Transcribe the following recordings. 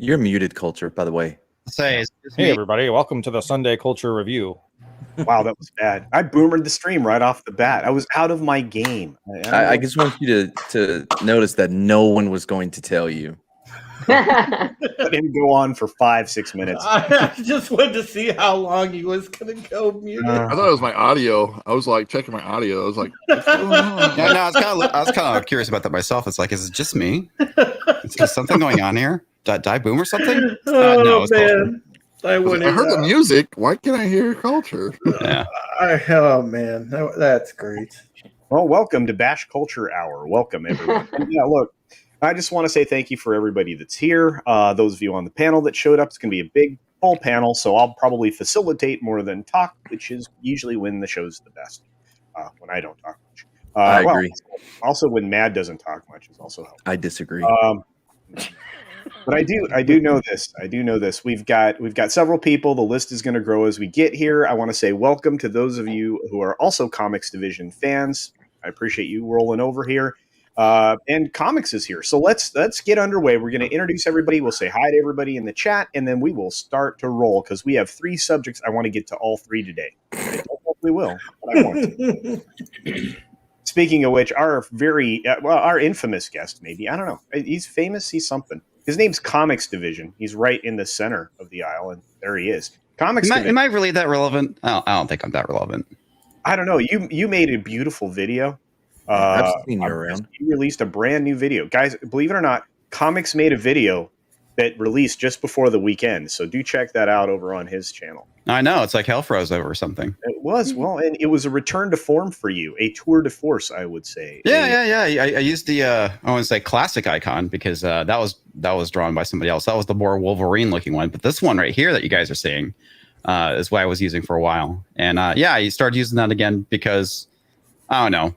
You're muted, Culture, by the way. Hey, everybody. Welcome to the Sunday Culture Review. Wow, that was bad. I boomered the stream right off the bat. I was out of my game. I just want you to notice that no one was going to tell you. I didn't go on for 5-6 minutes. I just wanted to see how long he was going to go muted. I thought it was my audio. I was like checking my audio. I was like, what's going on? Yeah, no, I was kind of curious about that myself. It's like, is it just me? Is there something going on here? Did I boom or something? No, man. I heard the music. Why can't I hear Culture? Yeah. Oh, man. That's great. Well, welcome to Bash Culture Hour. Welcome, everyone. Yeah, look, I just want to say thank you for everybody that's here. Those of you on the panel that showed up, it's going to be a big, full panel, so I'll probably facilitate more than talk, which is usually when the show's the best, when I don't talk much. I agree. Also, when Mad doesn't talk much is also helpful. I disagree. But I do know this. I do know this. We've got several people. The list is going to grow as we get here. I want to say welcome to those of you who are also Comix Division fans. I appreciate you rolling over here. And Comix is here. So let's get underway. We're going to introduce everybody. We'll say hi to everybody in the chat, and then we will start to roll because we have 3 subjects. I want to get to all 3 today. I don't know if we will, but I want to. Speaking of which, our our infamous guest, maybe, I don't know. He's famous. He's something. His name's Comix Division. He's right in the center of the aisle, and there he is. Am I really that relevant? I don't think I'm that relevant. I don't know. You made a beautiful video. I've seen you around. You released a brand new video. Guys, believe it or not, Comix made a video that released just before the weekend. So do check that out over on his channel. I know. It's like hell froze over or something. It was. Well, and it was a return to form for you. A tour de force, I would say. Yeah. I used the, I want to say classic icon because that was drawn by somebody else. That was the more Wolverine looking one. But this one right here that you guys are seeing is what I was using for a while. And I started using that again because, I don't know,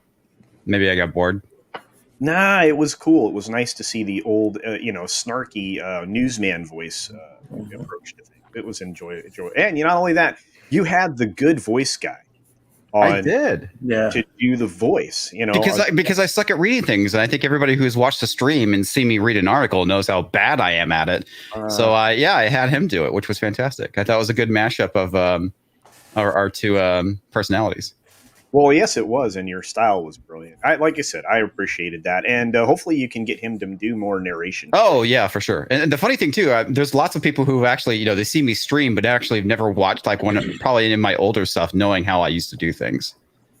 maybe I got bored. Nah, it was cool. It was nice to see the old, snarky newsman voice approach to things. It was enjoy. And not only that, you had the good voice guy on. I did. Yeah. To do the voice, Because I suck at reading things, and I think everybody who's watched the stream and seen me read an article knows how bad I am at it. So I had him do it, which was fantastic. I thought it was a good mashup of our 2 personalities. Well, yes, it was, and your style was brilliant. Like I said, I appreciated that, and hopefully you can get him to do more narration. Oh, yeah, for sure. And the funny thing, too, there's lots of people who actually, they see me stream, but actually have never watched, probably in my older stuff, knowing how I used to do things.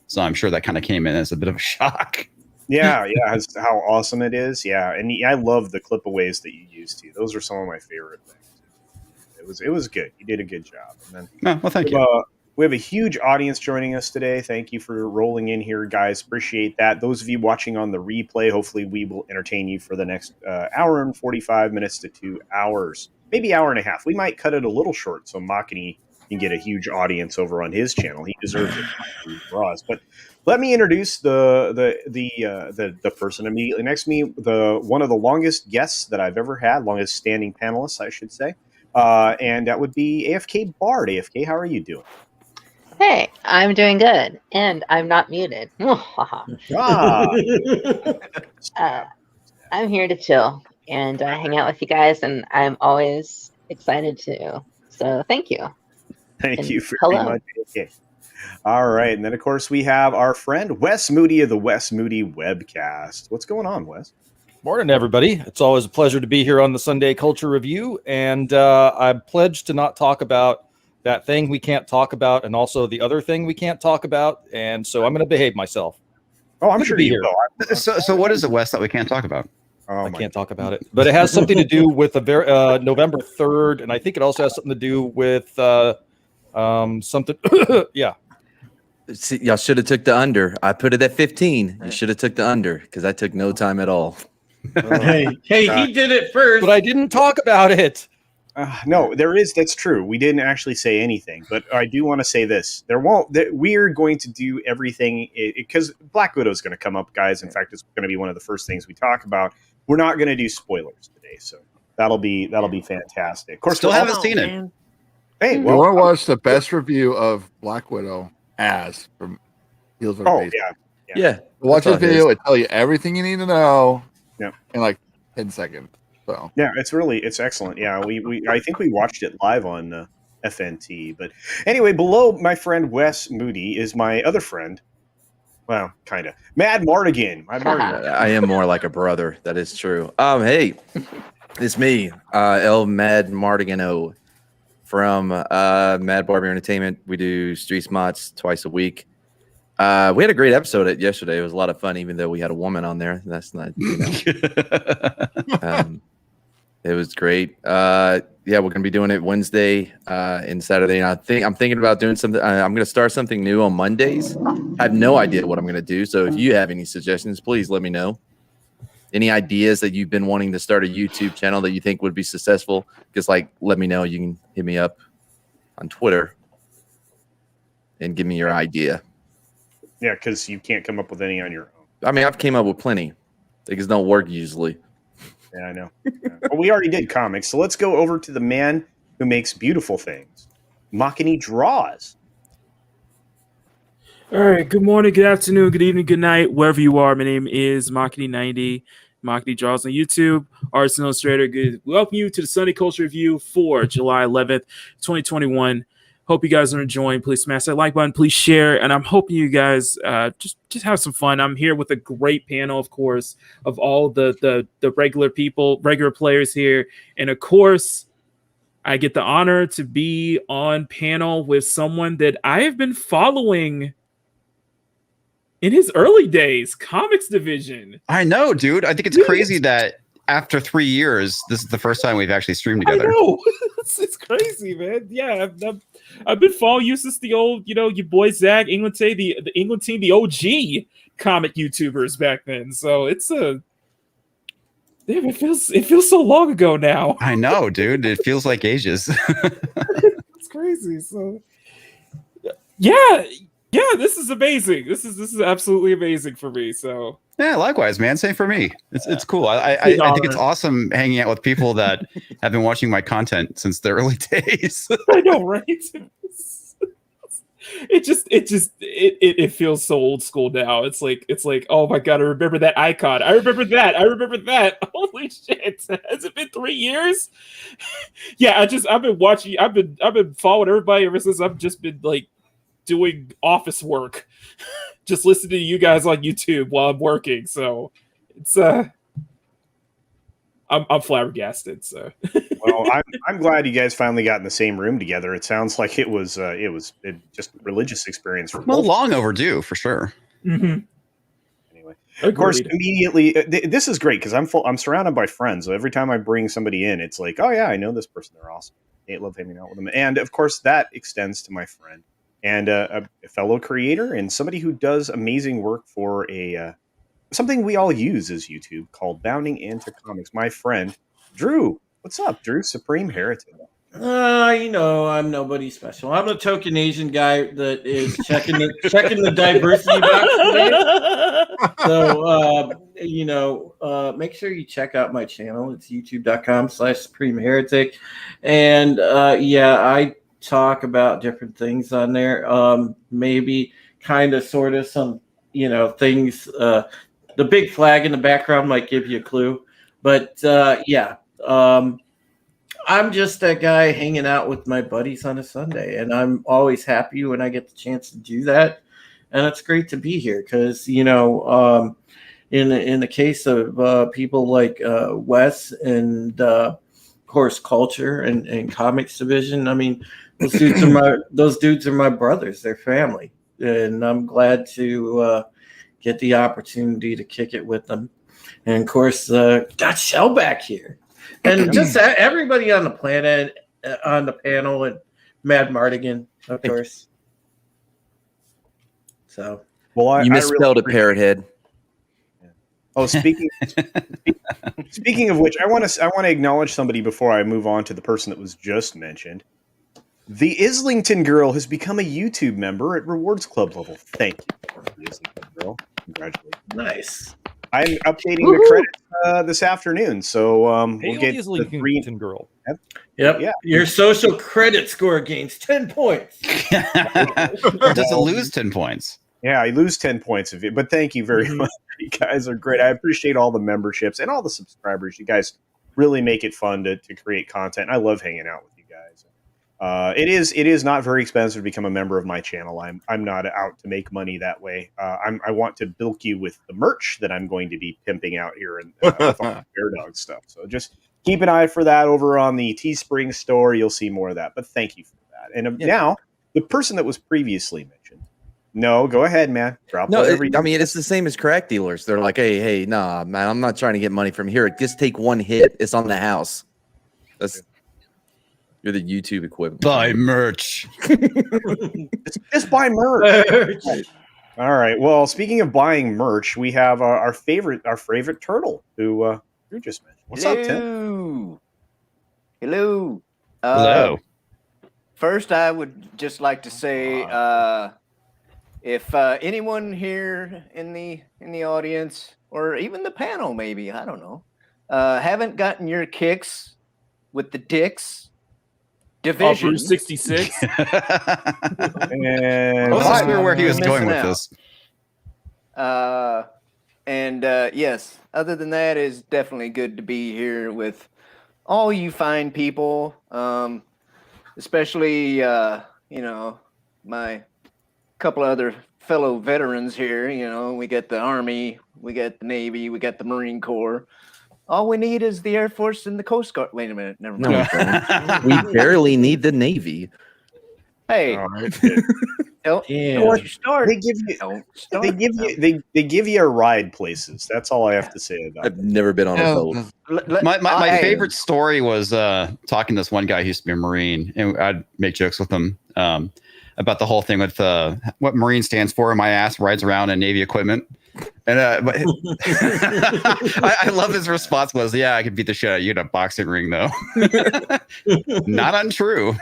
So I'm sure that kind of came in as a bit of a shock. Yeah, how awesome it is. Yeah, and I love the clipaways that you used, too. Those are some of my favorite things. It was good. You did a good job. And then, well, thank you. We have a huge audience joining us today. Thank you for rolling in here, guys. Appreciate that. Those of you watching on the replay, hopefully we will entertain you for the next hour and 45 minutes to 2 hours, maybe hour and a half. We might cut it a little short so Makini can get a huge audience over on his channel. He deserves it for us. But let me introduce the person immediately next to me, one of the longest guests that I've ever had, longest standing panelists, I should say, and that would be AFK Bard. AFK, how are you doing? Hey, I'm doing good, and I'm not muted. I'm here to chill and hang out with you guys, and I'm always excited to. So thank you. Thank you very hello. much. Okay. All right. And then, of course, we have our friend Wes Moody of the Wes Moody Webcast. What's going on, Wes? Morning, everybody. It's always a pleasure to be here on the Sunday Culture Review, and I pledge to not talk about that thing we can't talk about, and also the other thing we can't talk about, and so I'm going to behave myself. Oh, I'm Good to sure be you here. will. So what is it, Wes, that we can't talk about? Oh, I my can't talk about it, but it has something to do with the November 3rd, and I think it also has something to do with something. Yeah. See, y'all should have took the under. I put it at 15. You should have took the under because I took no time at all. Hey, he did it first. But I didn't talk about it. No, that's true. We didn't actually say anything, but I do want to say this. We're going to do everything because Black Widow is going to come up, guys. In fact, it's going to be one of the first things we talk about. We're not going to do spoilers today, so that'll be fantastic. Of course, Still haven't seen it. Hey, You well, want to watch the best review of Black Widow as from Heels of oh yeah. Watch That's this all it video. is. It tell you everything you need to know. Yeah. In like 10 seconds. So Yeah, it's excellent. Yeah, I think we watched it live on FNT. But anyway, below my friend Wes Moody is my other friend. Well, kind of. Mad Martigan. I am more like a brother. That is true. Hey, it's me, El Mad Martigano from Mad Barber Entertainment. We do Street Smots twice a week. We had a great episode yesterday. It was a lot of fun, even though we had a woman on there. That's not, it was great. Yeah, we're gonna be doing it Wednesday and Saturday. And I'm thinking about doing something. I'm gonna start something new on Mondays. I have no idea what I'm gonna do. So if you have any suggestions, please let me know. Any ideas that you've been wanting to start a YouTube channel that you think would be successful? Just let me know. You can hit me up on Twitter and give me your idea. Yeah, because you can't come up with any on your own. I mean, I've came up with plenty. Things don't work usually. Yeah, I know. Yeah. But we already did comics, so let's go over to the man who makes beautiful things. Makini Draws. All right. Good morning, good afternoon, good evening, good night, wherever you are. My name is Makini90. Makini Draws on YouTube. Arts and Illustrator. Good. Welcome you to the Sunday Culture Review for July 11th, 2021. Hope you guys are enjoying. Please smash that like button. Please share. And I'm hoping you guys just have some fun. I'm here with a great panel, of course, of all the regular people, regular players here. And of course, I get the honor to be on panel with someone that I have been following in his early days, Comix Division. I know, dude. I think it's crazy that after 3 years, this is the first time we've actually streamed together. I know. It's crazy, man. Yeah, I've been following you since the old, your boy Zach, England the England team, the OG comic YouTubers back then. So it's damn, it feels so long ago now. I know, dude. It feels like ages. It's crazy. So yeah, this is amazing. This is absolutely amazing for me. So Yeah, likewise, man. Same for me. It's cool. I think it's awesome hanging out with people that have been watching my content since the early days. I know, right? It feels so old school now. It's like, oh my god, I remember that icon. I remember that. Holy shit! Has it been 3 years? Yeah, I've been watching. I've been following everybody ever since I've just been like doing office work, just listening to you guys on YouTube while I'm working. So it's I'm flabbergasted. So Well, I'm glad you guys finally got in the same room together. It sounds like it was just a religious experience for Well, both. long overdue for sure. mm-hmm. Anyway, Agreed. of course, immediately this is great because I'm surrounded by friends. So every time I bring somebody in, it's like, oh yeah, I know this person. They're awesome. I love hanging out with them. And of course, that extends to my friend and a fellow creator and somebody who does amazing work for something we all use as YouTube called Bounding into Comics. My friend Drew. What's up, Drew? Supreme Heretic. I'm nobody special. I'm a token Asian guy that is checking the diversity box for me. So, make sure you check out my channel. It's youtube.com/Supreme Heretic. And I talk about different things on there. Maybe kind of sort of some, things. The big flag in the background might give you a clue. But I'm just that guy hanging out with my buddies on a Sunday, and I'm always happy when I get the chance to do that. And it's great to be here because in the case of people like Wes and of course Culture and Comics Division, I mean those dudes are my brothers. They're family, and I'm glad to get the opportunity to kick it with them. And of course, got Shell back here, and just everybody on the planet, on the panel, and Mad Martigan, of course. So, well, you misspelled it, Parrot Head. Oh, speaking of which, I want to acknowledge somebody before I move on to the person that was just mentioned. The Islington girl has become a YouTube member at Rewards Club level. Thank you, Islington girl. Congratulations. Nice. I'm updating the credits this afternoon, so we'll get the Islington girl. Yep. Yeah. Your social credit score gains 10 points. Or does it lose 10 points? Yeah, I lose 10 points of it, but thank you very much. You guys are great. I appreciate all the memberships and all the subscribers. You guys really make it fun to create content. I love hanging out with you guys. It is not very expensive to become a member of my channel. I'm not out to make money that way. I want to bilk you with the merch that I'm going to be pimping out here and with all the Bear Dog stuff. So just keep an eye for that over on the Teespring store. You'll see more of that. But thank you for that. And now the person that was previously mentioned. No, go ahead, man. It's the same as crack dealers. They're like, hey, nah, man, I'm not trying to get money from here. Just take one hit. It's on the house. You're the YouTube equivalent. Buy merch. Just buy merch. All right. Well, speaking of buying merch, we have our favorite turtle who you just mentioned. What's up, Tim? Hello. Hello. First, I would just like to say, if anyone here in the audience or even the panel, maybe I don't know, haven't gotten your kicks with the Dicks Division. Bruce 66. I wasn't sure where he was going with this. Yes, other than that, it's definitely good to be here with all you fine people, especially my couple of other fellow veterans here. We got the Army, we got the Navy, we got the Marine Corps. All we need is the Air Force and the Coast Guard. Wait a minute, never mind. No, we barely need the Navy. Hey, don't you start. They give you a ride places. That's all I have to say about it. I've never been on a boat. My favorite story was talking to this one guy who used to be a Marine, and I'd make jokes with him about the whole thing with what Marine stands for. My ass rides around in Navy equipment. And I love his response was, "Yeah, I could beat the shit out of you in a boxing ring, though." Not untrue.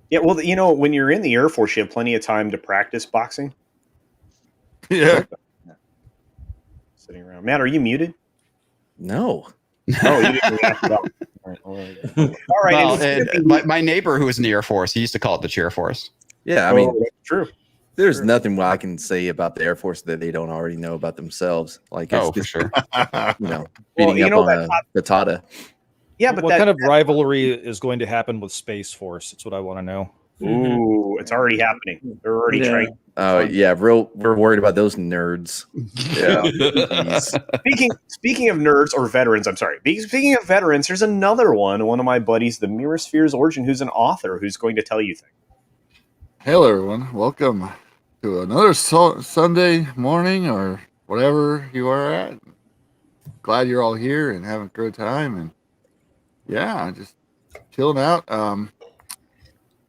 Yeah, well, when you're in the Air Force, you have plenty of time to practice boxing. Yeah. Sitting around. Matt, are you muted? No. Oh, you didn't ask about. All right. Well, my neighbor who was in the Air Force, he used to call it the Chair Force. Yeah, I mean, that's true. There's nothing I can say about the Air Force that they don't already know about themselves. Like, it's for sure. Beating up on the Tata. Yeah, but what kind of rivalry is going to happen with Space Force? That's what I want to know. Ooh, it's already happening. They're already trying. Oh yeah, we're worried about those nerds. Yeah. Speaking of nerds or veterans, I'm sorry. Speaking of veterans, there's another one of my buddies, the Mirror Sphere's Origin, who's an author who's going to tell you things. Hello, everyone. Welcome to another Sunday morning or whatever you are at. Glad you're all here and having a good time. And yeah, just chilling out.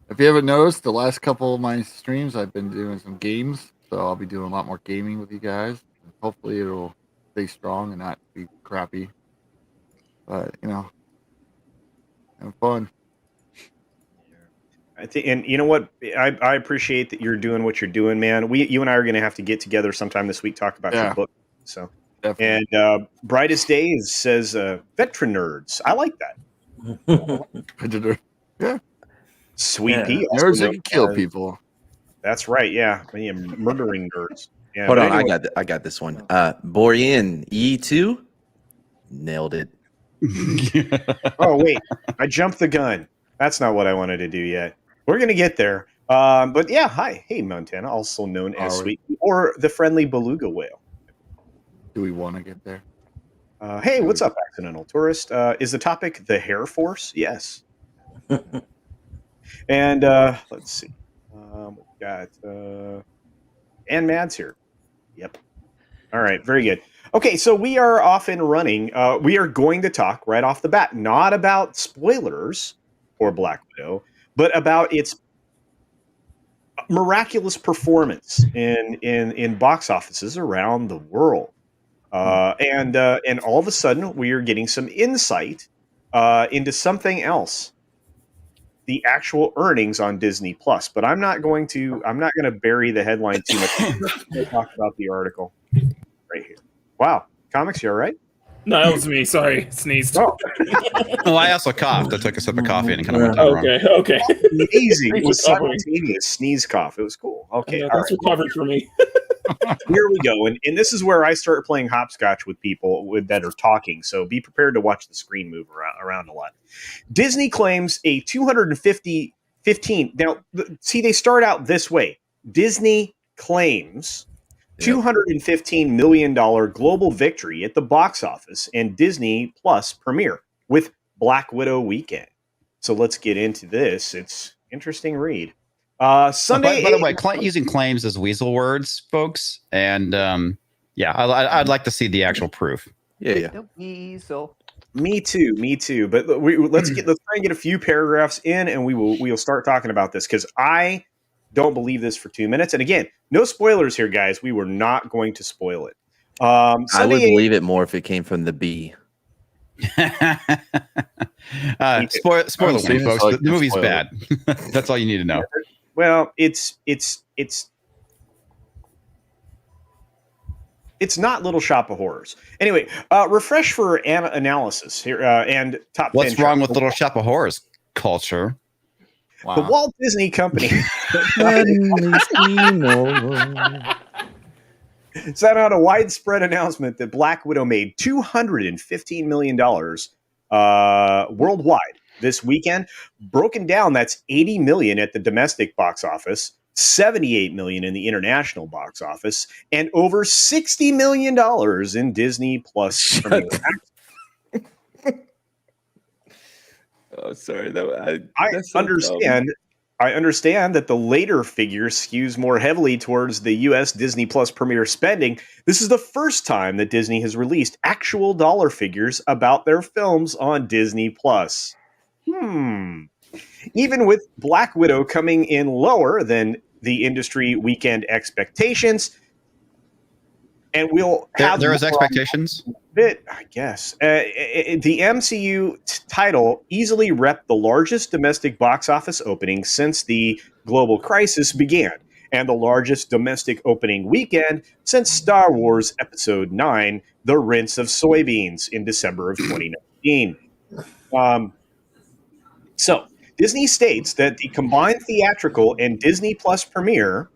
If you haven't noticed, the last couple of my streams, I've been doing some games. So I'll be doing a lot more gaming with you guys. And hopefully it'll stay strong and not be crappy. But, having fun. I think, and you know what? I appreciate that you're doing what you're doing, man. You and I are going to have to get together sometime this week, talk about your book. So, definitely. And Brightest Days says veteran nerds. I like that. Yeah. Sweet Pea. Nerds that can kill people. That's right. Yeah. Murdering nerds. Yeah. Hold on. Anyway. I got this one. Borean E2 nailed it. Oh, wait. I jumped the gun. That's not what I wanted to do yet. We're going to get there. But yeah, hi. Hey, Montana, also known as Are we? Sweet or the friendly beluga whale. Do we want to get there? Hey, what's up, accidental tourist? Is the topic the hair force? Yes. And let's see. We've got and Mads here. Yep. All right, very good. Okay, so we are off and running. We are going to talk right off the bat, not about spoilers for Black Widow, but about its miraculous performance in box offices around the world. And all of a sudden, we are getting some insight into something else. The actual earnings on Disney Plus, but I'm not going to bury the headline too much. I'm going to talk about the article right here. Wow, Comix, you all right? No, that was me. Sorry, sneezed. Oh, Oh, I also coughed. I took a sip of coffee and it kind of went down wrong. Okay. amazing! It was simultaneous sneeze cough. It was cool. Okay, all That's right. recovered for me. Here we go, and this is where I start playing hopscotch with people that are talking. So be prepared to watch the screen move around a lot. Disney claims a 215. Now, see, they start out this way. Disney claims $215 million global victory at the box office and Disney Plus premiere with Black Widow weekend. So let's get into this. It's interesting read. Sunday. By the way, using claims as weasel words, folks, and I'd like to see the actual proof. Yeah. The weasel. Me too. But let's try and get a few paragraphs in, and we'll start talking about this because I don't believe this for 2 minutes. And again, no spoilers here, guys. We were not going to spoil it. I would Sunday, believe it more if it came from the B. Spoiler warning, folks. Like The movie's spoil bad. That's all you need to know. well, it's not Little Shop of Horrors. Anyway, refresh for analysis here and top 10. What's wrong with Little Shop of Horrors? Culture. The Walt Disney Company sent out a widespread announcement that Black Widow made $215 million worldwide this weekend. Broken down, that's $80 million at the domestic box office, $78 million in the international box office, and over $60 million in Disney Plus. Oh, sorry. I understand that the later figure skews more heavily towards the U.S. Disney Plus premiere spending. This is the first time that Disney has released actual dollar figures about their films on Disney Plus. Even with Black Widow coming in lower than the industry weekend expectations, and we'll have there is expectations. Bit, I guess. The MCU title easily repped the largest domestic box office opening since the global crisis began, and the largest domestic opening weekend since Star Wars Episode 9, The Rinse of Soybeans, in December of 2019. So, Disney states that the combined theatrical and Disney Plus premiere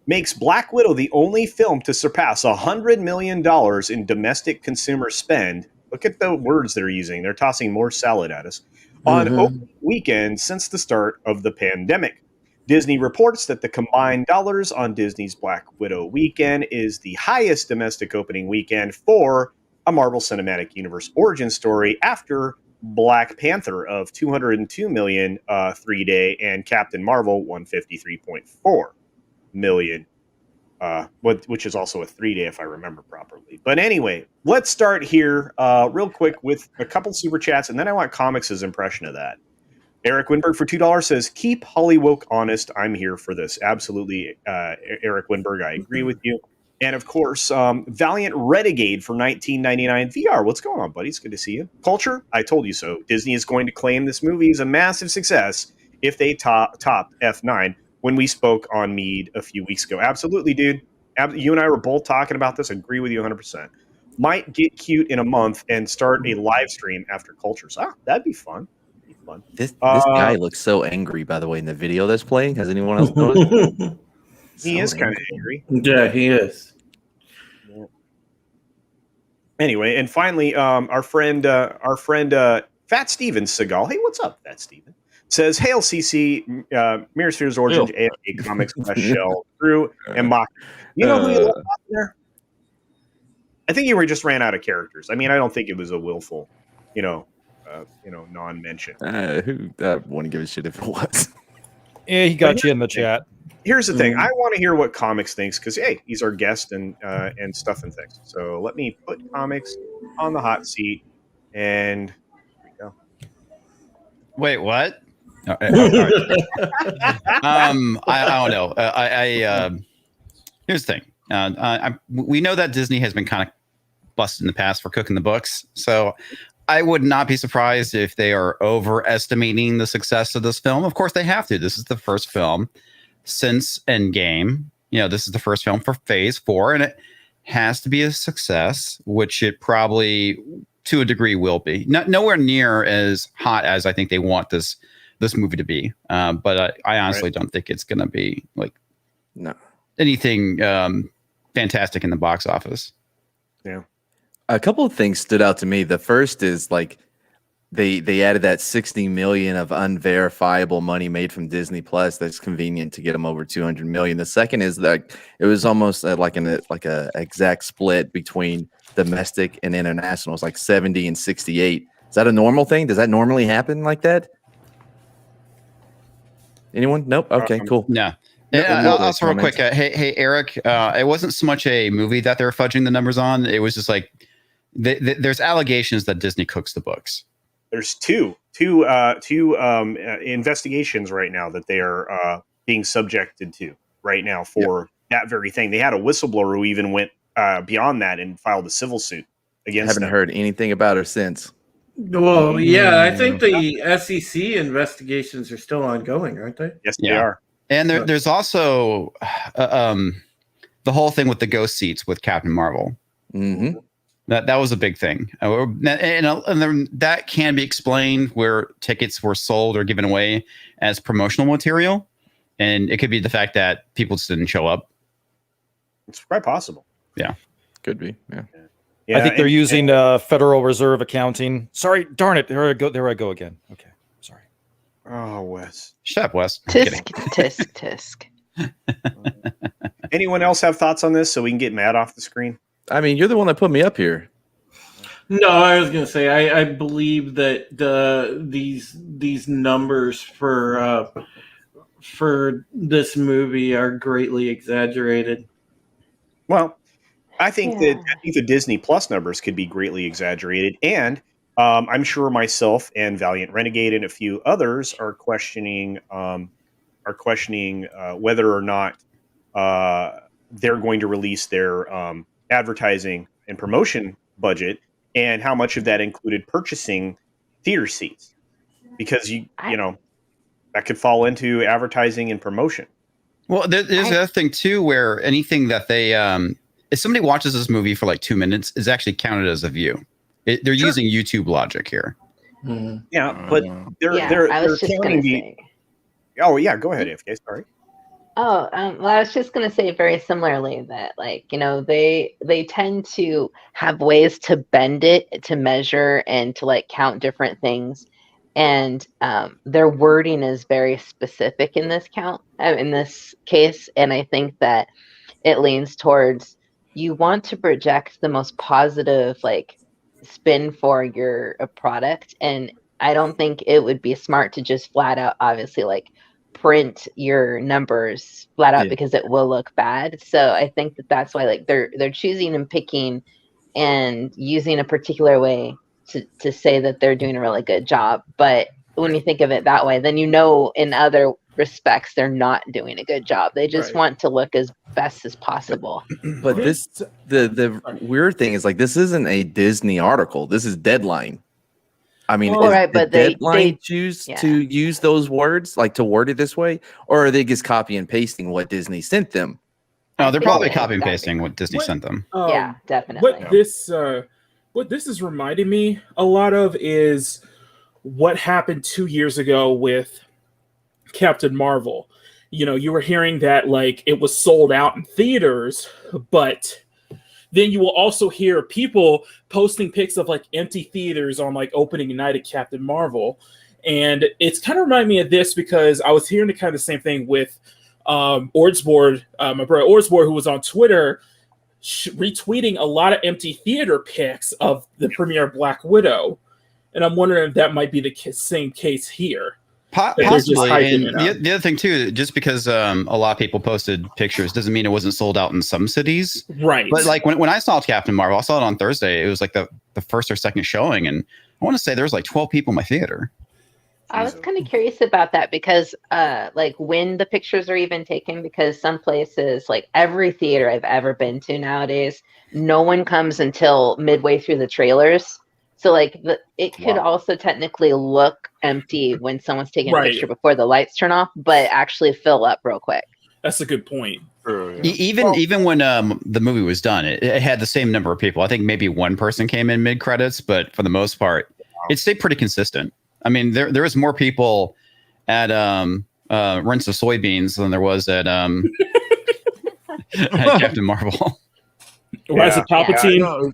makes Black Widow the only film to surpass $100 million in domestic consumer spend. Look at the words they're using. They're tossing more salad at us. On opening weekend since the start of the pandemic. Disney reports that the combined dollars on Disney's Black Widow weekend is the highest domestic opening weekend for a Marvel Cinematic Universe origin story after Black Panther of $202 million 3-day and Captain Marvel $153.4 million, which is also a 3-day if I remember properly. But anyway, let's start here real quick with a couple super chats, and then I want Comix's impression of that. Eric Winberg for $2 says, "Keep Hollywoke honest. I'm here for this." Absolutely, Eric Winberg. I agree with you. And of course, Valiant Renegade for $19.99 VR. What's going on, buddy? It's good to see you. Culture, I told you so. Disney is going to claim this movie is a massive success if they top F9 when we spoke on Mead a few weeks ago. Absolutely, dude. You and I were both talking about this. I agree with you 100%. Might get cute in a month and start a live stream after Cultures. That'd be fun. This guy looks so angry, by the way, in the video that's playing. Has anyone else noticed? He is kind of angry. Yeah, he is. Anyway, and finally, our friend Fat Steven Seagal. Hey, what's up, Fat Steven? Says, "Hail CC, Mirror Spheres Origins, AFK Comics, Shell, Drew, and Mock." You know who you left out there? I think you just ran out of characters. I mean, I don't think it was a willful, non-mention. Who wouldn't give a shit if it was? Yeah, he got you in the chat. Here's the thing. I want to hear what Comix thinks because, hey, he's our guest and stuff and things. So let me put Comix on the hot seat, and here we go. Wait, what? I don't know. Here's the thing. We know that Disney has been kind of busted in the past for cooking the books. So I would not be surprised if they are overestimating the success of this film. Of course, they have to. This is the first film since Endgame. This is the first film for Phase 4, and it has to be a success, which it probably, to a degree, will be. Nowhere near as hot as I think they want this movie to be. But I honestly don't think it's going to be anything fantastic in the box office. Yeah. A couple of things stood out to me. The first is they added that 60 million of unverifiable money made from Disney Plus. That's convenient to get them over 200 million. The second is that it was almost like a exact split between domestic and international. It's like 70 and 68. Is that a normal thing? Does that normally happen like that? Anyone? Nope. Okay, cool. No. Also, real quick, hey, Eric. It wasn't so much a movie that they're fudging the numbers on. It was just like there's allegations that Disney cooks the books. There's two investigations right now that they are being subjected to right now for that very thing. They had a whistleblower who even went beyond that and filed a civil suit against them. Haven't heard anything about her since. Well, yeah, I think the SEC investigations are still ongoing, aren't they? Yes, they are. And there's also the whole thing with the ghost seats with Captain Marvel. Mm-hmm. That was a big thing. And then that can be explained where tickets were sold or given away as promotional material. And it could be the fact that people just didn't show up. It's quite possible. Yeah. Could be. Yeah. I think they're using Federal Reserve accounting. Sorry, darn it. There I go again. Okay. Sorry. Oh, Wes. Shut up, Wes. Tisk. Anyone else have thoughts on this so we can get Matt off the screen? I mean, you're the one that put me up here. No, I was going to say I believe that these numbers for this movie are greatly exaggerated. Well, I think the Disney Plus numbers could be greatly exaggerated, and I'm sure myself and Valiant Renegade and a few others are questioning whether or not they're going to release their advertising and promotion budget and how much of that included purchasing theater seats, because that could fall into advertising and promotion. Well, there's the other thing too, where anything that they if somebody watches this movie for like 2 minutes, is actually counted as a view. They're using YouTube logic here. Mm-hmm. Yeah, but they're counting the. Oh yeah, go ahead, FK. Sorry. Oh, well, I was just going to say very similarly that, they tend to have ways to bend it, to measure, and to count different things, and their wording is very specific in this case, and I think that it leans towards you want to project the most positive spin for your product, and I don't think it would be smart to just flat out, obviously, print your numbers flat out because it will look bad. So I think that's why they're choosing and picking and using a particular way to say that they're doing a really good job. But when you think of it that way, then in other respects they're not doing a good job. They just want to look as best as possible. But the weird thing is this isn't a Disney article. This is Deadline. I mean, but they choose to use those words, to word it this way, or are they just copy and pasting what Disney sent them? No, they're probably copy and pasting what Disney sent them. Yeah, definitely. What this is reminding me a lot of is what happened 2 years ago with Captain Marvel. You were hearing that it was sold out in theaters, but then you will also hear people posting pics of like empty theaters on like opening night of Captain Marvel. And it's kind of reminded me of this because I was hearing the kind of the same thing with Ordsboard, my brother Ordsboard, who was on Twitter retweeting a lot of empty theater pics of the premiere of Black Widow. And I'm wondering if that might be the same case here. Possibly. And the other thing too, just because a lot of people posted pictures doesn't mean it wasn't sold out in some cities. Right. But like when I saw Captain Marvel, I saw it on Thursday. It was like the first or second showing. And I want to say there was like 12 people in my theater. I was kind of curious about that because like when the pictures are even taken, because some places, like every theater I've ever been to nowadays, no one comes until midway through the trailers. So like it could also technically look empty when someone's taking a picture before the lights turn off, but actually fill up real quick. That's a good point. True, yeah. Even when the movie was done, it had the same number of people. I think maybe one person came in mid credits, but for the most part, it stayed pretty consistent. I mean, there was more people at Rinse of Soybeans than there was at Captain Marvel. Rise of Palpatine.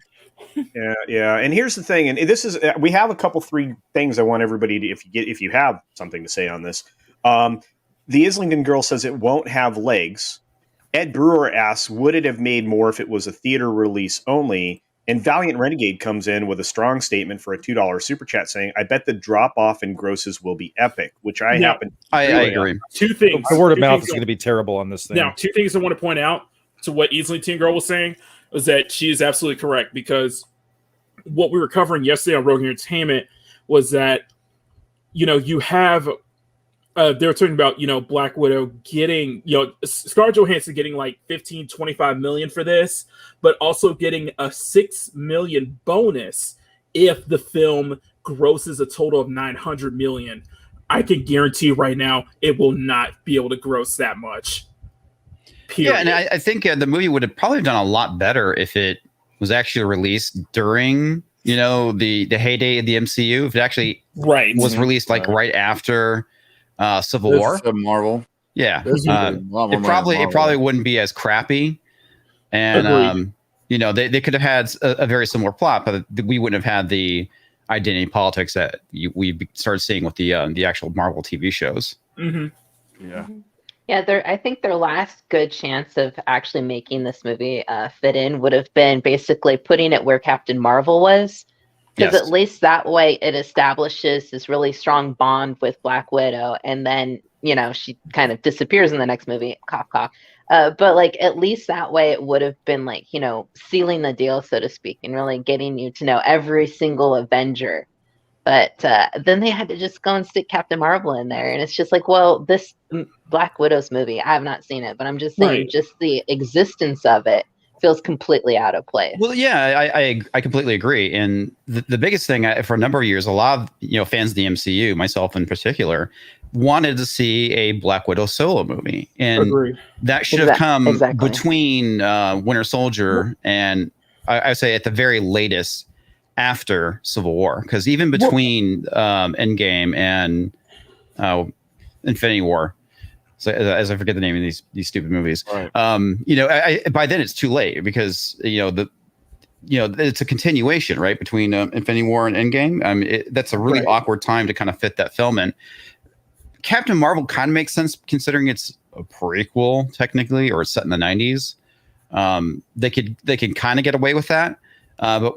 Yeah. And here's the thing, and this is we have a couple 3 things I want everybody to, if you have something to say on this. The Islington girl says it won't have legs. Ed Brewer asks, would it have made more if it was a theater release only? And Valiant Renegade comes in with a strong statement for a $2 super chat saying, I bet the drop off in grosses will be epic, which I happen. I agree. 2 things. My word of mouth is going to be terrible on this thing. Now, 2 things I want to point out to what Islington girl was saying was that she is absolutely correct, because what we were covering yesterday on Rogue Entertainment was that, you have they were talking about, Black Widow getting, Scarlett Johansson getting like 15-25 million for this, but also getting a 6 million bonus if the film grosses a total of 900 million. I can guarantee right now it will not be able to gross that much. Period. Yeah, and I think the movie would have probably done a lot better if it was actually released during, the heyday of the MCU. If it actually was released like right after Civil War. Marvel. Yeah. It probably wouldn't be as crappy. And they could have had a very similar plot, but we wouldn't have had the identity politics that we started seeing with the actual Marvel TV shows. Mm-hmm. Yeah. Yeah, I think their last good chance of actually making this movie fit in would have been basically putting it where Captain Marvel was. Because at least that way it establishes this really strong bond with Black Widow. And then, she kind of disappears in the next movie. Cough, cough. But like, at least that way it would have been like, sealing the deal, so to speak, and really getting you to know every single Avenger. But then they had to just go and stick Captain Marvel in there. And it's just like, well, this Black Widow's movie, I have not seen it, but I'm just saying just the existence of it feels completely out of place. Well, yeah, I completely agree. And the biggest thing for a number of years, a lot of fans of the MCU, myself in particular, wanted to see a Black Widow solo movie. And that should have come between Winter Soldier and I say at the very latest after Civil War, because even between Endgame and Infinity War, so as I forget the name of these stupid movies, by then it's too late, because it's a continuation right between Infinity War and Endgame. That's a really awkward time to kind of fit that film in. Captain Marvel kind of makes sense considering it's a prequel technically, or it's set in the 90s. They can kind of get away with that. But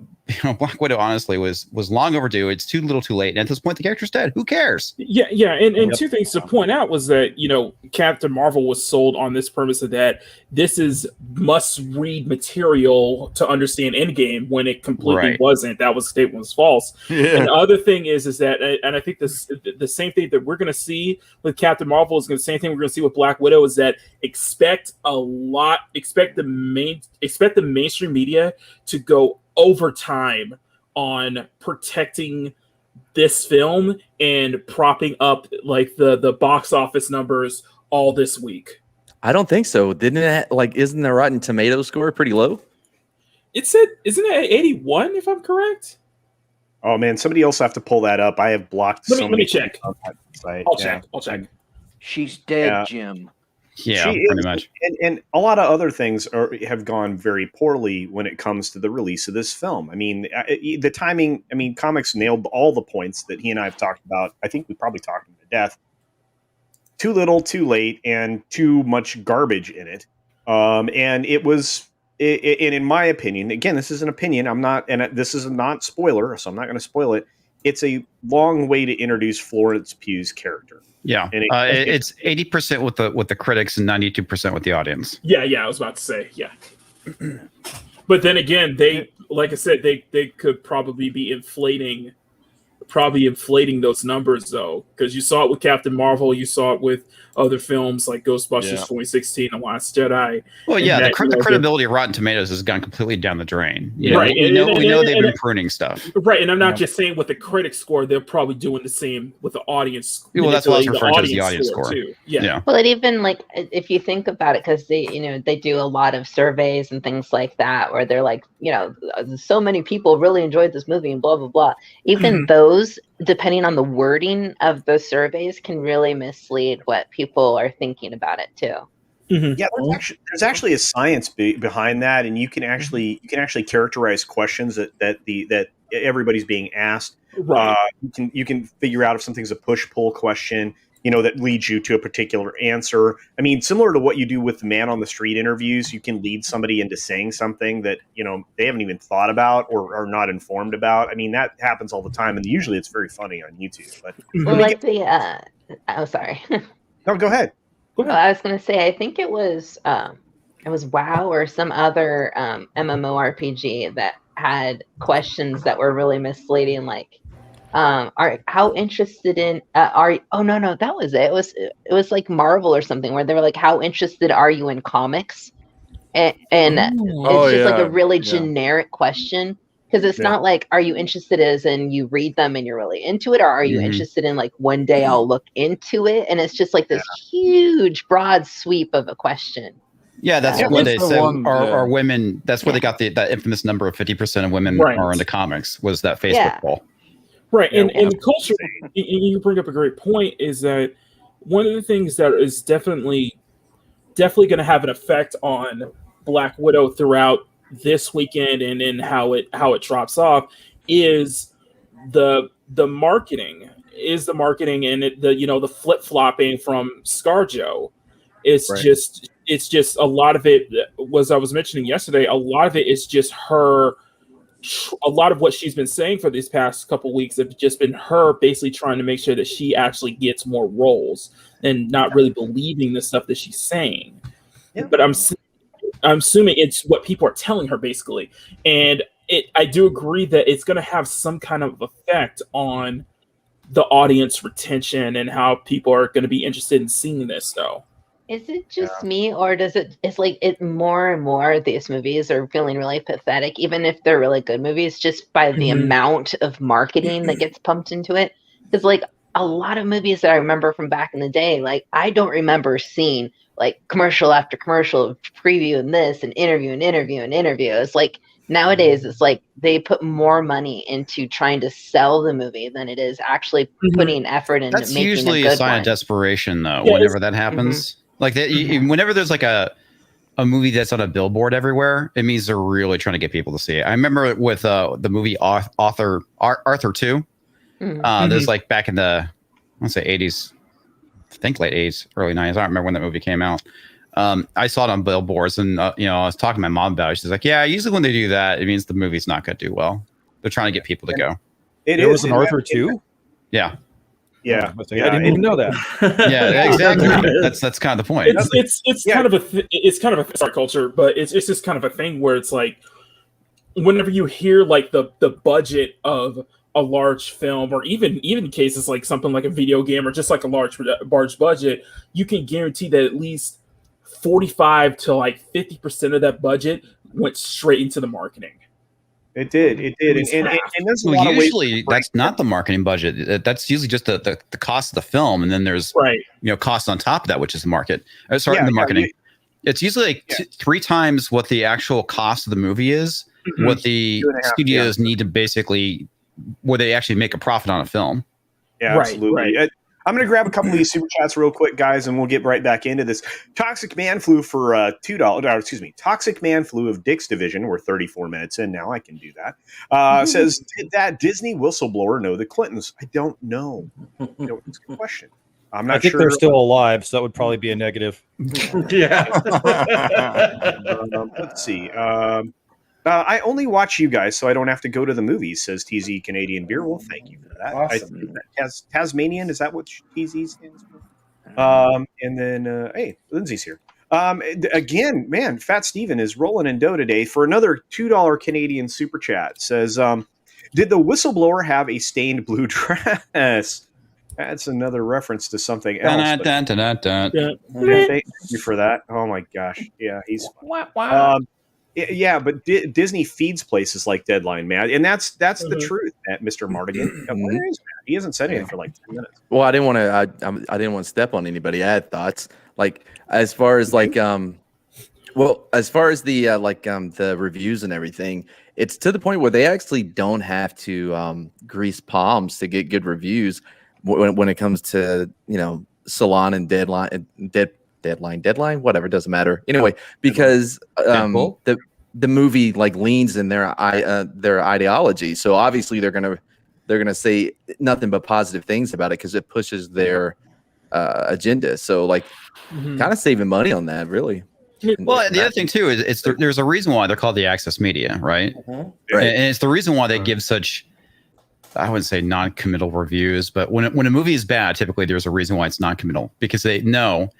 Black Widow honestly was long overdue. It's too little, too late. And at this point, the character's dead. Who cares? Yeah. And 2 things to point out was that Captain Marvel was sold on this premise of that this is must-read material to understand Endgame, when it completely wasn't. That statement was false. Yeah. And the other thing is that, and I think the same thing that we're going to see with Captain Marvel is the same thing we're going to see with Black Widow, is that expect the mainstream media to go overtime on protecting this film and propping up like the box office numbers all this week. I don't think so. Isn't the Rotten Tomato score pretty low? Isn't it at 81 if I'm correct? Oh man, somebody else have to pull that up. I have blocked. Let me check. Site. I'll check. She's dead, Jim. Yeah, She pretty is, much. and a lot of other things have gone very poorly when it comes to the release of this film. I mean, the timing. I mean, Comics nailed all the points that he and I have talked about. I think we probably talked him to death. Too little, too late, and too much garbage in it. And it was, and in my opinion, again, this is an opinion. I'm not, and this is not spoiler, so I'm not going to spoil it. It's a long way to introduce Florence Pugh's character. Yeah, And it's 80% with the critics and 92% with the audience. Yeah, I was about to say, yeah. But then again, they, like I said, they could probably be inflating those numbers though, because you saw it with Captain Marvel, you saw it with other films like Ghostbusters 2016 and Last Jedi. Well, yeah, the credibility of Rotten Tomatoes has gone completely down the drain. Right. We know they've been pruning stuff. Right, and I'm not just saying with the critic score, they're probably doing the same with the audience. Well, that's what I was referring to as the audience score too. Yeah. Well, it even like if you think about it, because they do a lot of surveys and things like that, where they're like, so many people really enjoyed this movie and blah blah blah. Even those, depending on the wording of those surveys, can really mislead what people are thinking about it too. Yeah, there's actually a science behind that, and you can actually characterize questions that everybody's being asked. Right. You can figure out if something's a push-pull question, that leads you to a particular answer. I mean, similar to what you do with the man on the street interviews, you can lead somebody into saying something that they haven't even thought about or are not informed about. I mean, that happens all the time, and usually it's very funny on YouTube. But sorry. No, go ahead. Well, I was going to say, I think it was WoW or some other MMORPG that had questions that were really misleading, like, how interested in no, that was it. It was like Marvel or something, where they were like, how interested are you in comics? And it's just like a really generic question. Because it's not like, are you interested as in you read them and you're really into it, or are you interested in like one day I'll look into it? And it's just like this huge, broad sweep of a question. Yeah, that's what they said. Are women? That's where they got that infamous number of 50% of women are into comics. Was that Facebook poll? Right, and the culture. You bring up a great point. Is that one of the things that is definitely going to have an effect on Black Widow throughout this weekend and then how it drops off is the marketing and the flip-flopping from ScarJo. It's just a lot of it was, I was mentioning yesterday, a lot of it is just her. A lot of what she's been saying for these past couple weeks have just been her basically trying to make sure that she actually gets more roles and not really believing the stuff that she's saying. But I'm assuming it's what people are telling her, basically. And I do agree that it's going to have some kind of effect on the audience retention and how people are going to be interested in seeing this, though. Is it just me, or it's like it more and more these movies are feeling really pathetic, even if they're really good movies, just by the amount of marketing that gets pumped into it? Because like a lot of movies that I remember from back in the day, like I don't remember seeing like commercial after commercial previewing this and interview and interview and interview. It's like nowadays it's like they put more money into trying to sell the movie than it is actually putting effort into making a good one. That's usually a sign of desperation, though. Whenever that happens, like whenever there's like a movie that's on a billboard everywhere, it means they're really trying to get people to see it. I remember with the movie Arthur 2. There's like back in the, I want to say 80s, I think late 80s, early 90s. I don't remember when that movie came out. I saw it on billboards, and I was talking to my mom about it. She's like, "Yeah, usually when they do that, it means the movie's not going to do well. They're trying to get people to go." There was an Arthur 2? Yeah. Yeah, I didn't even know that. Yeah, exactly. That's kind of the point. It's kind of a sorry culture, but it's just kind of a thing where it's like whenever you hear like the budget of a large film, or even cases like something like a video game or just like a large budget, you can guarantee that at least 45 to like 50% of that budget went straight into the markening. It did, and there's a lot of usually that's not the marketing budget. That's usually just the cost of the film, and then there's cost on top of that, which is the market. The marketing. It's usually like 3 times what the actual cost of the movie is, what the studios need to basically, where they actually make a profit on a film. Yeah, absolutely. I'm going to grab a couple of these super chats real quick, guys, and we'll get right back into this. Toxic Man Flu for $2. Toxic Man Flu of Dick's Division. We're 34 minutes in now. I can do that. Says, did that Disney whistleblower know the Clintons? I don't know. It's a good question. I'm not I think sure. they're still alive, so that would probably be a negative. Yeah. Let's see. I only watch you guys, so I don't have to go to the movies, says TZ Canadian Beer. Well, thank you for that. Awesome. Tasmanian, is that what TZ stands for? And then, hey, Lindsay's here. Again, man, Fat Steven is rolling in dough today for another $2 Canadian super chat. Says, did the whistleblower have a stained blue dress? That's another reference to something else. Dun, dun, dun, dun, dun. Thank you for that. Oh my gosh. Yeah, he's fun. Yeah, but Disney feeds places like Deadline, man, and that's the truth, Mr. Martigan. Where is Matt? He hasn't said anything for like 10 minutes. Well, I didn't want to. I didn't want to step on anybody. I had thoughts, like as far as like as far as the the reviews and everything. It's to the point where they actually don't have to grease palms to get good reviews when it comes to Salon and Deadline, whatever, doesn't matter anyway, because the movie like leans in their ideology, so obviously they're gonna say nothing but positive things about it because it pushes their agenda. So like kind of saving money on that, really. Well, the other thing too is there's a reason why they're called the access media, right? Right. And it's the reason why they give such, I wouldn't say non-committal reviews, but when a movie is bad, typically there's a reason why it's non-committal, because they know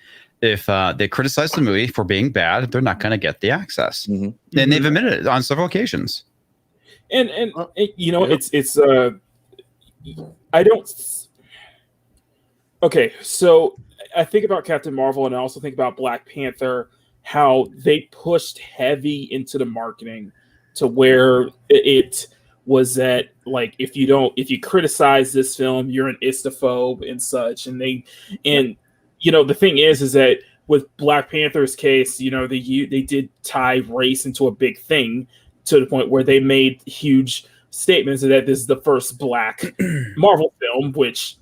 if they criticize the movie for being bad, they're not going to get the access, and they've admitted it on several occasions. And it's I don't. Okay, so I think about Captain Marvel, and I also think about Black Panther, how they pushed heavy into the marketing to where it was that, like, if you criticize this film, you're an istophobe and such. And the thing is that with Black Panther's case, they did tie race into a big thing to the point where they made huge statements that this is the first Black Marvel film, which,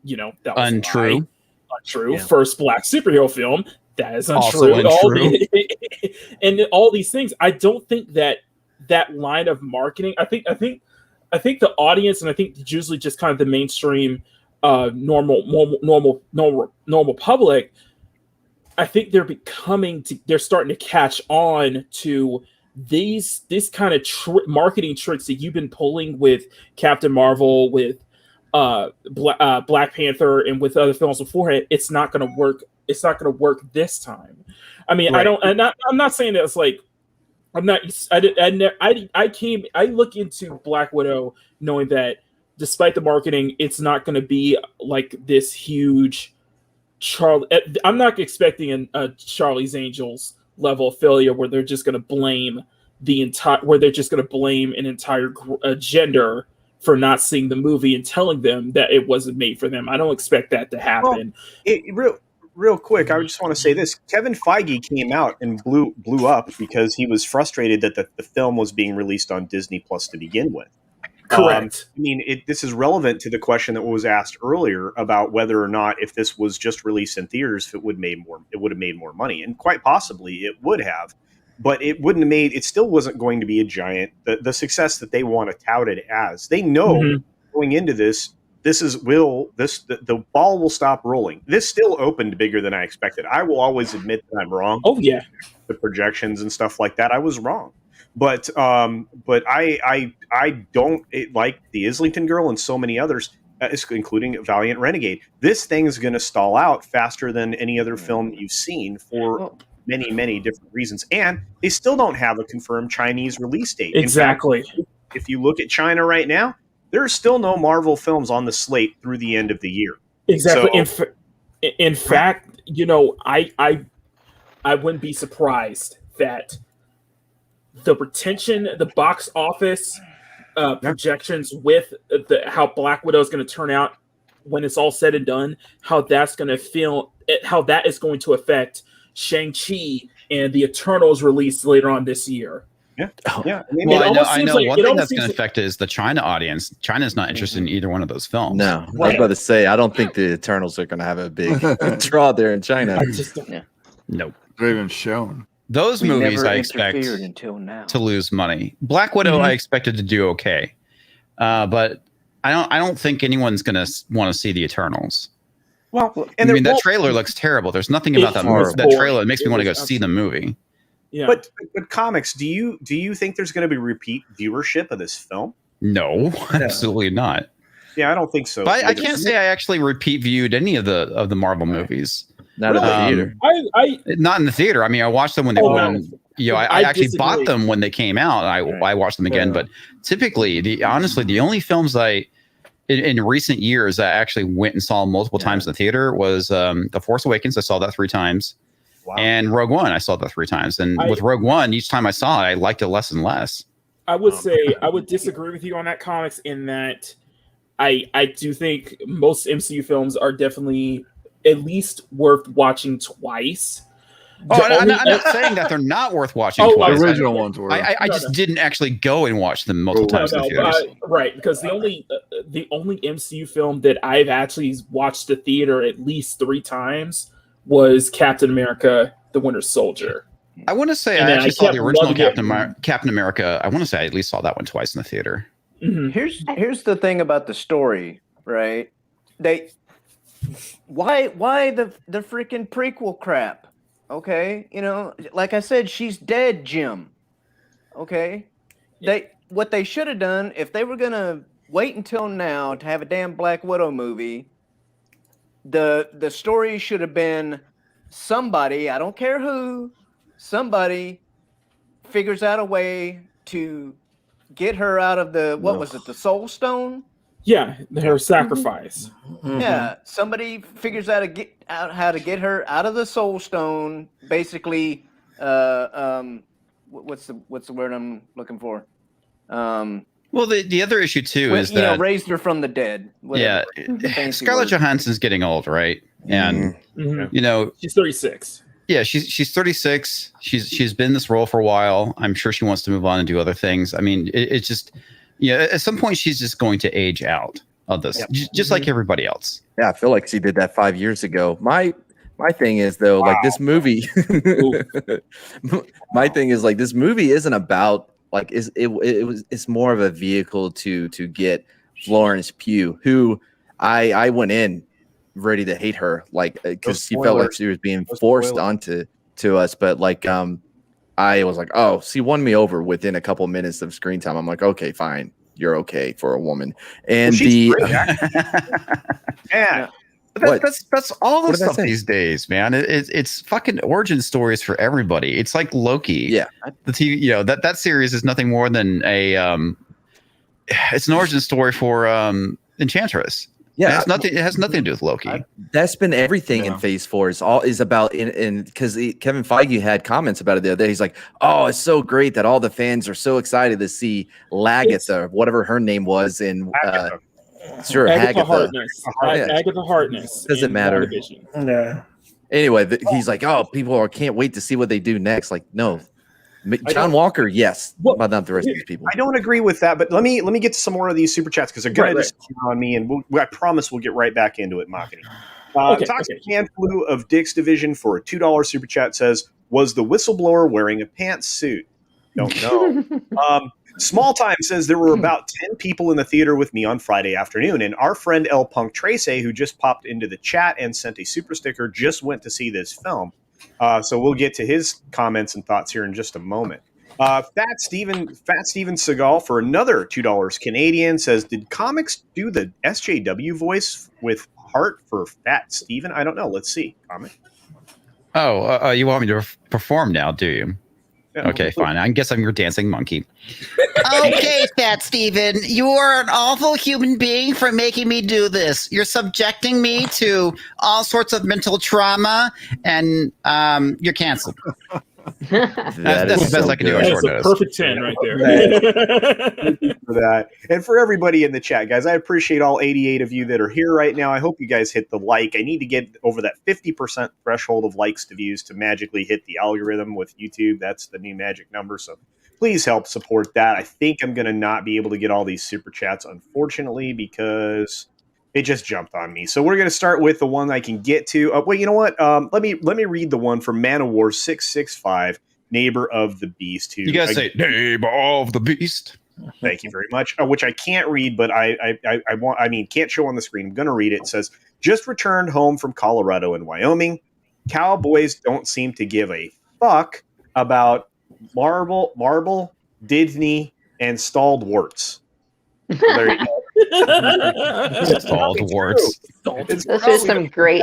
that was untrue. Untrue. Yeah. First Black superhero film. That is Also untrue. And all these things. I don't think that line of marketing. I think the audience, and I think usually just kind of the mainstream, normal public. I think they're starting to catch on to these kind of marketing tricks that you've been pulling with Captain Marvel, with Black Panther, and with other films beforehand. It's not going to work. It's not going to work this time. I mean, right. I'm not saying that it's like, I'm not. I look into Black Widow knowing that despite the marketing, it's not going to be like this huge Charlie. I'm not expecting a Charlie's Angels level of failure where they're just going to blame an entire gender for not seeing the movie and telling them that it wasn't made for them. I don't expect that to happen. Well, real quick, I just want to say this. Kevin Feige came out and blew up because he was frustrated that the film was being released on Disney Plus to begin with. Correct. This is relevant to the question that was asked earlier about whether or not, if this was just released in theaters, it would have made more money, and quite possibly it would have, but it wouldn't have made. It still wasn't going to be a giant the success that they want to tout it as. They know going into this. The ball will stop rolling. This still opened bigger than I expected. I will always admit that I'm wrong. Oh yeah, the projections and stuff like that, I was wrong. But I don't like the Islington Girl and so many others, including Valiant Renegade. This thing is going to stall out faster than any other film you've seen for many, many different reasons. And they still don't have a confirmed Chinese release date. Exactly. In fact, if you look at China right now, there are still no Marvel films on the slate through the end of the year. Exactly. So, in fact, I wouldn't be surprised that the retention, the box office projections with how Black Widow is going to turn out when it's all said and done, how that's going to feel, how that is going to affect Shang-Chi and the Eternals release later on this year. Yeah. Oh. Yeah. I mean, Well, It I almost know seems one like- it thing almost that's going seems to affect is the China audience. China's not interested in either one of those films. No, I was Right. about to say I don't think the Eternals are going to have a big draw there in China. I just don't. Nope. They're even shown. Those We movies never I expect interfered until now. to lose money. Black Widow Mhm. I expected to do okay, but I don't think anyone's going to want to see the Eternals. well, I and mean, that well, trailer looks terrible. There's nothing about It's that boring. trailer that makes me It want to go was see the movie. Yeah. but comics, do you think there's going to be repeat viewership of this film? No, absolutely not. Yeah, I don't think so. But I either. can't say I actually repeat viewed any of the Marvel movies. Not in the theater. I Not in the theater. I mean, I watched them when they Oh, when you know I I actually disagree. bought them when they came out. I watched them again, Yeah. but typically, honestly, the only films in recent years I actually went and saw multiple times in the theater was The Force Awakens. I saw that 3 times, Wow. and Rogue One. I saw that 3 times. And with Rogue One, each time I saw it, I liked it less and less. I would say I would disagree with you on that, comics, in that I do think most MCU films are definitely at least worth watching twice. Oh, The I'm only- not saying that they're not worth watching Oh, twice. The original ones were. I just didn't actually go and watch them multiple No, times in the no, theaters. right, because the only MCU film that I've actually watched the theater at least 3 times was Captain America: The Winter Soldier. I want to say And I then actually I saw kept the original loving it. Captain America. I want to say I at least saw that one twice in the theater. Mhm. Here's the thing about the story, right? Why the freaking prequel crap? Okay, like I said, she's dead, Jim. Okay, what they should have done if they were gonna wait until now to have a damn Black Widow movie. The story should have been somebody, I don't care who, somebody figures out a way to get her out of the the Soul Stone. Yeah, her sacrifice. Mm-hmm. Yeah, somebody figures out how to get her out of the Soul Stone. Basically, what's the word I'm looking for? Well, the other issue too is that raised her from the dead. yeah, Fancy Scarlett word. Johansson's getting old, right? And Mhm. She's 36. yeah, she's 36. She's been in this role for a while. I'm sure she wants to move on and do other things. I mean, it's just at some point she's just going to age out of this, just like everybody else. Yeah, I feel like she did that 5 years ago. My thing is though, like this movie. My thing is like this movie isn't about like it's more of a vehicle to get Florence Pugh, who I went in ready to hate her, like because she felt like she was being forced onto us, but like I was like, oh, she won me over within a couple minutes of screen time. I'm like, okay, fine, you're okay for a woman, and yeah. That's all the What did I stuff say? these days, man. It's fucking origin stories for everybody. It's like Loki. Yeah, the TV, that series is nothing more than it's an origin story for Enchantress. Yeah, it has nothing to do with Loki. That's been everything in Phase 4. Is about because Kevin Feige had comments about it the other day. He's like, "Oh, it's so great that all the fans are so excited to see Lagatha, whatever her name was, in sure Agatha Hagatha. Harkness. Yeah. Agatha Harkness. Doesn't in matter. WandaVision. Yeah. Anyway, he's like, "Oh, people can't wait to see what they do next." Like, no, John Walker, yes, but not the rest of these people. I don't agree with that, but let me get to some more of these super chats because they're going to just come on me, and I promise we'll get right back into it, Makini. Toxic Can Flew of Dick's Division for a $2 super chat says, "Was the whistleblower wearing a pantsuit?" Don't know. Small Time says there were about 10 people in the theater with me on Friday afternoon, and our friend El Punk Trace, who just popped into the chat and sent a super sticker, just went to see this film. So we'll get to his comments and thoughts here in just a moment. Fat Steven Seagal for another $2 Canadian says, "Did Comix do the SJW voice with heart for Fat Steven? I don't know. Let's see. Comment. Oh, you want me to perform now, do you? Yeah, Okay, fine. I guess I'm your dancing monkey. Okay, Fat Steven, you are an awful human being for making me do this. You're subjecting me to all sorts of mental trauma, and you're canceled. That's the best I can do on That short is a notice. perfect 10 right there. Thank you for that. And for everybody in the chat, guys, I appreciate all 88 of you that are here right now. I hope you guys hit the like. I need to get over that 50% threshold of likes to views to magically hit the algorithm with YouTube. That's the new magic number. So Please help support that. I think I'm going to not be able to get all these super chats, unfortunately, because it just jumped on me. So we're going to start with the one I can get to. Wait, you know what? Let me read the one from Man of War 665, Neighbor of the Beast. Who, You guys say Neighbor of the Beast. Thank you very much. Which I can't read, but I can't show on the screen. I'm going to read it. It says, just returned home from Colorado and Wyoming. Cowboys don't seem to give a fuck about marble, Disney, and stalled warts. Well, there you go. Stalled warts. Those are some great.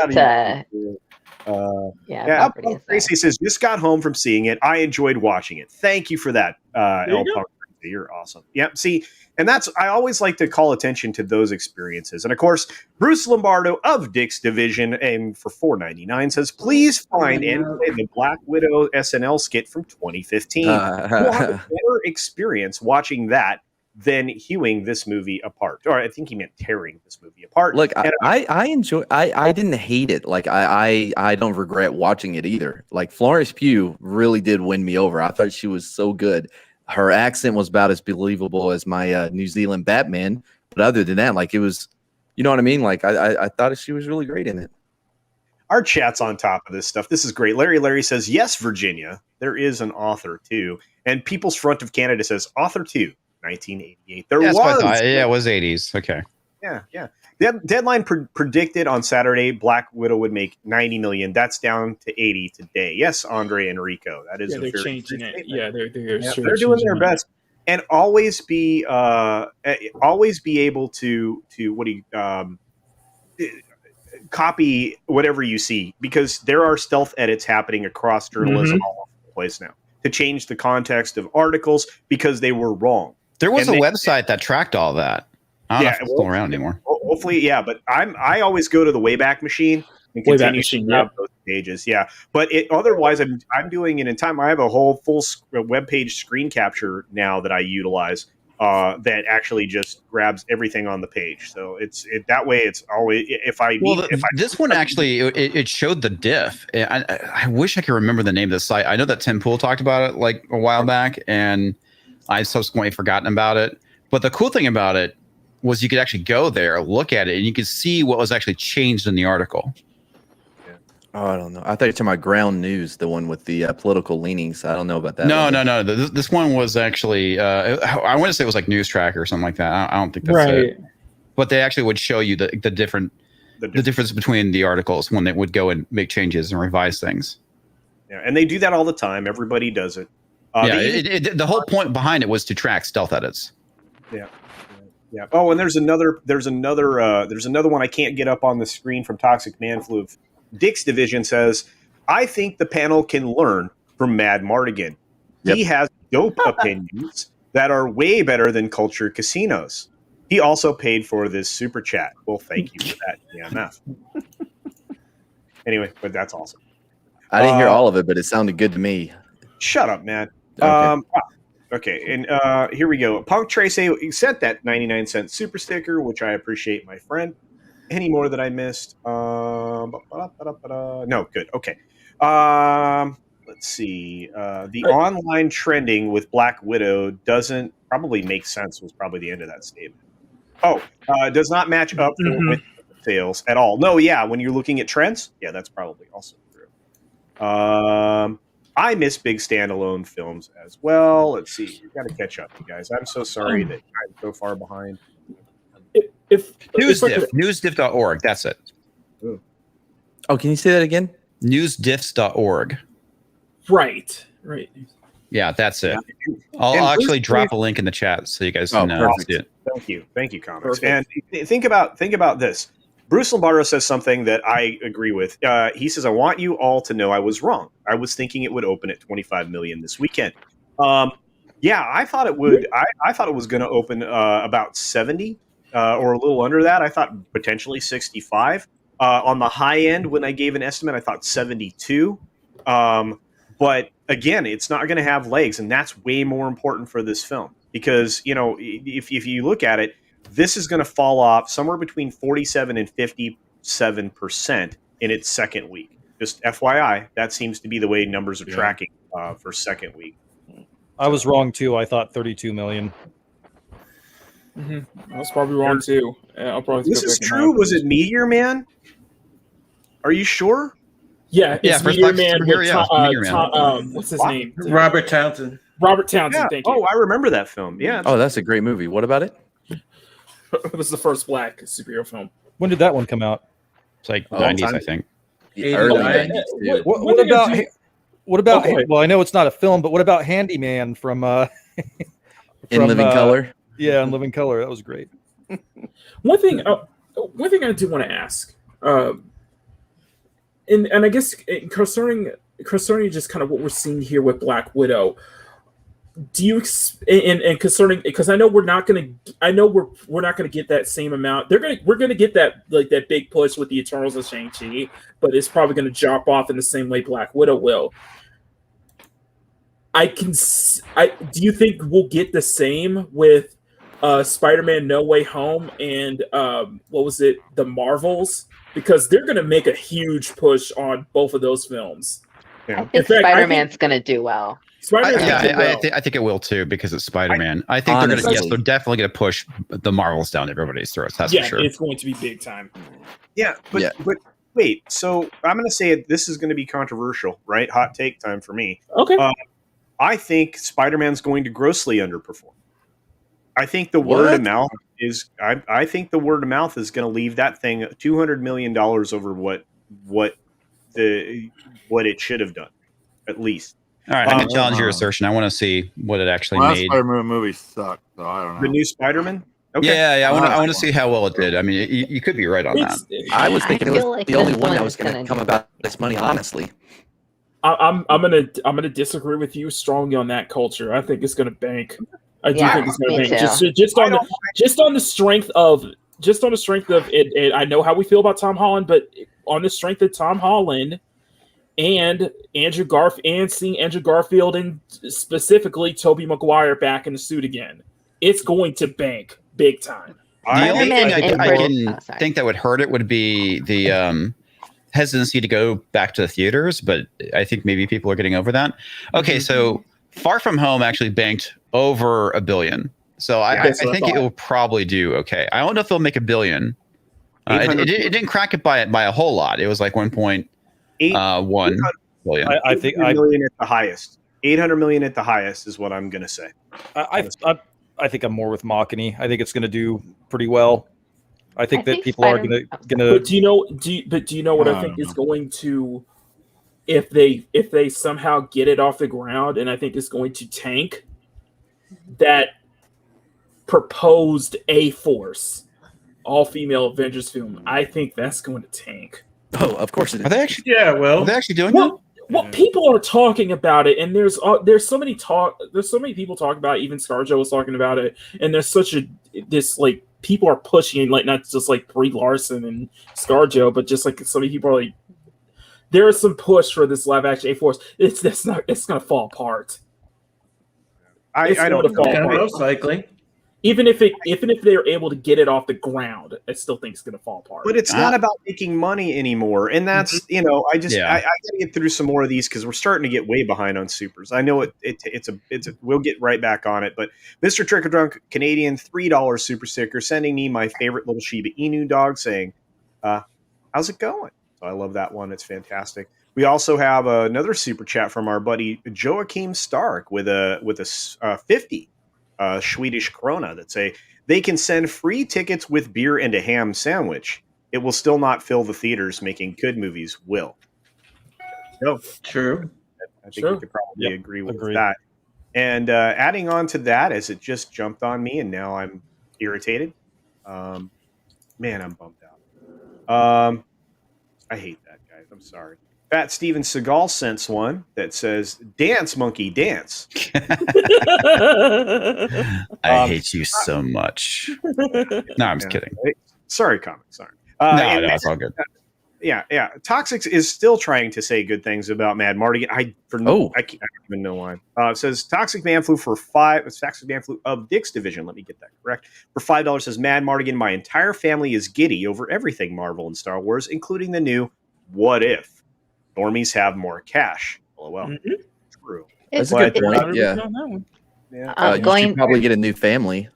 Tracy says, just got home from seeing it. I enjoyed watching it. Thank you for that, El Punk. You're awesome. Yep. See, and I always like to call attention to those experiences. And of course, Bruce Lombardo of Dick's Division, and for $4.99 says, please find and play the Black Widow SNL skit from 2015. You'll have a better experience watching that than hewing this movie apart. Or I think he meant tearing this movie apart. Look, I enjoy. I didn't hate it. Like I don't regret watching it either. Like Florence Pugh really did win me over. I thought she was so good. Her accent was about as believable as my New Zealand Batman. But other than that, like it was, you know what I mean? Like I thought she was really great in it. Our chat's on top of this stuff. This is great. Larry says, yes, Virginia, there is an author too. And People's Front of Canada says, author two, 1988. There was. Yeah, it was 80s. Okay. Yeah. Deadline predicted on Saturday Black Widow would make 90 million. That's down to 80 today. Yes, Andre Enrico. That is they're changing it. Yeah, they're doing their best. And always be able to copy whatever you see, because there are stealth edits happening across journalism all over the place now to change the context of articles because they were wrong. There was a website that tracked all that. I don't know if it's still around anymore. Hopefully, yeah. But I always go to the Wayback Machine and continue to grab those pages. Yeah, but otherwise, I'm doing it in time. I have a whole full web page screen capture now that I utilize that actually just grabs everything on the page. So that way. It's always this one actually it showed the diff. I wish I could remember the name of the site. I know that Tim Pool talked about it like a while back, and I've subsequently forgotten about it. But the cool thing about it was you could actually go there, look at it, and you could see what was actually changed in the article. Oh, I don't know. I thought you were talking about Ground News, the one with the political leanings. I don't know about that. No. This one was actually, I want to say it was like News Tracker or something like that. I don't think that's it. But they actually would show you the difference between the articles when they would go and make changes and revise things. Yeah, and they do that all the time. Everybody does it. The whole point behind it was to track stealth edits. Yeah. Oh, and there's another one I can't get up on the screen from Toxic Man Flu. Dick's Division says, I think the panel can learn from Mad Martigan. Yep. He has dope opinions that are way better than CultureCasino's. He also paid for this super chat. Well, thank you for that, EMF. Anyway, but that's awesome. I didn't hear all of it, but it sounded good to me. Shut up, man. Okay. Okay, and here we go. Punk Tracy sent that 99-cent super sticker, which I appreciate, my friend. Any more that I missed? No, good. Okay. Let's see. The online trending with Black Widow doesn't probably make sense was probably the end of that statement. Does not match up with sales at all. No, yeah, when you're looking at trends, yeah, that's probably also true. I miss big standalone films as well. Let's see. We've got to catch up, you guys. I'm so sorry that I'm so far behind. Newsdiff.org. That's it. Oh, can you say that again? Newsdiffs.org. Right. Yeah, that's it. I'll actually drop a link in the chat so you guys can see it. Thank you, Comics. And think about this. Bruce Lombardo says something that I agree with. He says, I want you all to know I was wrong. I was thinking it would open at 25 million this weekend. Yeah, I thought it would. I thought it was going to open about 70 or a little under that. I thought potentially 65. On the high end, when I gave an estimate, I thought 72. But again, it's not going to have legs, and that's way more important for this film because, if you look at it, this is going to fall off somewhere between 47 and 57% in its second week. Just FYI, that seems to be the way numbers are tracking for second week. I was wrong too. I thought 32 million. I was probably wrong too. I'll probably This is true. Was it Meteor Man? Are you sure? Yeah, it's First Meteor Black Man superhero, with yeah, Meteor Man. what's his name? Robert Townsend. Robert Townsend. Yeah. Thank you. Oh, I remember that film. Yeah. Oh, that's a great movie. What about it? It was the first black superhero film. When did that one come out? It's like Oh, 90s, time- I think. The early Yeah. 90s, too. What about? What about? Okay. Well, I know it's not a film, but what about Handyman from? In Living Color? Yeah, in Living Color. That was great. One thing I do want to ask, and I guess concerning just kind of what we're seeing here with Black Widow, do you and concerning, because I know we're not gonna get that same amount. We're gonna get that that big push with the Eternals of Shang-Chi, but it's probably gonna drop off in the same way Black Widow will. Do you think we'll get the same with Spider-Man No Way Home and what was it, the Marvels? Because they're going to make a huge push on both of those films. I think Spider-Man's going to do well. I think it will too, because it's Spider-Man. I think honestly, they're definitely going to push the Marvels down everybody's throats. That's for sure. It's going to be big time. Yeah, but wait. So I'm going to say this is going to be controversial, right? Hot take time for me. Okay. I think Spider-Man's going to grossly underperform. I think the word of mouth is. I think the word of mouth is going to leave that thing $200 million over what it should have done, at least. All right, I'm going to challenge your assertion. I want to see what it actually Last made. Spider-Man movie sucked, so I don't know. The new Spider-Man. Okay. Yeah. I want to see how well it did. I mean, you could be right on that. I was thinking it was like the only this one that one was is going to gonna come about this money, honestly. I'm gonna disagree with you strongly on that, Culture. I think it's gonna bank. I do think it's gonna me bank. too. Just on the strength of it. I know how we feel about Tom Holland, but on the strength of Tom Holland and seeing Andrew Garfield and specifically Tobey Maguire back in the suit again, it's going to bank big time. The only thing I can sorry. think that would hurt it would be the hesitancy to go back to the theaters, but I think maybe people are getting over that. Okay, so Far From Home actually banked over $1 billion. So I think it will probably do okay. I don't know if they'll make $1 billion. It didn't crack it by a whole lot. It was like 1.1 billion. I think $800 million at the highest. 800 million at the highest is what I'm going to say. I think I'm more with Machini. I think it's going to do pretty well. I think that people are going to. But do you know what I think is going to, if they somehow get it off the ground, and I think it's going to tank, that proposed A-Force all-female Avengers film. I think that's going to tank. Oh, of course it is. Are they actually? Yeah, well, are they actually doing that? Well, people are talking about it, and there's so many people talking about it. Even ScarJo was talking about it, and there's people are pushing, like, not just like Brie Larson and ScarJo, but just like so many people are like, there is some push for this live action A-Force. It's gonna fall apart. I don't know. most likely. Even if they're able to get it off the ground, I still think it's going to fall apart. But it's not about making money anymore, and that's I got to get through some more of these because we're starting to get way behind on supers. I know it's we'll get right back on it. But Mr. Trick or Drunk Canadian $3 super sticker sending me my favorite little Shiba Inu dog saying, "How's it going?" So I love that one. It's fantastic. We also have another super chat from our buddy Joachim Stark with a 50. Swedish krona that say they can send free tickets with beer and a ham sandwich. It will still not fill the theaters making good movies will. No, true. I think we could probably agree with that. And adding on to that, as it just jumped on me and now I'm irritated. Man, I'm bummed out. I hate that, guys. I'm sorry. Fat Steven Seagal sent one that says, "Dance, monkey, dance." I hate you so much. No, I'm just kidding. Sorry, comics. Sorry. No, it's all good. Yeah. Toxics is still trying to say good things about Mad Martigan. I don't even know why. It says Toxic Man Flu for $5. It's Toxic Man Flu of Dick's Division. Let me get that correct. For $5 says Mad Martigan. My entire family is giddy over everything Marvel and Star Wars, including the new What If. Normies have more cash. LOL. True. That's a But, good point. Yeah. On that one. Yeah. You should probably get a new family.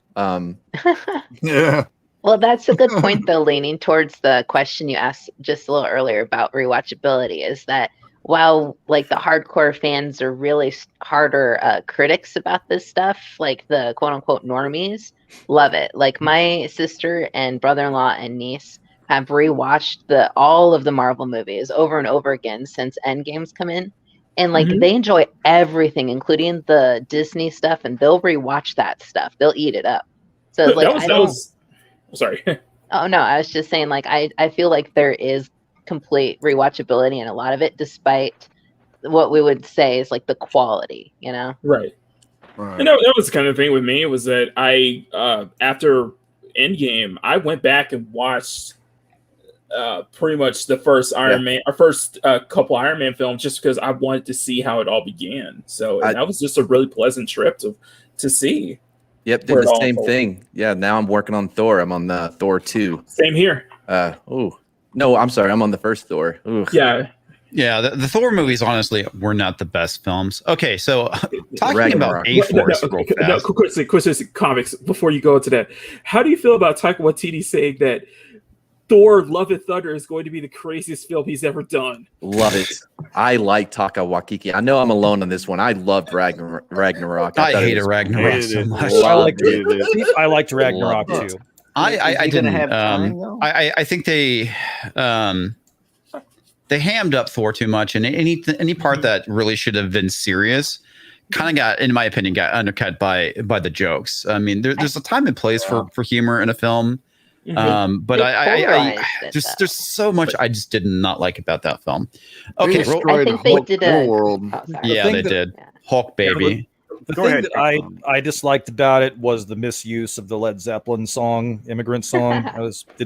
Yeah. Well, that's a good point, though, leaning towards the question you asked just a little earlier about rewatchability, is that while like the hardcore fans are really harder critics about this stuff, like the quote unquote normies love it. Like my sister and brother-in-law and niece have rewatched all of the Marvel movies over and over again since Endgame's come in. And like they enjoy everything, including the Disney stuff, and they'll rewatch that stuff. They'll eat it up. So it's like sorry. Oh no, I was just saying, like, I feel like there is complete rewatchability in a lot of it, despite what we would say is like the quality, you know? Right. And that was the kind of thing with me, was that I after Endgame, I went back and watched pretty much the first Iron Man, our first couple Iron Man films, just because I wanted to see how it all began. So that was just a really pleasant trip to see. Yep, did the same thing. Yeah, now I'm working on Thor. I'm on the Thor 2. Same here. No, I'm sorry. I'm on the first Thor. Ooh. Yeah. Yeah, the Thor movies, honestly, were not the best films. Okay, so talking about A-Force real fast. Quick, comics, before you go into that. How do you feel about Taika Waititi saying that Thor Love and Thunder is going to be the craziest film he's ever done? Love it. I like Taika Waititi. I know I'm alone on this one. I loved Ragnarok. I hated Ragnarok so much. I liked Ragnarok too. I didn't have time, I think they hammed up Thor too much, and any part that really should have been serious kind of got, in my opinion, got undercut by the jokes. I mean, there's a time and place for humor in a film. But there's so much I just did not like about that film. Okay, I think they did world. Yeah, they did. Hulk baby. The thing that I disliked about it was the misuse of the Led Zeppelin song, "Immigrant Song."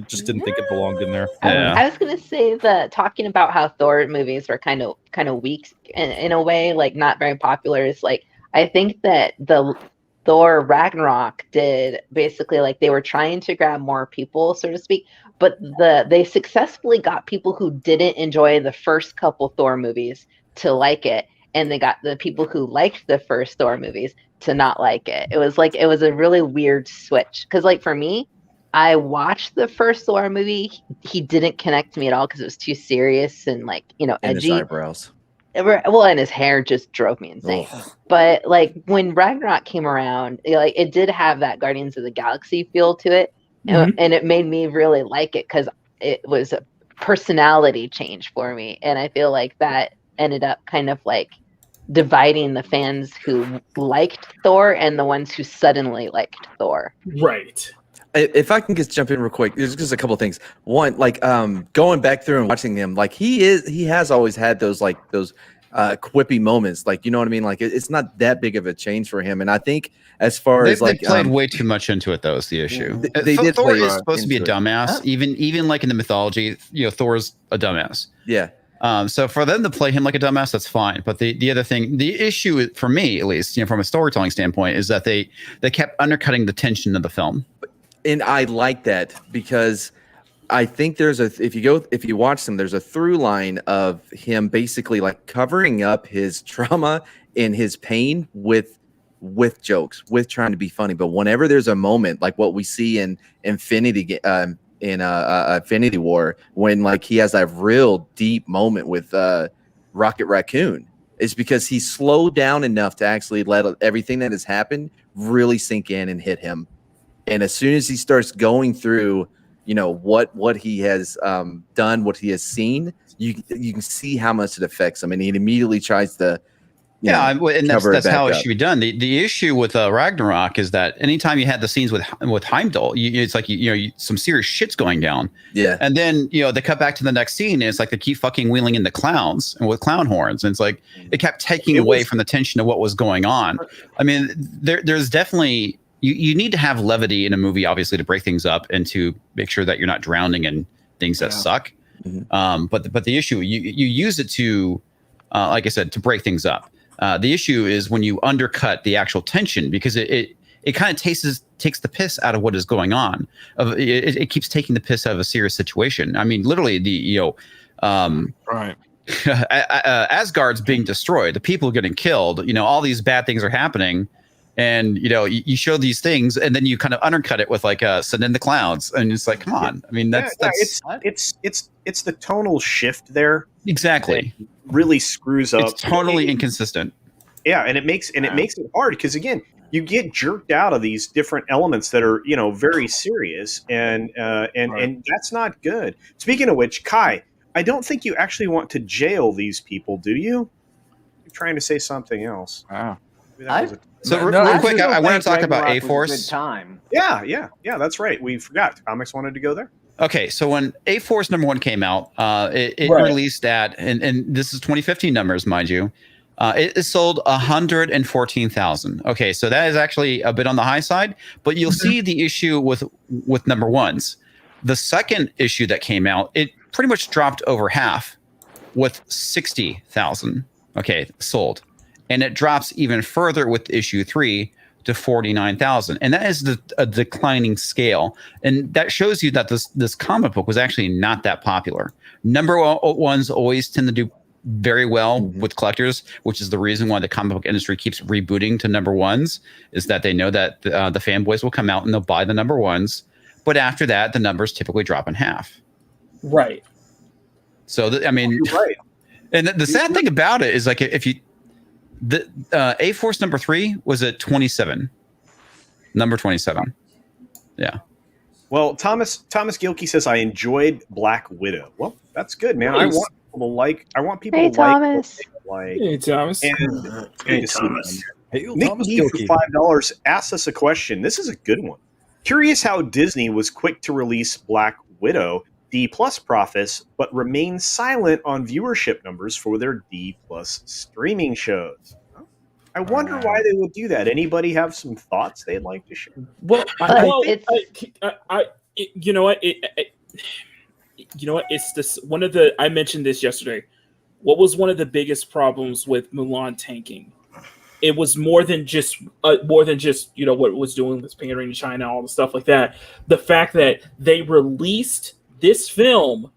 Just didn't think it belonged in there. Yeah. I was gonna say that talking about how Thor movies were kind of weak in a way, like not very popular, is like I think that the Thor Ragnarok did basically, like, they were trying to grab more people, so to speak, but they successfully got people who didn't enjoy the first couple Thor movies to like it, and they got the people who liked the first Thor movies to not like it. It was a really weird switch, because like for me, I watched the first Thor movie. He didn't connect to me at all because it was too serious and like, you know, edgy. And his eyebrows. Well, and his hair just drove me insane. Oh. But like when Ragnarok came around, like it did have that Guardians of the Galaxy feel to it, and it made me really like it because it was a personality change for me, and I feel like that ended up kind of like dividing the fans who liked Thor and the ones who suddenly liked Thor. Right. If I can just jump in real quick, there's just a couple of things. One, like going back through and watching him, like he has always had those quippy moments, like, you know what I mean? Like it's not that big of a change for him. And I think as far as like they played way too much into it, though, is the issue. They did. Thor is supposed to be a dumbass, even like in the mythology, you know, Thor's a dumbass. Yeah. So for them to play him like a dumbass, that's fine. But the other thing, the issue for me, at least, you know, from a storytelling standpoint, is that they kept undercutting the tension of the film. And I like that because I think if you watch them, there's a through line of him basically like covering up his trauma and his pain with jokes, with trying to be funny. But whenever there's a moment like what we see in Infinity War, when like he has that real deep moment with Rocket Raccoon, is because he slowed down enough to actually let everything that has happened really sink in and hit him. And as soon as he starts going through, you know, what he has done, what he has seen, you can see how much it affects him, and he immediately tries to. And that's how it should be done. The issue with Ragnarok is that anytime you had the scenes with Heimdall, it's like some serious shit's going down. Yeah. And then they cut back to the next scene, and it's like they keep fucking wheeling in the clowns and with clown horns, and it's like it kept taking away from the tension of what was going on. I mean, there's definitely. You need to have levity in a movie, obviously, to break things up and to make sure that you're not drowning in things that suck. Mm-hmm. But the issue, you use it to, like I said, to break things up. The issue is when you undercut the actual tension, because it kind of takes the piss out of what is going on. It keeps taking the piss out of a serious situation. I mean, literally, right. Asgard's being destroyed, the people are getting killed, all these bad things are happening, and you show these things, and then you kind of undercut it with like Send in the Clouds, and it's like, come on. I mean, that's it's the tonal shift there. Exactly. It really screws up. It's totally inconsistent. Yeah, and it makes it hard because again, you get jerked out of these different elements that are very serious, and that's not good. Speaking of which, Kai, I don't think you actually want to jail these people, do you? You're trying to say something else. Wow. Real quick, I want to talk about A-Force. Time. Yeah, that's right. We forgot. Comics wanted to go there. Okay, so when A-Force #1 came out, it released at, and this is 2015 numbers, mind you. It sold 114,000. Okay, so that is actually a bit on the high side, but you'll see the issue with #1s. The second issue that came out, it pretty much dropped over half with 60,000. Okay, sold. And it drops even further with issue 3 to 49,000. And that is a declining scale. And that shows you that this comic book was actually not that popular. #1s always tend to do very well with collectors, which is the reason why the comic book industry keeps rebooting to #1s, is that they know that the fanboys will come out and they'll buy the #1s. But after that, the numbers typically drop in half. Right. So, I mean, right. And the sad thing about it is, like, if you, the A-Force #3 was at 27, number 27. Yeah. Well, Thomas Gilkey says, I enjoyed Black Widow. Well, that's good, man. Nice. I want people Hey, to Thomas. like. Hey, Thomas. And Hey, Thomas. Hey, Nick Thomas D for Gilkey. $5 asked us a question. This is a good one. Curious how Disney was quick to release Black Widow D+ profits, but remained silent on viewership numbers for their D+ streaming shows. I wonder why they would do that. Anybody have some thoughts they'd like to share? Well, you know what? It's this one of the. I mentioned this yesterday. What was one of the biggest problems with Mulan tanking? It was more than just what it was doing with pandering to China, all the stuff like that. The fact that they released this film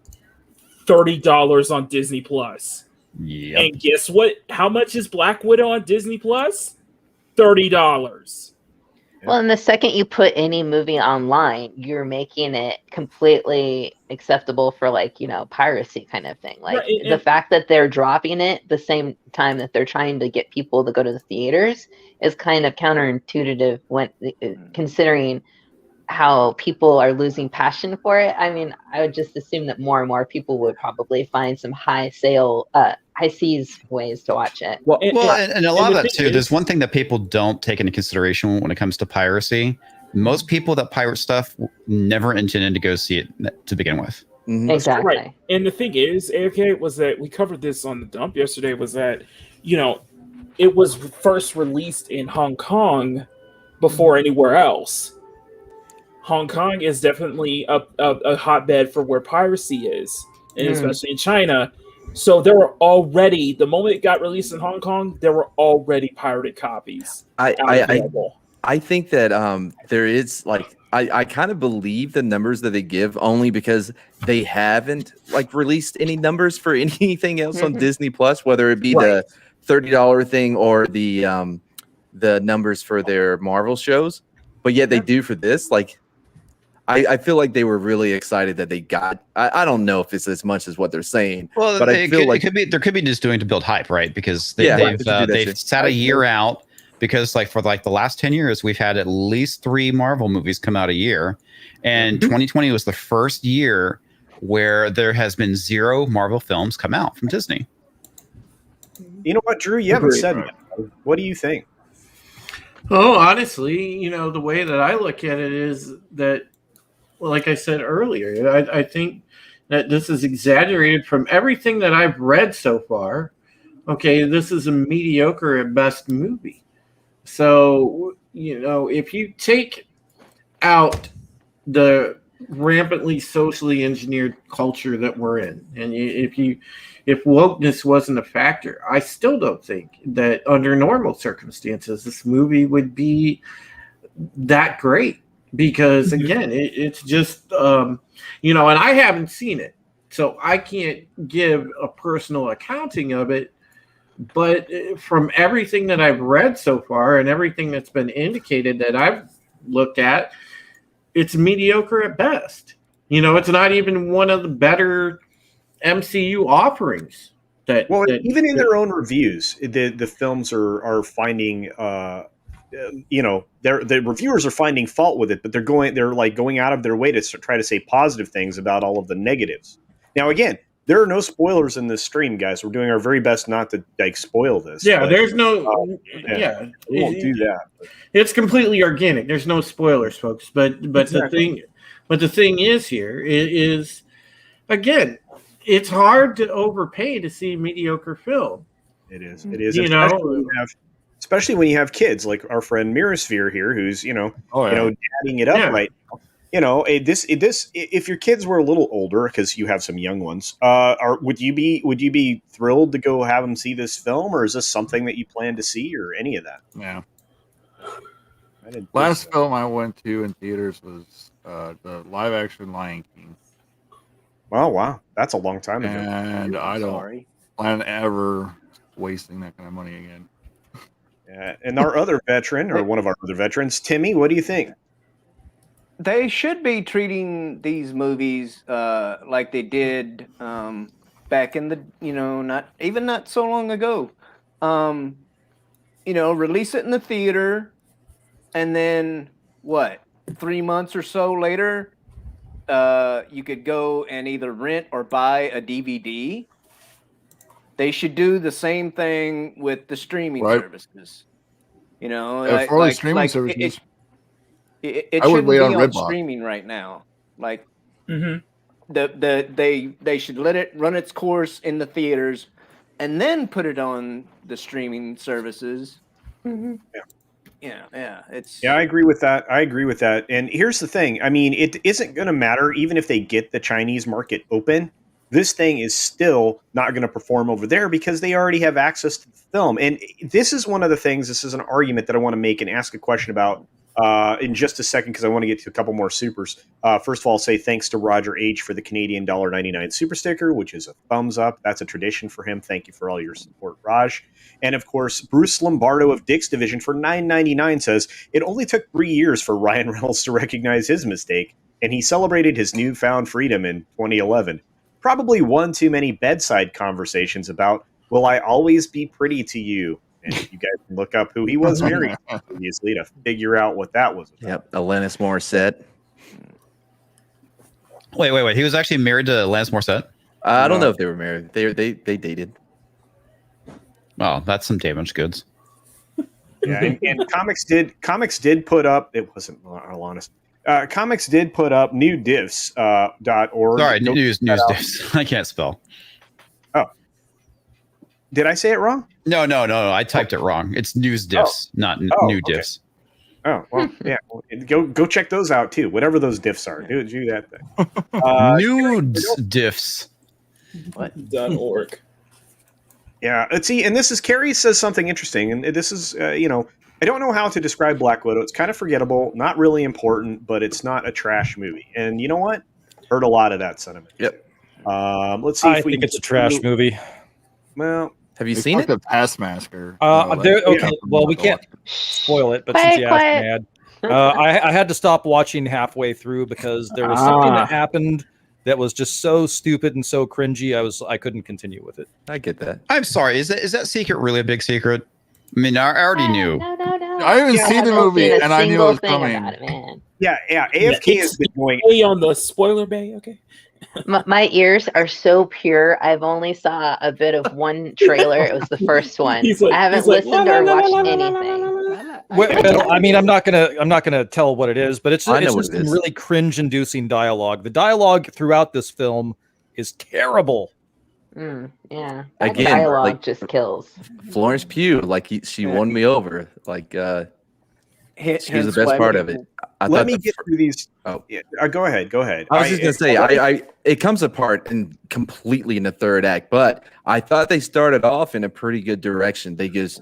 $30 on Disney Plus. Yep. And guess what? How much is Black Widow on Disney Plus? $30. Well, and the second you put any movie online, you're making it completely acceptable for piracy kind of thing. Like Right, the fact that they're dropping it the same time that they're trying to get people to go to the theaters is kind of counterintuitive when considering how people are losing passion for it. I mean, I would just assume that more and more people would probably find some high seas ways to watch it. Well, and a lot of that too. There's one thing that people don't take into consideration when it comes to piracy. Most people that pirate stuff never intended to go see it to begin with. Mm-hmm. Exactly. Right. And the thing is, AFK, was that we covered this on the dump yesterday, was that, it was first released in Hong Kong before anywhere else. Hong Kong is definitely a hotbed for where piracy is, and especially in China. So there were already, the moment it got released in Hong Kong, there were already pirated copies. I think that there is I kind of believe the numbers that they give only because they haven't released any numbers for anything else on Disney Plus, whether it be the $30 thing or the numbers for their Marvel shows. But yet they do for this. I feel like they were really excited that they got. I don't know if it's as much as what they're saying. Well, but I feel like there could be just doing to build hype, right? Because they've sat a year out. Because for the last 10 years, we've had at least 3 Marvel movies come out a year, and 2020 was the first year where there has been 0 Marvel films come out from Disney. You know what, Drew? You haven't said that. What do you think? Oh, honestly, the way that I look at it is that, like I said earlier, I think that this is exaggerated from everything that I've read so far. Okay, this is a mediocre at best movie. So, if you take out the rampantly socially engineered culture that we're in, and if wokeness wasn't a factor, I still don't think that under normal circumstances, this movie would be that great. Because again, it's just, and I haven't seen it. so I can't give a personal accounting of it. But from everything that I've read so far and everything that's been indicated that I've looked at, it's mediocre at best. It's not even one of the better MCU offerings. Even in their own reviews, the films are finding, the reviewers are finding fault with it, but they're going out of their way to try to say positive things about all of the negatives. Now, again, there are no spoilers in this stream, guys. We're doing our very best not to spoil this. Yeah, but, there's no. we won't do that. It's completely organic. There's no spoilers, folks. But Exactly. the thing is here is again, it's hard to overpay to see mediocre film. It is. Especially when you have kids like our friend Mirasphere here, who's dadding it up right now. If your kids were a little older, because you have some young ones, would you be thrilled to go have them see this film, or is this something that you plan to see, or any of that? Yeah. Last film I went to in theaters was the live action Lion King. Oh wow, that's a long time ago. And I don't plan ever wasting that kind of money again. Yeah, and our other veteran, or one of our other veterans, Timmy, what do you think? They should be treating these movies like they did back in the, not so long ago. Release it in the theater, and then 3 months or so later, you could go and either rent or buy a DVD. They should do the same thing with the streaming services. For the streaming services. It shouldn't be on streaming right now. Like, they should let it run its course in the theaters, and then put it on the streaming services. Mm-hmm. Yeah. I agree with that. And here's the thing. I mean, it isn't going to matter even if they get the Chinese market open. This thing is still not going to perform over there because they already have access to the film. And this is one of the things. This is an argument that I want to make and ask a question about in just a second, because I want to get to a couple more supers. First of all, I'll say thanks to Roger H for the Canadian $1.99 super sticker, which is a thumbs up. That's a tradition for him. Thank you for all your support, Raj. And of course, Bruce Lombardo of Dick's Division for $9.99 says it only took 3 years for Ryan Reynolds to recognize his mistake, and he celebrated his newfound freedom in 2011. Probably one too many bedside conversations about, will I always be pretty to you? And you guys can look up who he was married to previously to figure out what that was about. Yep, Alanis Morissette. Wait. He was actually married to Alanis Morissette? I don't know if they were married. They dated. Oh, that's some damaged goods. Yeah, and Comix did put up, it wasn't Alanis. Comix did put up newdifs.org. Sorry, news diffs. I can't spell. Oh. Did I say it wrong? No. I typed it wrong. It's news diffs, not new diffs. Oh, well, yeah. Go check those out too. Whatever those diffs are. Do that thing. Nudes diffs. .org. Yeah, let's see. And this is Carrie says something interesting, and this is I don't know how to describe Black Widow. It's kind of forgettable, not really important, but it's not a trash movie. And you know what? Heard a lot of that sentiment. Yep. Let's see. I think it's a trash movie. Well, have you seen it? The Taskmaster. Okay. Well, we can't spoil it, but since you asked, Mad, I had to stop watching halfway through because there was something that happened that was just so stupid and so cringy. I couldn't continue with it. I get that. I'm sorry. Is that secret really a big secret? I mean, I already knew. No. I haven't seen the movie, and I knew it was coming. Yeah. AFK has been going on the spoiler bay. Okay. My ears are so pure. I've only saw a bit of one trailer. It was the first one. I haven't listened or watched anything. Well, I mean, I'm not gonna tell what it is, but it's just some really cringe-inducing dialogue. The dialogue throughout this film is terrible. Yeah. Again, dialogue just kills. Florence Pugh, she won me over. She was the best part of it. Let me get through these. Oh, yeah. Go ahead. I was just gonna say, it comes apart completely in the third act, but I thought they started off in a pretty good direction. They just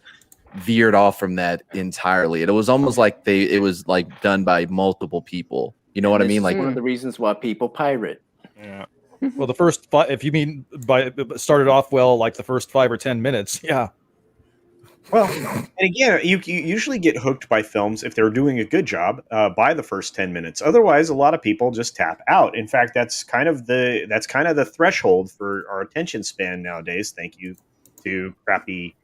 veered off from that entirely. It was almost like it was done by multiple people. You know what I mean? Like one of the reasons why people pirate. Yeah. Well, the first if you mean by started off well, like the first 5 or 10 minutes, yeah. Well, and again, you usually get hooked by films if they're doing a good job by the first 10 minutes. Otherwise, a lot of people just tap out. In fact, that's kind of the threshold for our attention span nowadays. Thank you to crappy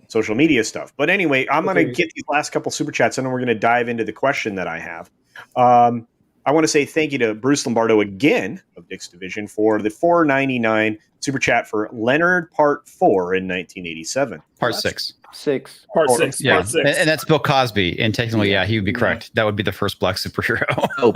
social media stuff. But anyway, I'm going to get these last couple super chats, and then we're going to dive into the question that I have. I want to say thank you to Bruce Lombardo again of Dick's Division for the $4.99 super chat for Leonard Part 4 in 1987. Part 6. Part six. Yeah, Part six. and that's Bill Cosby. And technically, yeah, he would be correct. That would be the first black superhero. Oh,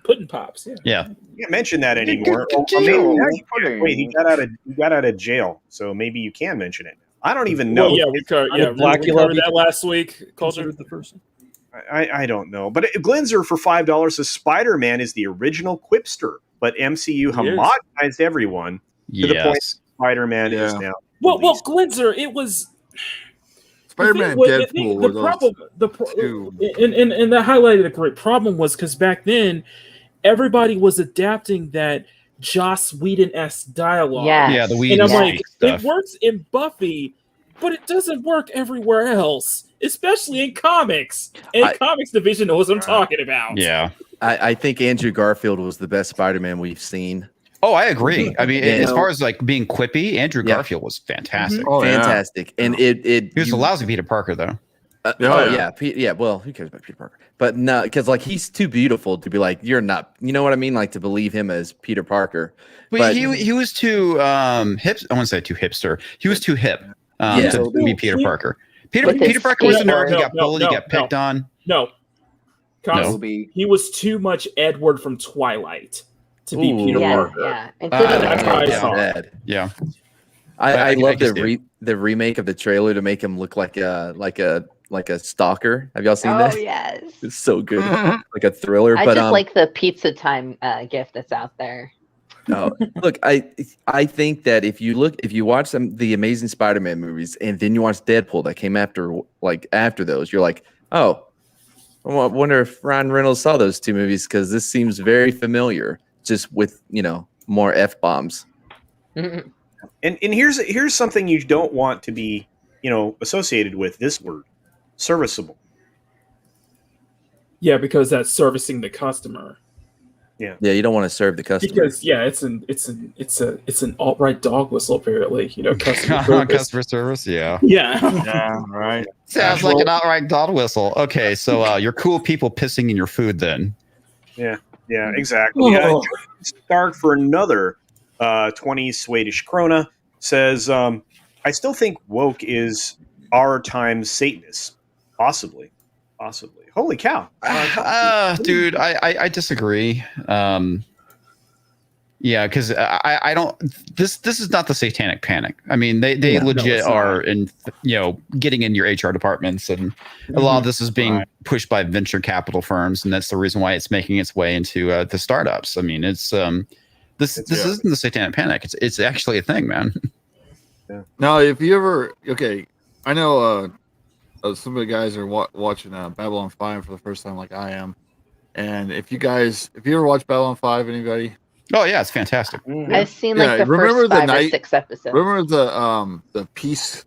Pudding Pops. Yeah. Yeah. You can't mention that anymore. Well, maybe now you put it, wait, he got out of jail, so maybe you can mention it. I don't even know. Well, yeah, we covered that last week. Culture the first. I don't know. But Glenzer for $5 says Spider-Man is the original Quipster, but MCU homogenized everyone to the point Spider-Man is now. Well, Glenzer, it was Spider-Man and Deadpool were those two. And that highlighted a great problem was because back then everybody was adapting that Joss Whedon-esque dialogue. Yeah, the Whedon and I'm like, stuff. it works in Buffy, but it doesn't work everywhere else, especially in comics. And Comix Division knows what I'm talking about. Yeah. I think Andrew Garfield was the best Spider-Man we've seen. Oh, I agree. I mean, as far as like being quippy, Andrew Garfield was fantastic. Oh, Fantastic. And he was a lousy Peter Parker, though. Well, who cares about Peter Parker? But no, because like he's too beautiful to be like, you're not, you know what I mean? Like to believe him as Peter Parker. But he was too hip. I wouldn't say too hipster. He was too hip to be Peter Parker. Peter Parker was a nerd. He got bullied. He got picked on. No. He was too much Edward from Twilight to be Peter Parker. Yeah, including Yeah. I love the remake of the trailer to make him look like a stalker. Have y'all seen that? Oh yes, it's so good, like a thriller. I just like the Pizza Time gift that's out there. Oh, look, I think that if you watch the Amazing Spider-Man movies and then you watch Deadpool that came after those, you're like, oh, I wonder if Ryan Reynolds saw those two movies because this seems very familiar, just with more F-bombs. And here's something you don't want to be associated with this word, serviceable. Yeah, because that's servicing the customer. Yeah, you don't want to serve the customer because it's an alt-right dog whistle apparently. Customer service. Yeah, right. Sounds like an alt-right dog whistle. Okay, so you're cool people pissing in your food then. Yeah, exactly. Stark for another 20 Swedish krona says, I still think woke is our time's Satanist. Possibly. Holy cow. Dude, I disagree. Yeah, because I don't. This is not the satanic panic. I mean, they legit are getting in your HR departments, and a lot of this is being pushed by venture capital firms, and that's the reason why it's making its way into the startups. I mean, it's this isn't the satanic panic. It's actually a thing, man. Yeah. Now, if you ever I know some of the guys are watching Babylon 5 for the first time, like I am, and if you ever watch Babylon 5, anybody? Oh yeah, it's fantastic. I've seen the first 5 or 6 episodes. Remember the peace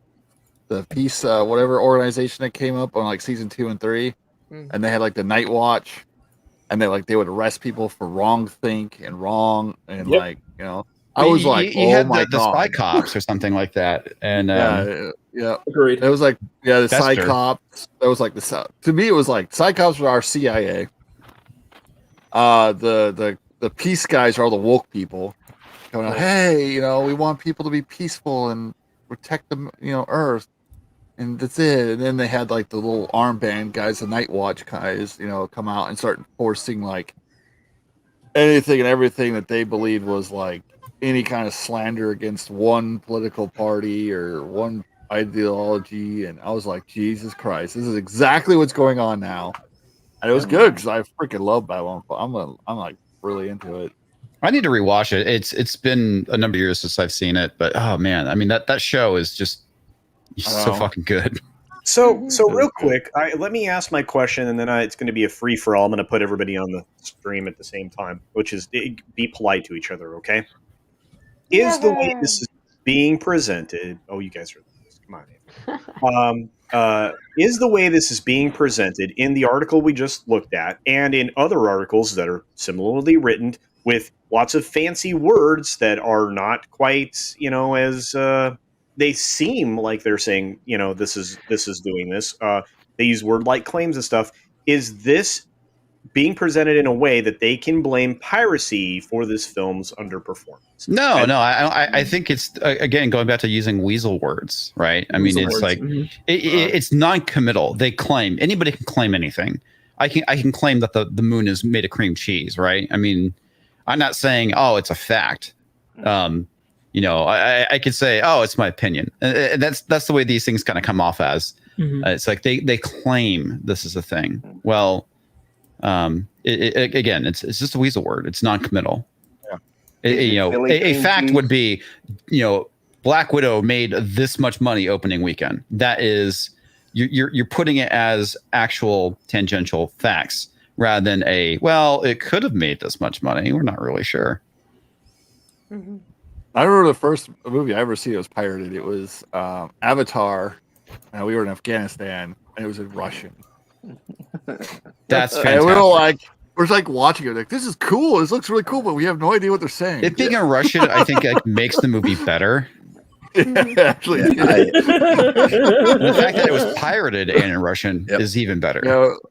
whatever organization that came up on like season 2 and 3, and they had like the Night Watch, and they would arrest people for wrong think and wrong and I was like, you had the spy cops or something like that, and yeah, agreed. It was like the Psy Cops. That was like to me it was like Psy Cops were our CIA. The peace guys are all the woke people going, hey, we want people to be peaceful and protect the Earth, and that's it. And then they had like the little armband guys, the Night Watch guys, come out and start enforcing like anything and everything that they believed was like any kind of slander against one political party or one ideology. And I was like, Jesus Christ, this is exactly what's going on now. And it was good because I freaking love Babylon. I'm like really into it. I need to rewatch it. It's been a number of years since I've seen it, but oh man, I mean that show is just so fucking good. So That real was good. quick, let me ask my question, and then it's going to be a free for all. I'm going to put everybody on the stream at the same time, which is be polite to each other, okay? Is the way this is being presented? Oh, you guys are come on. Is the way this is being presented in the article we just looked at, and in other articles that are similarly written with lots of fancy words that are not quite, as they seem like they're saying, this is doing this. They use word like claims and stuff. Is this being presented in a way that they can blame piracy for this film's underperformance? No. I think it's again going back to using weasel words, right? I mean, it's like it's non-committal. They claim anybody can claim anything. I can claim that the moon is made of cream cheese, right? I mean, I'm not saying it's a fact. I could say it's my opinion. And that's the way these things kind of come off as. It's like they claim this is a thing. Well. Again, it's just a weasel word. It's non-committal. Yeah. A fact would be, Black Widow made this much money opening weekend. That is, you're putting it as actual tangential facts rather than it could have made this much money. We're not really sure. I remember the first movie I ever seen. It was pirated. It was Avatar. We were in Afghanistan, and it was in Russian. That's fantastic. And we're like watching it, like, this is cool. This looks really cool, but we have no idea what they're saying. It being in Russian, I think makes the movie better. Actually, the fact that it was pirated and in Russian is even better.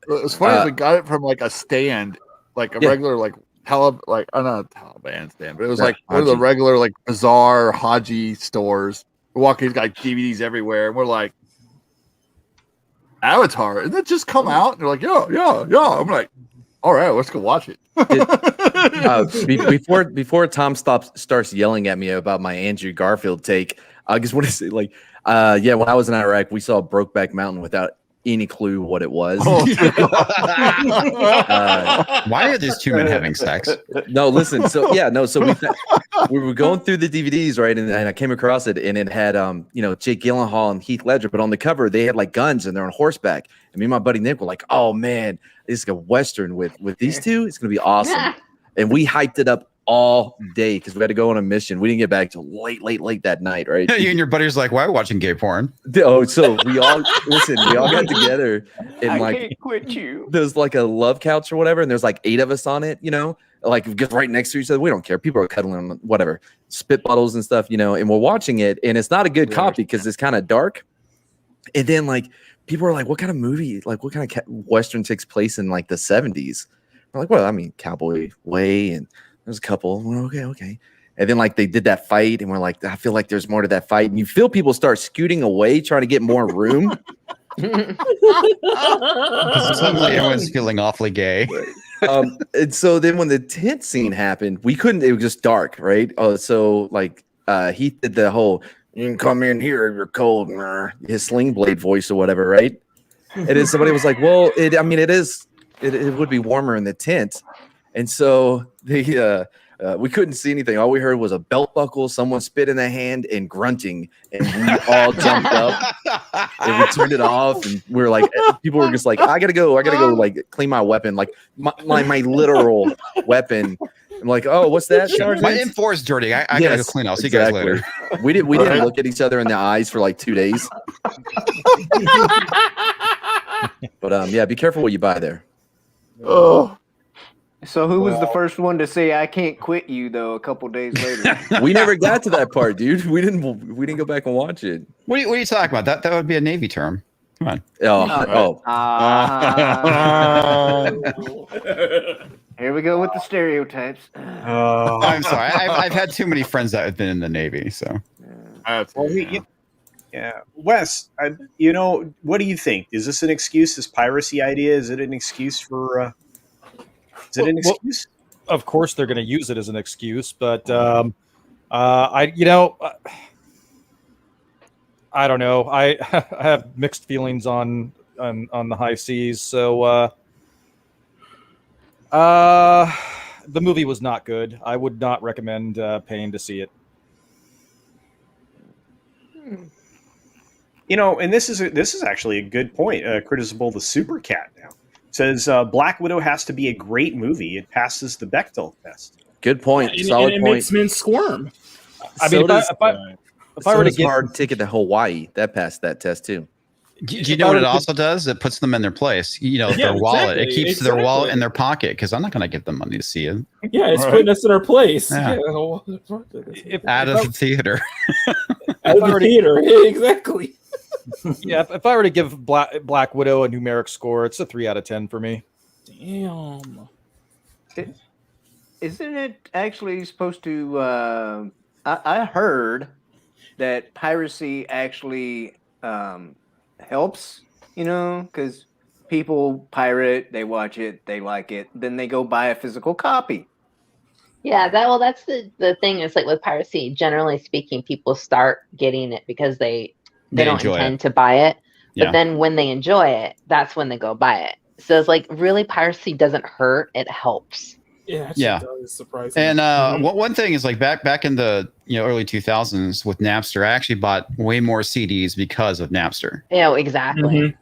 It's funny we got it from like a stand, like a regular not a Taliban stand, but it was like one of the regular like bazaar Haji stores. We're walking, he's got DVDs everywhere, and we're like, Avatar, and that just come out, and they're like, yeah. I'm like, all right, let's go watch it. Before Tom starts yelling at me about my Andrew Garfield take, I just want to say, when I was in Iraq, we saw Brokeback Mountain without any clue what it was. Why are these two men having sex? No, listen. So we were going through the DVDs, right, and I came across it, and it had Jake Gyllenhaal and Heath Ledger, but on the cover they had like guns and they're on horseback. And me and my buddy Nick were like, "Oh man, this is a western with these two. It's gonna be awesome." And we hyped it up all day because we had to go on a mission. We didn't get back till late that night, right? You and your buddies like, why are we watching gay porn? Oh, so we all got together and I can't quit you. There's like a love couch or whatever, and there's like 8 of us on it, like just right next to each other. We don't care. People are cuddling on whatever, spit bottles and stuff, and we're watching it, and it's not a good copy because it's kind of dark. And then like people are like, what kind of movie, like what kind of western takes place in like the 70s? I'm like, well, I mean, Cowboy Way, and there's a couple. We're okay. And then like they did that fight, and we're like, I feel like there's more to that fight. And you feel people start scooting away, trying to get more room. Suddenly everyone's feeling awfully gay. And so then when the tent scene happened, we couldn't. It was just dark, right? So like Heath did the whole "you can come in here if you're cold," his sling blade voice or whatever, right? And then somebody was like, "Well, it would be warmer in the tent." And so we couldn't see anything. All we heard was a belt buckle, someone spit in the hand, and grunting. And we all jumped up and we turned it off. And we were like, people were just like, I gotta go like clean my weapon, like my literal weapon. I'm like, oh, what's that? My M4 is dirty. I gotta go clean. I'll see you guys later. We didn't look at each other in the eyes for like 2 days. But be careful what you buy there. Oh. So who was the first one to say I can't quit you though? A couple days later, we never got to that part, dude. We didn't go back and watch it. What are you talking about? That would be a Navy term. Come on. Here we go with the stereotypes. I'm sorry. I've had too many friends that have been in the Navy, so. Yeah, Wes. What do you think? Is this an excuse? This piracy idea? Is it an excuse for? Is it an excuse? Well, of course, they're going to use it as an excuse, but I don't know. I have mixed feelings on the high seas. So the movie was not good. I would not recommend paying to see it. And this is actually a good point. Criticism of the Super Cat now says Black Widow has to be a great movie. It passes the Bechdel test. Good point. And Solid it point. makes men squirm. I mean, So if I were to get Hard Ticket to Hawaii, that passed that test too. Do you know what it also does? It puts them in their place. Their wallet. It keeps their wallet in their pocket because I'm not going to give them money to see it. Yeah, it's putting us in our place. Yeah. Out of the theater. Out of the theater, exactly. Yeah, if I were to give Black Widow a numeric score, it's a 3 out of 10 for me. Damn. Isn't it actually supposed to? I heard that piracy actually helps. Because people pirate, they watch it, they like it, then they go buy a physical copy. Yeah, that's the thing is like with piracy, generally speaking, people start getting it because they don't intend to buy it. But then when they enjoy it, that's when they go buy it. So it's like really piracy doesn't hurt, it helps. Yeah. Does, surprisingly. And one thing is like back in the early 2000s with Napster, I actually bought way more CDs because of Napster. Yeah, exactly. Mm-hmm.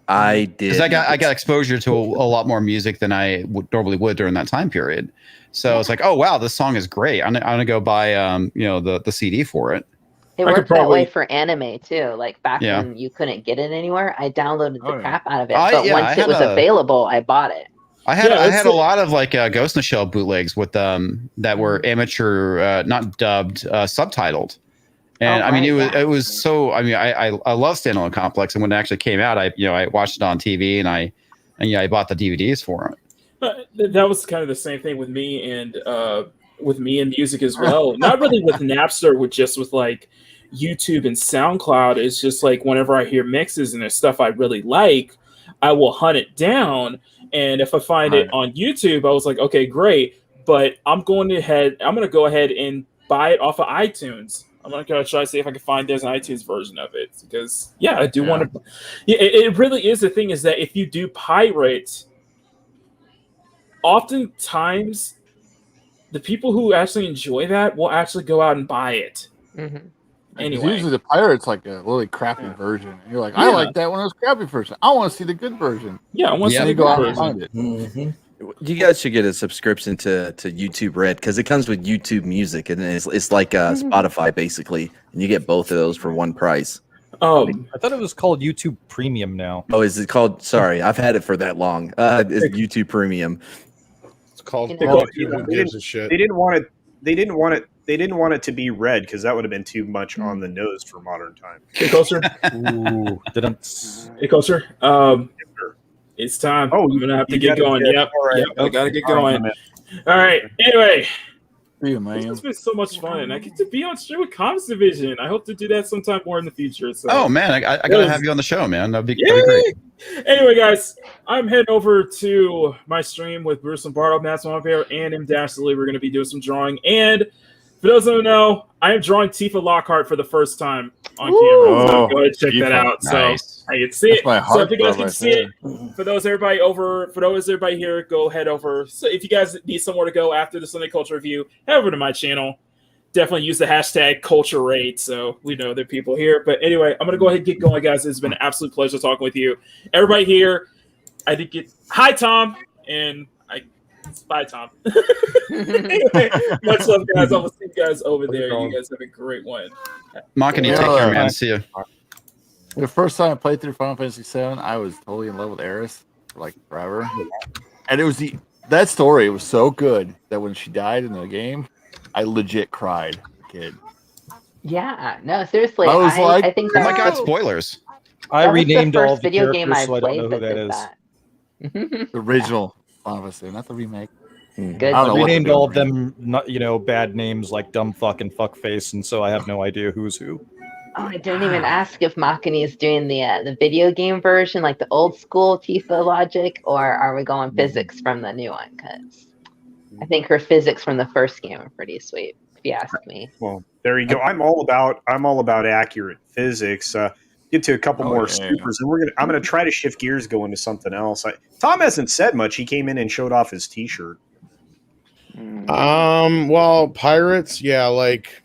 I did. Because I got exposure to a lot more music than I normally would during that time period. So it's like, oh wow, this song is great. I'm gonna go buy the CD for it. It worked that way for anime too. Like back when you couldn't get it anywhere, I downloaded the crap out of it. But once it was available, I bought it. I had a lot of like Ghost in the Shell bootlegs with that were amateur, not dubbed, subtitled. And I mean, it was so. I mean, I love Standalone Complex, and when it actually came out, I watched it on TV, and I bought the DVDs for it. That was kind of the same thing with me and music as well. Not really with Napster, with like YouTube and SoundCloud. It's just like whenever I hear mixes and there's stuff I really like, I will hunt it down. And if I find it on YouTube, I was like, okay, great. But I'm going to go ahead and buy it off of iTunes. I'm going to try to see if I can find there's an iTunes version of it because I do want to. Yeah, it really is the thing is that if you do pirate, oftentimes the people who actually enjoy that will actually go out and buy it. Mm-hmm. Anyway, usually the pirate's like a really crappy version. And you're like, I like that one. It was a crappy version. I want to see the good version. Yeah, I want to see the go good out version. and find it. Mm-hmm. You guys should get a subscription to YouTube Red because it comes with YouTube Music and it's like Spotify basically, and you get both of those for one price. I thought it was called YouTube Premium now. Oh, is it called? Sorry, I've had it for that long. It's YouTube Premium. It's called. They didn't want it to be red because that would have been too much on the nose for modern time. Hey, Culture. Ooh, Hey, Culture. It's time. Oh, we're gonna have to get going. Yep. I gotta get going. All right. Anyway, this has been so much fun, and I get to be on stream with Comix Division. I hope to do that sometime more in the future. So. Oh man, I gotta have you on the show, man. That'd be great. Anyway, guys, I'm heading over to my stream with Bruce Lombardo, Matt Swampere, and M. Dashley. We're gonna be doing some drawing, and for those who don't know, I am drawing Tifa Lockhart for the first time on camera. So go ahead and check that out. Nice. So I can see it. So if you guys can see it, for those everybody here, go head over. So if you guys need somewhere to go after the Sunday Culture Review, head over to my channel. Definitely use the hashtag CultureRate so we know there are people here. But anyway, I'm gonna go ahead and get going, guys. It's been an absolute pleasure talking with you. Everybody here, I did get hi Tom and bye, Tom. Anyway, much love, guys. I will see you guys over there. You guys have a great one. Mark, you take care, man. See you. The first time I played through Final Fantasy VII, I was totally in love with Aerith for like forever. And it was that story was so good that when she died in the game, I legit cried, kid. Yeah, no, seriously. I think oh my god, spoilers. I renamed the all first the video game I characters, so I don't know played who that that did is. that. The original Final Fantasy, not the remake. Good. I renamed all of them, bad names like dumb fuck and fuckface, and so I have no idea who's who. Oh, I didn't even ask if Makani is doing the video game version, like the old school Tifa logic, or are we going physics from the new one? Because I think her physics from the first game are pretty sweet, if you ask me. Well, there you go. I'm all about accurate physics. Get to a couple more supers, and I'm gonna try to shift gears, go into something else. Tom hasn't said much. He came in and showed off his T-shirt. Well, pirates, yeah, like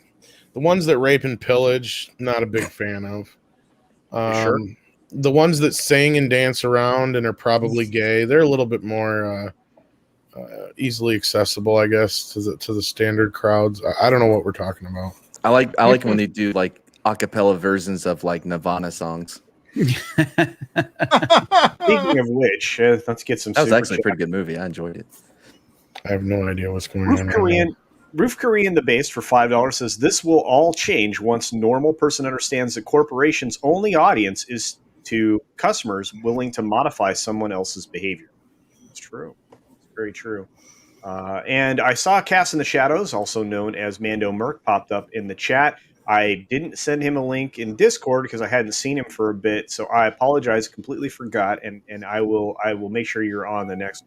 the ones that rape and pillage, not a big fan of. Sure. The ones that sing and dance around and are probably gay, they're a little bit more easily accessible, I guess, to the standard crowds. I don't know what we're talking about. I like when they do like a cappella versions of like Nirvana songs. Speaking of which, let's get some. That was super actually a chat. pretty good movie. I enjoyed it. I have no idea what's going Roof on. Korean, Roof Korean the base for $5 says this will all change once normal person understands that corporations' only audience is to customers willing to modify someone else's behavior. It's true. It's very true. And I saw Cass in the Shadows, also known as Mando Merc, popped up in the chat. I didn't send him a link in Discord because I hadn't seen him for a bit, so I apologize. Completely forgot, and I will make sure you're on the next.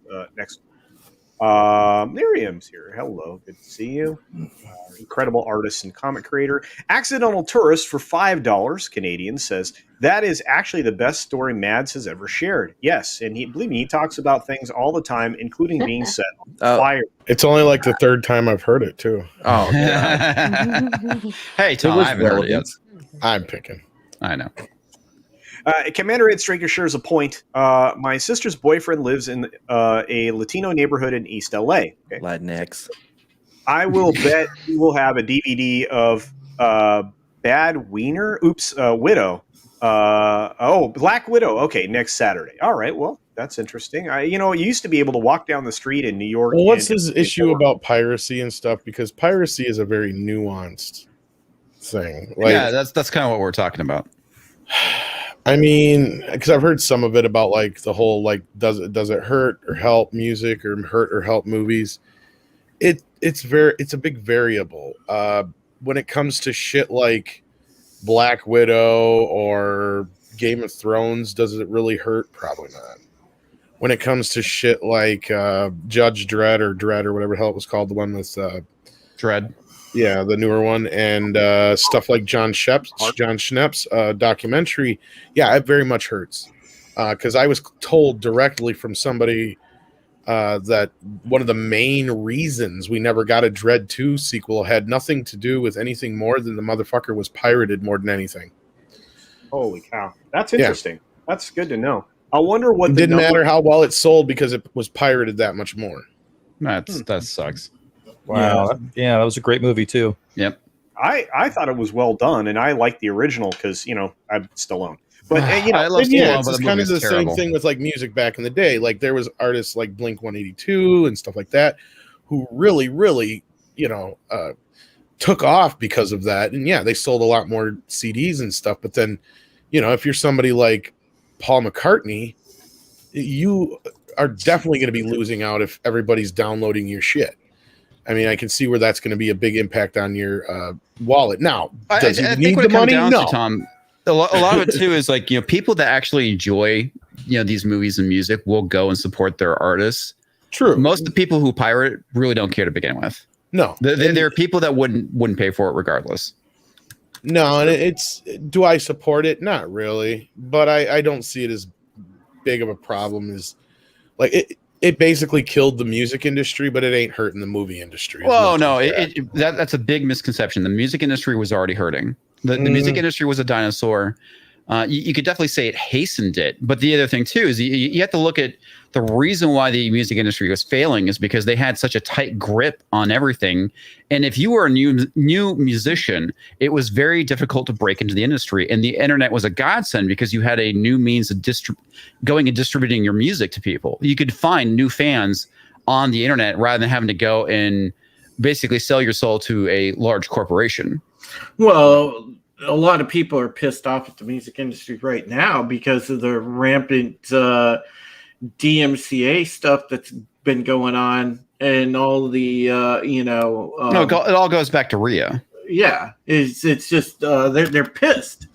Miriam's here. Hello, good to see you. Incredible artist and comic creator. Accidental Tourist for $5 Canadian says that is actually the best story Mads has ever shared. Yes, and believe me, he talks about things all the time, including being set on fire. It's only like the third time I've heard it too. Oh, yeah. Hey, Tom, I haven't heard it yet. I'm picking. I know. Commander Ed Straker shares a point. My sister's boyfriend lives in a Latino neighborhood in East LA. Okay. Latinx. I will bet he will have a DVD of Bad Wiener. Widow. Black Widow. Okay, next Saturday. All right. Well, that's interesting. You used to be able to walk down the street in New York. Well, what's his issue about piracy and stuff? Because piracy is a very nuanced thing. Like, yeah, that's kind of what we're talking about. I mean, because I've heard some of it about like the whole like does it hurt or help music or hurt or help movies? It's a big variable. When it comes to shit like Black Widow or Game of Thrones, does it really hurt? Probably not. When it comes to shit like Judge Dredd or whatever the hell it was called, the one with Dredd. Yeah, the newer one, and stuff like John Schnepp's documentary. Yeah, it very much hurts because I was told directly from somebody that one of the main reasons we never got a Dredd 2 sequel had nothing to do with anything more than the motherfucker was pirated more than anything. Holy cow. That's interesting. Yeah. That's good to know. I wonder what it didn't matter how well it sold because it was pirated that much more. That sucks. Wow. Yeah, that was a great movie too. Yep. I thought it was well done, and I liked the original because I'm Stallone. But I love Stallone, it's kind of the same thing with like music back in the day. Like there was artists like Blink 182 and stuff like that who really, really, took off because of that. And yeah, they sold a lot more CDs and stuff. But then, if you're somebody like Paul McCartney, you are definitely going to be losing out if everybody's downloading your shit. I mean, I can see where that's going to be a big impact on your wallet. Now, does he need the money? No. Tom, a lot of it too is like, people that actually enjoy, these movies and music will go and support their artists. True. Most of the people who pirate really don't care to begin with. No. There are people that wouldn't pay for it regardless. No, and do I support it? Not really, but I don't see it as big of a problem as like it basically killed the music industry, but it ain't hurting the movie industry. Well, no, that's a big misconception. The music industry was already hurting. The music industry was a dinosaur. You could definitely say it hastened it. But the other thing, too, is you have to look at the reason why the music industry was failing is because they had such a tight grip on everything. And if you were a new musician, it was very difficult to break into the industry. And the internet was a godsend because you had a new means of going and distributing your music to people. You could find new fans on the internet rather than having to go and basically sell your soul to a large corporation. Well, a lot of people are pissed off at the music industry right now because of the rampant DMCA stuff that's been going on and all the it all goes back to Rhea. Yeah, it's just they're pissed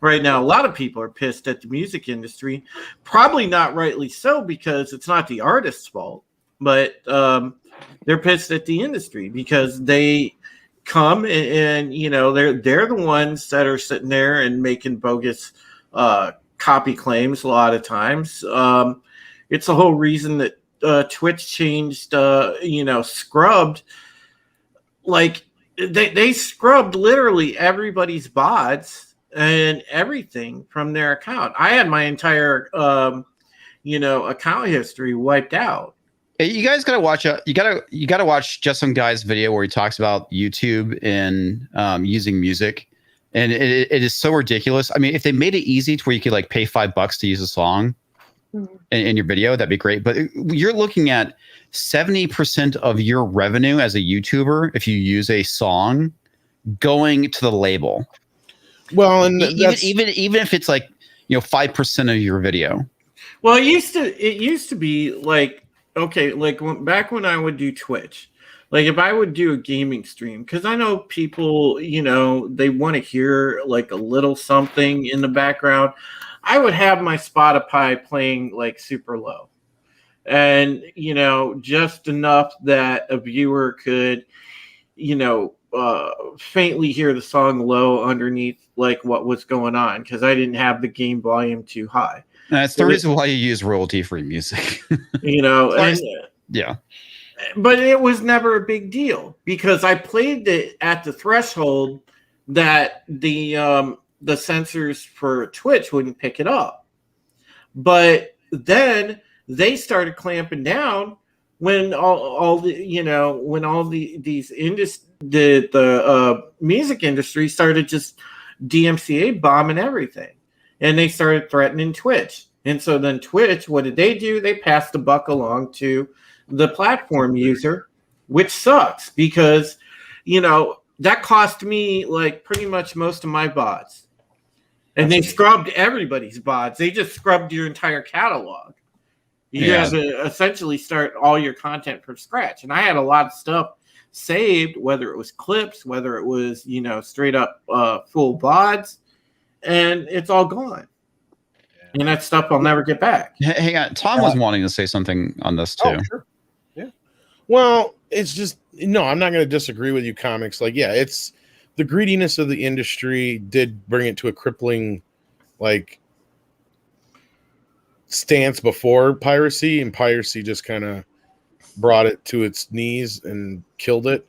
right now. A lot of people are pissed at the music industry, probably not rightly so because it's not the artist's fault, but they're pissed at the industry because they come and they're the ones that are sitting there and making bogus copy claims a lot of times. It's the whole reason that Twitch changed scrubbed, like they scrubbed literally everybody's bots and everything from their account. I had my entire account history wiped out. You guys gotta watch you gotta watch Just Some Guy's video where he talks about YouTube and using music, and it is so ridiculous. I mean, if they made it easy to where you could like pay $5 to use a song in your video, that'd be great. But you're looking at 70% of your revenue as a YouTuber if you use a song going to the label. Well, and even if it's like 5% of your video. Well, it used to be like, okay, like back when I would do Twitch, like if I would do a gaming stream, because I know people, they want to hear like a little something in the background. I would have my Spotify playing like super low, and just enough that a viewer could, faintly hear the song low underneath like what was going on, because I didn't have the game volume too high. That's the reason why you use royalty-free music. Yeah. But it was never a big deal because I played it at the threshold that the censors for Twitch wouldn't pick it up. But then they started clamping down when the music industry started just DMCA bombing everything. And they started threatening Twitch. And so then Twitch, what did they do? They passed the buck along to the platform user, which sucks because, that cost me like pretty much most of my bots. And they scrubbed everybody's bots. They just scrubbed your entire catalog. You have to essentially start all your content from scratch. And I had a lot of stuff saved, whether it was clips, whether it was, straight up full VODs. And it's all gone. And that stuff I'll never get back. Hang on. Tom was wanting to say something on this too. Oh, sure. Yeah. Well, it's just, no, I'm not going to disagree with you, Comix. Like, yeah, it's the greediness of the industry did bring it to a crippling, like, stance before Piracy, and Piracy just kind of brought it to its knees and killed it.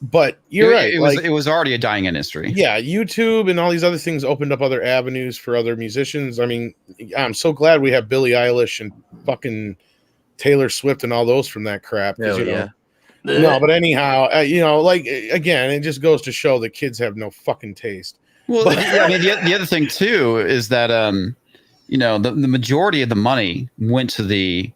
But you're right. It was already a dying industry. Yeah, YouTube and all these other things opened up other avenues for other musicians. I mean, I'm so glad we have Billie Eilish and fucking Taylor Swift and all those from that crap. No, but anyhow, like, again, it just goes to show that kids have no fucking taste. Well, I mean, the other thing too is that the majority of the money went to the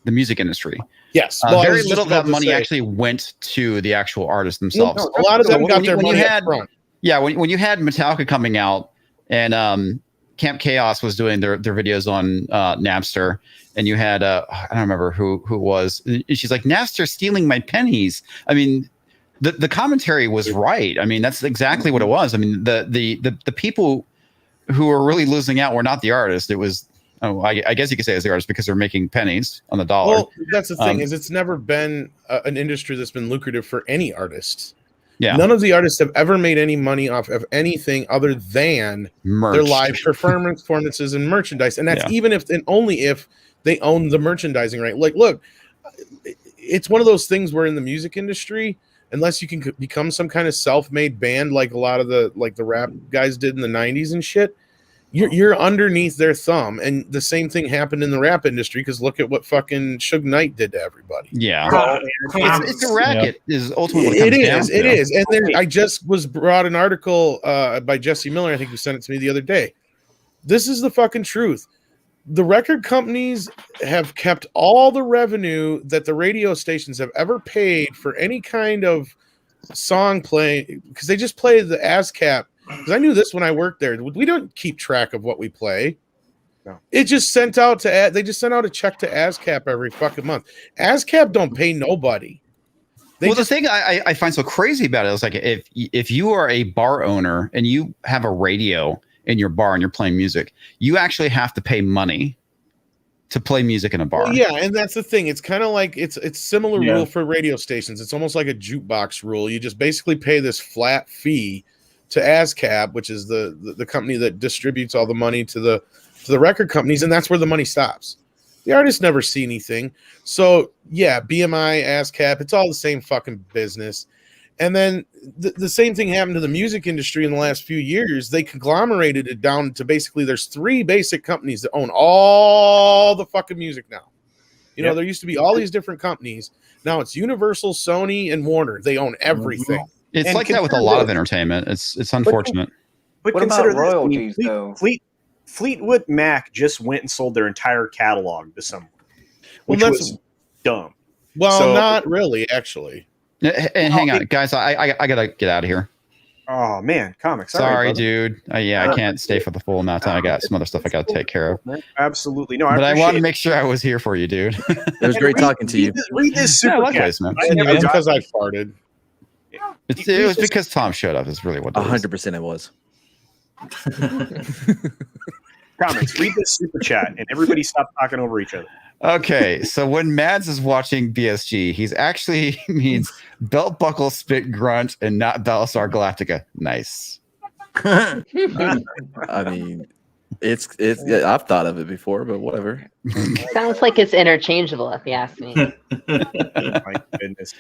music industry. Yes, very little of that money actually went to the actual artists themselves. A lot of them got their money up front. Yeah, when you had Metallica coming out and Camp Chaos was doing their videos on Napster, and you had I don't remember who it was. And she's like, Napster stealing my pennies. I mean, the commentary was right. I mean, that's exactly what it was. I mean, the people who were really losing out were not the artists. It was. Oh, I guess you could say it's the artist because they're making pennies on the dollar. Well, that's the thing is it's never been an industry that's been lucrative for any artists. Yeah, none of the artists have ever made any money off of anything other than their live performances and merchandise, and that's even if and only if they own the merchandising right. Like, look, it's one of those things where in the music industry, unless you can become some kind of self-made band like a lot of the rap guys did in the 90s and shit. You're underneath their thumb, and the same thing happened in the rap industry because look at what fucking Suge Knight did to everybody. Yeah, it's a racket. Is ultimately it is. And then I just was brought an article by Jesse Miller. I think he sent it to me the other day. This is the fucking truth. The record companies have kept all the revenue that the radio stations have ever paid for any kind of song play because they just play the ASCAP. Because I knew this when I worked there. We don't keep track of what we play. No. It just sent out they just sent out a check to ASCAP every fucking month. ASCAP don't pay nobody. The thing I find so crazy about it is like if you are a bar owner and you have a radio in your bar and you're playing music, you actually have to pay money to play music in a bar. Well, yeah, and that's the thing. It's kind of like it's similar rule for radio stations. It's almost like a jukebox rule. You just basically pay this flat fee to ASCAP, which is the company that distributes all the money to the record companies, and that's where the money stops. The artists never see anything. So yeah, BMI, ASCAP, it's all the same fucking business. And then the same thing happened to the music industry in the last few years. They conglomerated it down to basically there's 3 basic companies that own all the fucking music now. You know, there used to be all these different companies. Now it's Universal, Sony, and Warner. They own everything. It's And like that with a lot of entertainment. It's unfortunate. But What consider about this, royalties, though? Fleetwood Mac just went and sold their entire catalog to someone, which was dumb. Well, So- not really, actually. And hang on, guys. I gotta get out of here. Oh man, comics. All Sorry, right, dude. I can't stay for the full amount of time. I got some other stuff I got to take care of. Absolutely, no. But I appreciate wanted to it. make sure I was here for you, dude. It was great talking to you. Read this super likewise, chat. man. It's because I farted. It was because Tom showed up. Is really what it is. 100% it was. Comics. Read this super chat, and everybody stop talking over each other. Okay, so when Mads is watching BSG, he's actually means belt buckle spit grunt and not Battlestar Galactica. Nice. I mean, it's I've thought of it before, but whatever. Sounds like it's interchangeable, if you ask me. My goodness.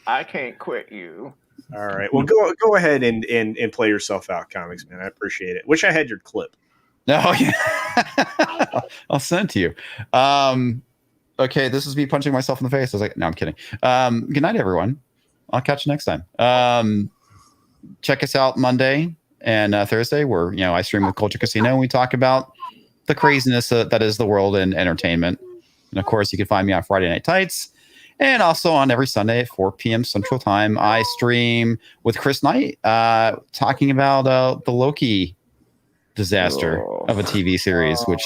I can't quit you. All right. Well, go ahead and play yourself out, comics, man. I appreciate it. Wish I had your clip. Oh yeah. I'll send it to you. Okay, this is me punching myself in the face. I was like, no, I'm kidding. Good night, everyone. I'll catch you next time. Check us out Monday and Thursday, where I stream with Culture Casino and we talk about the craziness that is the world and entertainment. And of course, you can find me on Friday Night Tights. And also on every Sunday at 4 p.m. Central Time, I stream with Chris Knight talking about the Loki disaster of a TV series, which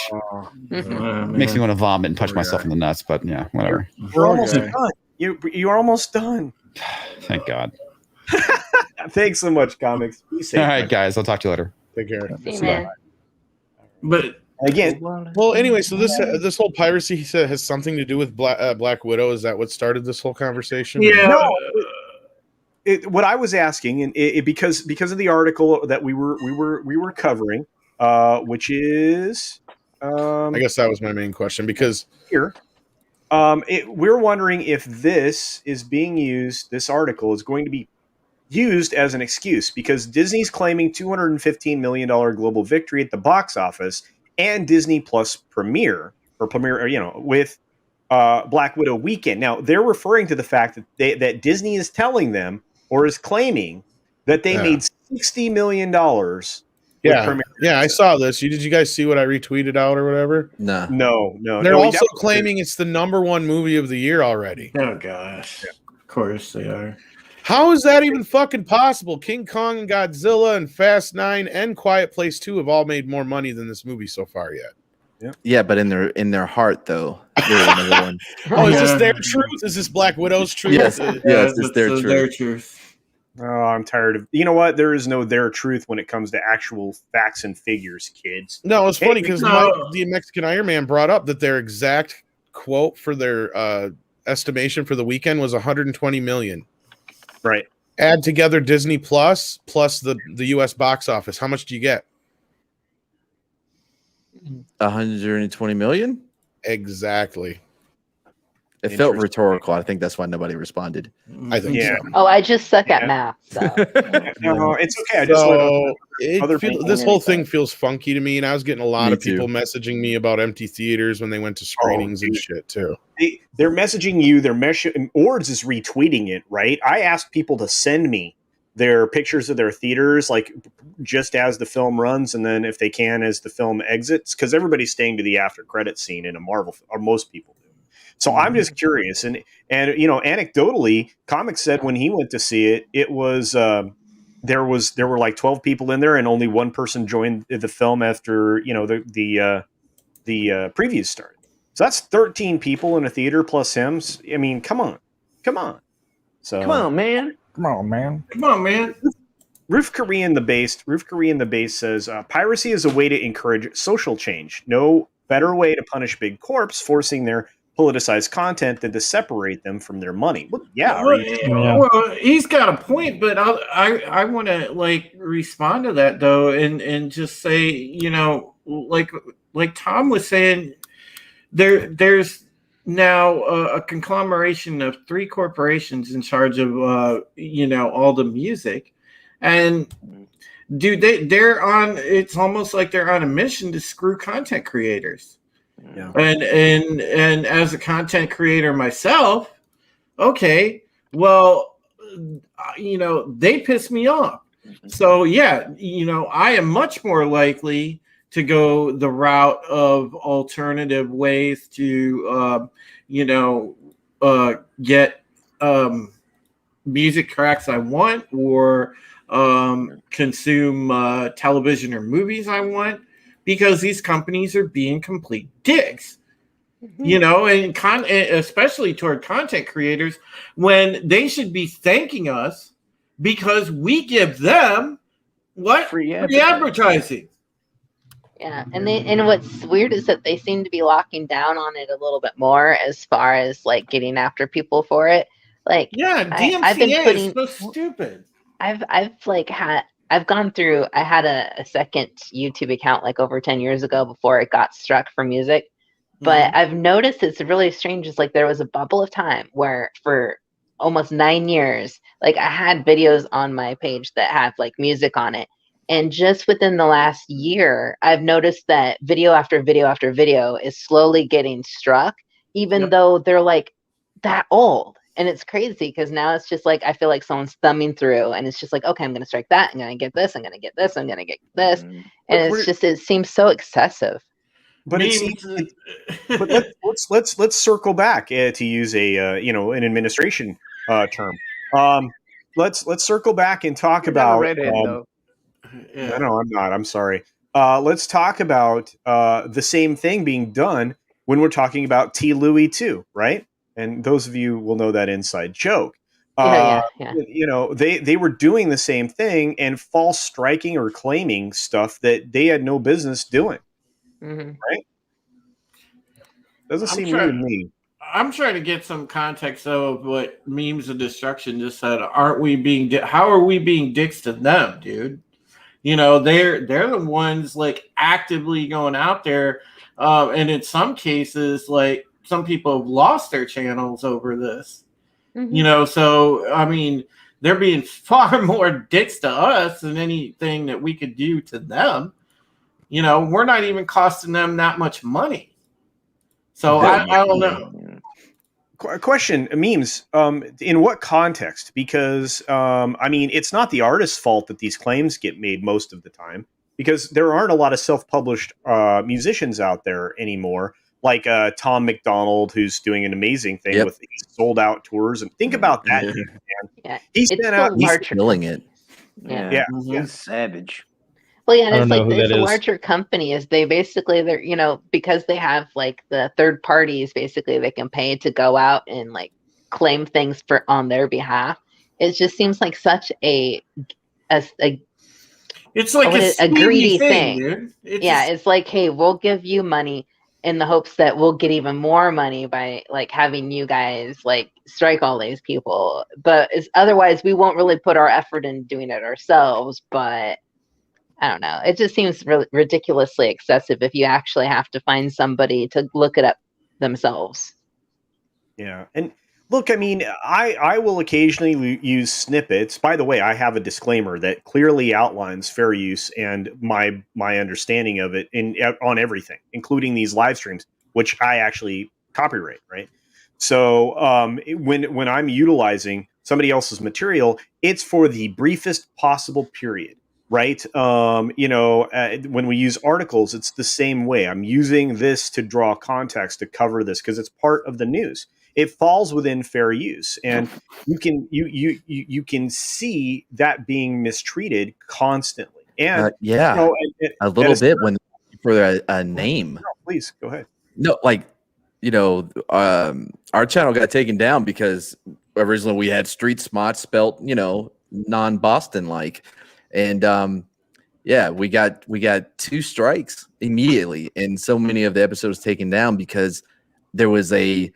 makes me want to vomit and punch myself in the nuts. But yeah, whatever. You're almost done. You're almost done. Thank God. Thanks so much, comics. Be safe. All right, guys. I'll talk to you later. Take care. See you, man. But Again, Well, anyway, so this whole piracy has something to do with Black Widow. Is that what started this whole conversation? yeah, no. What I was asking, and because of the article that we were covering, which is, I guess that was my main question because here, we're wondering if this is being used. This article is going to be used as an excuse because Disney's claiming $215 million global victory at the box office and Disney Plus premiere with Black Widow weekend. Now they're referring to the fact that that Disney is telling them or is claiming that they made $60 million. Yeah, I saw this. Did you guys see what I retweeted out or whatever? No. They're also claiming it's the #1 movie of the year already. oh gosh, of course they are. How is that even fucking possible? King Kong and Godzilla and Fast 9 and Quiet Place 2 have all made more money than this movie so far yet. Yeah, but in their heart though, they're the number one. Oh, is this their truth? Is this Black Widow's truth? Yes, yes, it's their truth. Their truth. Oh, I'm tired of. You know what? There is no their truth when it comes to actual facts and figures, kids. No, it's funny because no. the Mexican Iron Man brought up that their exact quote for their estimation for the weekend was 120 million. Right. Add together Disney Plus the US box office. How much do you get? 120 million? Exactly. It felt rhetorical. I think that's why nobody responded. I think so. Oh, I just suck at math. So. No, it's okay. I just this whole thing feels funky to me, and I was getting a lot Me of people too. messaging me about empty theaters when they went to screenings and shit too. they're messaging you. Ords is retweeting it, right? I asked people to send me their pictures of their theaters, like just as the film runs, and then if they can, as the film exits, because everybody's staying to the after credit scene in a Marvel, or most people do. So I'm just curious, and anecdotally, Comix said when he went to see it, it was there were like 12 people in there, and only one person joined the film after the previews started. So that's 13 people in a theater plus him. I mean, come on. So Come on, man. Come on, man. Come on, man. Roof Korean the base says piracy is a way to encourage social change. No better way to punish big corps forcing their politicized content than to separate them from their money. Well, yeah. Well, he's got a point, but I want to respond to that though, and just say, like Tom was saying, there's now a conglomeration of 3 corporations in charge of all the music, and dude, they're on. It's almost like they're on a mission to screw content creators. Yeah. And as a content creator myself, okay, well, they piss me off. So yeah, I am much more likely to go the route of alternative ways to, get music tracks I want, or consume television or movies I want, because these companies are being complete dicks. And especially toward content creators, when they should be thanking us because we give them free advertising. Yeah, and what's weird is that they seem to be locking down on it a little bit more as far as like getting after people for it. Like, yeah, DMCA I've been putting, is so stupid. I've gone through. I had a second YouTube account like over 10 years ago before it got struck for music. But I've noticed it's really strange. It's like there was a bubble of time where for almost 9 years, like I had videos on my page that have like music on it. And just within the last year, I've noticed that video after video after video is slowly getting struck, even though they're like that old. And it's crazy because now it's just like I feel like someone's thumbing through and it's just like, okay, I'm going to strike that. I'm going to get this. I'm going to get this. I'm going to get this. And it's just, it seems so excessive. But let's circle back to use an administration term. Let's circle back and talk about. No, I'm not. I'm sorry. Let's talk about the same thing being done when we're talking about T. Louis too, right? And those of you will know that inside joke. Yeah. They were doing the same thing and false striking or claiming stuff that they had no business doing. Right? Doesn't seem new to me. I'm trying to get some context though of what memes of destruction just said. How are we being dicks to them, dude? They're the ones like actively going out there, and in some cases, like some people have lost their channels over this. So I mean, they're being far more dicks to us than anything that we could do to them. We're not even costing them that much money. So I don't know. Question, memes. In what context? Because I mean, it's not the artist's fault that these claims get made most of the time, because there aren't a lot of self-published musicians out there anymore. Like Tom McDonald, who's doing an amazing thing with sold out tours. And think about that, man. Yeah, He's killing it. Yeah. He's savage. Well, yeah, and it's like these larger companies, they're because they have like the third parties, basically they can pay to go out and like claim things on their behalf. It just seems like such a it's like a greedy thing. Dude. It's like, hey, we'll give you money in the hopes that we'll get even more money by like having you guys like strike all these people. But otherwise, we won't really put our effort in doing it ourselves. But I don't know. It just seems ridiculously excessive if you actually have to find somebody to look it up themselves. Yeah. And look, I mean, I will occasionally use snippets. By the way, I have a disclaimer that clearly outlines fair use and my understanding of it on everything, including these live streams, which I actually copyright, right? So when I'm utilizing somebody else's material, it's for the briefest possible period. Right. When we use articles, it's the same way. I'm using this to draw context to cover this because it's part of the news. It falls within fair use, and you can see that being mistreated constantly. And a little bit when for a name. No, please go ahead. No, our channel got taken down because originally we had Street Smart spelt non-Boston like. And we got 2 strikes immediately, and so many of the episodes taken down because there was a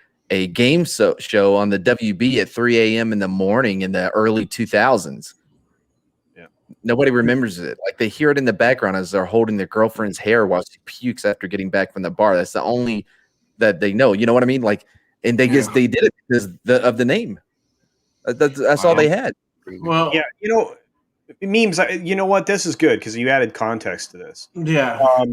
game show on the WB at 3 a.m. in the morning in the early 2000s. Yeah, nobody remembers it. Like they hear it in the background as they're holding their girlfriend's hair while she pukes after getting back from the bar. That's the only that they know. You know what I mean? Like, and they just they did it because of the name. That's all they had. Well, Yeah, memes. You know what? This is good because you added context to this. yeah.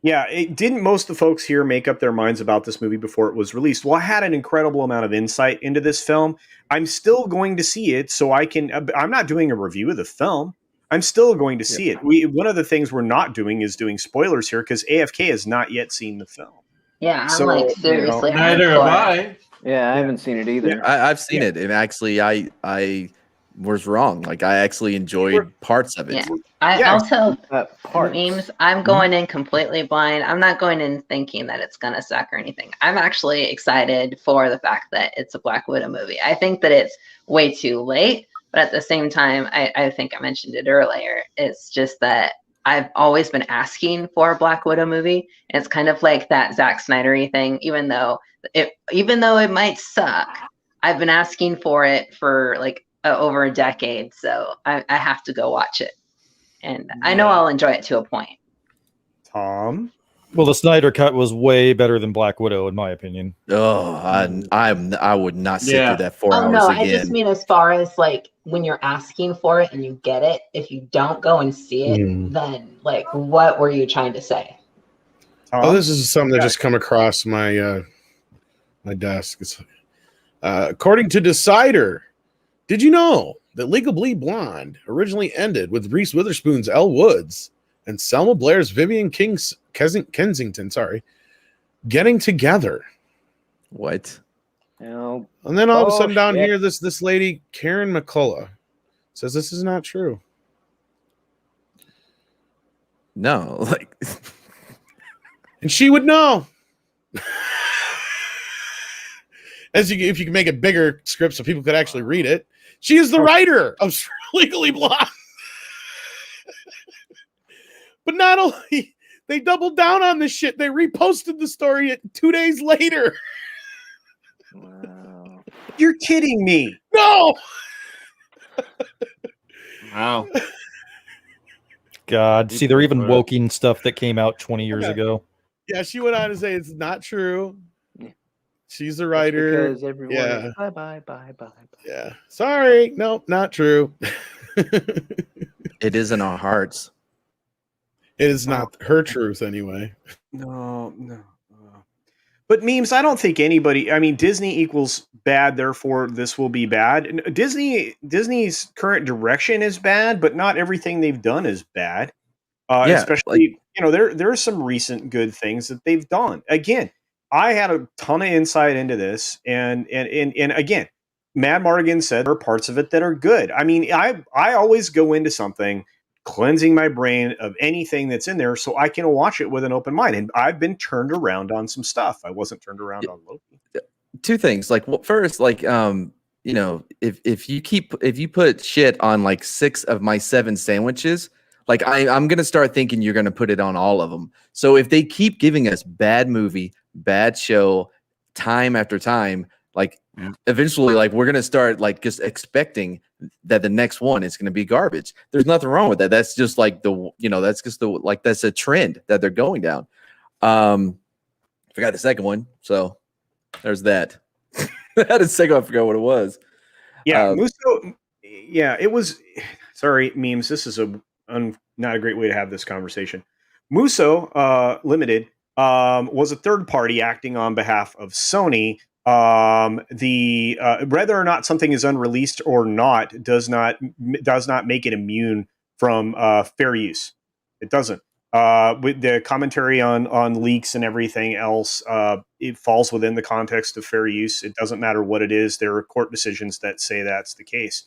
Yeah, didn't most of the folks here make up their minds about this movie before it was released? Well, I had an incredible amount of insight into this film. I'm still going to see it, so I can. I'm not doing a review of the film. I'm still going to see it. One of the things we're not doing is doing spoilers here because AFK has not yet seen the film. Yeah, I'm So, like seriously. Neither have I. Yeah, I haven't seen it either. I've seen it, and actually, I was wrong. Like, I actually enjoyed parts of it. Yeah, I'll tell Parts. memes. I'm going in completely blind. I'm not going in thinking that it's gonna suck or anything. I'm actually excited for the fact that it's a Black Widow movie. I think that it's way too late, but at the same time, I think I mentioned it earlier. It's just that I've always been asking for a Black Widow movie, and it's kind of like that Zack Snyder-y thing. Even though it might suck, I've been asking for it for like over a decade, so I have to go watch it, and I know I'll enjoy it to a point. Tom, Well, the Snyder cut was way better than Black Widow, in my opinion. Oh, I would not sit through that 4 hours no, again. I just mean as far as like when you're asking for it and you get it, if you don't go and see it, then like what were you trying to say? Oh, this is something that just come across my my desk. It's, according to Decider, did you know that Legally Blonde originally ended with Reese Witherspoon's Elle Woods and Selma Blair's Vivian Kensington, getting together? What? No. And then all of a sudden down here, this lady, Karen McCullough, says this is not true. No, like, and she would know. If you can make a bigger script so people could actually read it. She is the writer of Legally Blonde. But not only they doubled down on this shit, they reposted the story 2 days later. Wow. You're kidding me. No. Wow. God, see, they're even woking stuff that came out 20 years ago. Yeah, she went on to say it's not true. She's the writer. Because everyone is bye. Yeah. Sorry. No, not true. it is in our hearts. It is not her truth anyway. No. But memes, I don't think anybody. I mean, Disney equals bad, therefore this will be bad. Disney's current direction is bad, but not everything they've done is bad. Especially, there are some recent good things that they've done. Again, I had a ton of insight into this, and again, Mad Martigan said there are parts of it that are good. I mean, I always go into something cleansing my brain of anything that's in there so I can watch it with an open mind. And I've been turned around on some stuff. I wasn't turned around on Loki. Two things. Like, well, first, like, if you put shit on like 6 of my 7 sandwiches, like I'm gonna start thinking you're gonna put it on all of them. So if they keep giving us bad movie, bad show, time after time, like eventually, like we're gonna start like just expecting that the next one is gonna be garbage. There's nothing wrong with that. That's just like that's just that's a trend that they're going down. Forgot the second one, so there's that. I had a second one, I forgot what it was. Yeah, Musso. Yeah, it was. Sorry, memes. This is not a great way to have this conversation. Musso Limited was a third party acting on behalf of Sony. Whether or not something is unreleased or not does not make it immune from fair use. It doesn't. With the commentary on leaks and everything else, it falls within the context of fair use. It doesn't matter what it is. There are court decisions that say that's the case.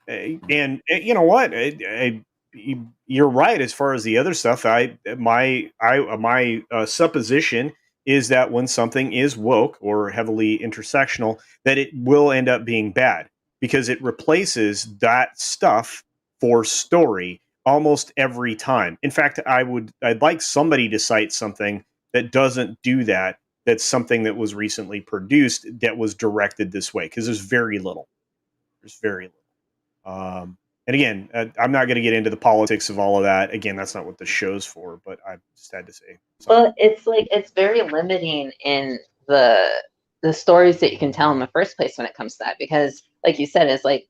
And you know what? You're right as far as the other stuff. My supposition is that when something is woke or heavily intersectional, that it will end up being bad because it replaces that stuff for story almost every time. In fact, I'd like somebody to cite something that doesn't do that. That's something that was recently produced that was directed this way, because there's very little. And And again, I'm not going to get into the politics of all of that. Again, that's not what the show's for. But I just had to say. Well, it's like it's very limiting in the stories that you can tell in the first place when it comes to that, because, like you said, it's like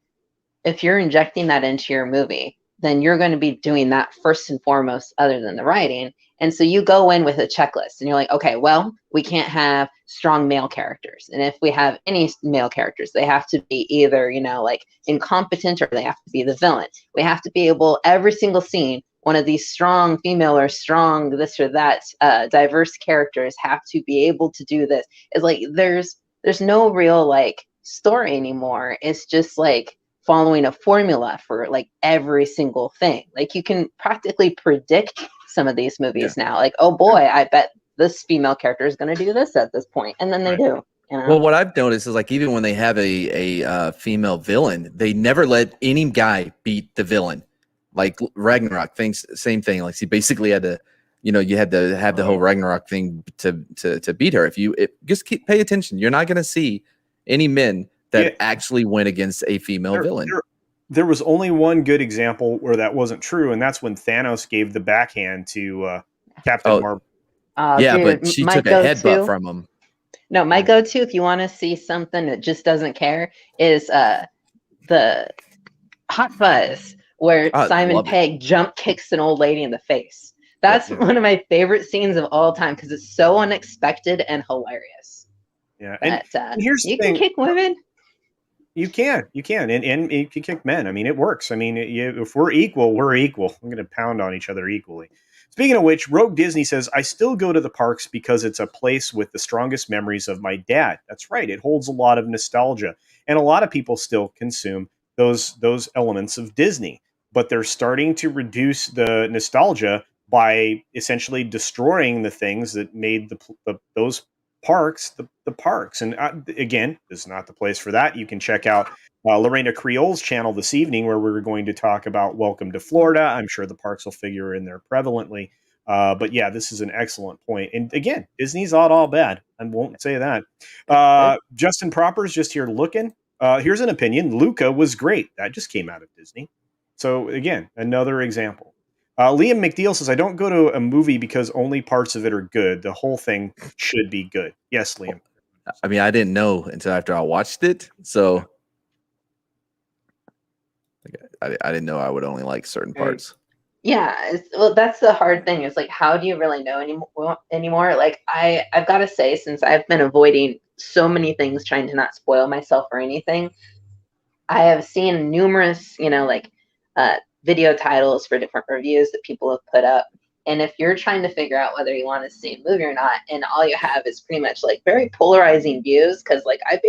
if you're injecting that into your movie, then you're going to be doing that first and foremost, other than the writing. And so you go in with a checklist and you're like, okay, well, we can't have strong male characters. And if we have any male characters, they have to be either, like incompetent, or they have to be the villain. We have to be able, every single scene, one of these strong female or strong this or that diverse characters have to be able to do this. It's like there's no real like story anymore. It's just like following a formula for like every single thing. Like you can practically predict some of these movies now. Like, oh boy, I bet this female character is going to do this at this point, and then they do. Well, what I've noticed is like even when they have a female villain, they never let any guy beat the villain. Like Ragnarok, same thing. Like she basically had to, you had to have the whole Ragnarok thing to beat her. Just pay attention. You're not going to see any men that actually went against a female villain. There was only one good example where that wasn't true, and that's when Thanos gave the backhand to Captain Marvel. But she took a headbutt from him. No, my go-to, if you want to see something that just doesn't care, is the Hot Fuzz, where Simon Pegg jump kicks an old lady in the face. That's one of my favorite scenes of all time because it's so unexpected and hilarious. Yeah, and here's the thing. Can kick women. You can, and you can kick men. I mean, it works. I mean, if we're equal, we're equal. I'm going to pound on each other equally. Speaking of which, Rogue Disney says, I still go to the parks because it's a place with the strongest memories of my dad. That's right. It holds a lot of nostalgia. And a lot of people still consume those elements of Disney. But they're starting to reduce the nostalgia by essentially destroying the things that made those parks the parks. And again, this is not the place for that. You can check out Lorena Creole's channel this evening, where we're going to talk about Welcome to Florida. I'm sure the parks will figure in there prevalently. But yeah, this is an excellent point. And again, Disney's not all bad. I won't say that. Justin Proper's just here looking. Here's an opinion. Luca was great. That just came out of Disney. So again, another example. Liam McDeal says, I don't go to a movie because only parts of it are good. The whole thing should be good. Yes, Liam. I mean, I didn't know until after I watched it. So I didn't know I would only like certain parts. Yeah. Well, that's the hard thing. It's like, how do you really know anymore? Like, I've got to say, since I've been avoiding so many things, trying to not spoil myself or anything, I have seen numerous, video titles for different reviews that people have put up. And if you're trying to figure out whether you want to see a movie or not, and all you have is pretty much like very polarizing views, because like I've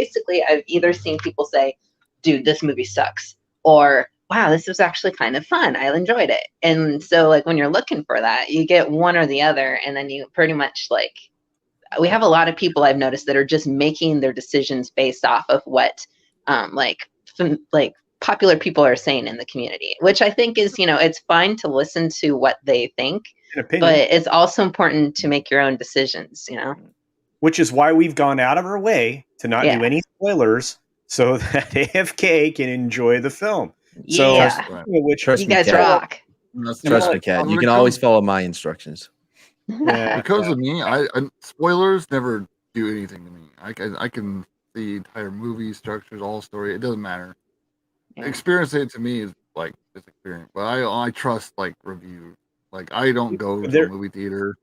either seen people say, dude, this movie sucks, or wow, this was actually kind of fun, I enjoyed it. And so like when you're looking for that, you get one or the other, and then you pretty much like, we have a lot of people I've noticed that are just making their decisions based off of what popular people are saying in the community, which I think is, it's fine to listen to what they think, but it's also important to make your own decisions, Which is why we've gone out of our way to not do any spoilers so that AFK can enjoy the film. So, you guys rock. Trust me, Kat. You can always follow my instructions. Because of me, spoilers never do anything to me. I can see entire movie structures, all story. It doesn't matter. Experiencing it to me is like this experience, but I trust like review. Like I don't go to a movie theater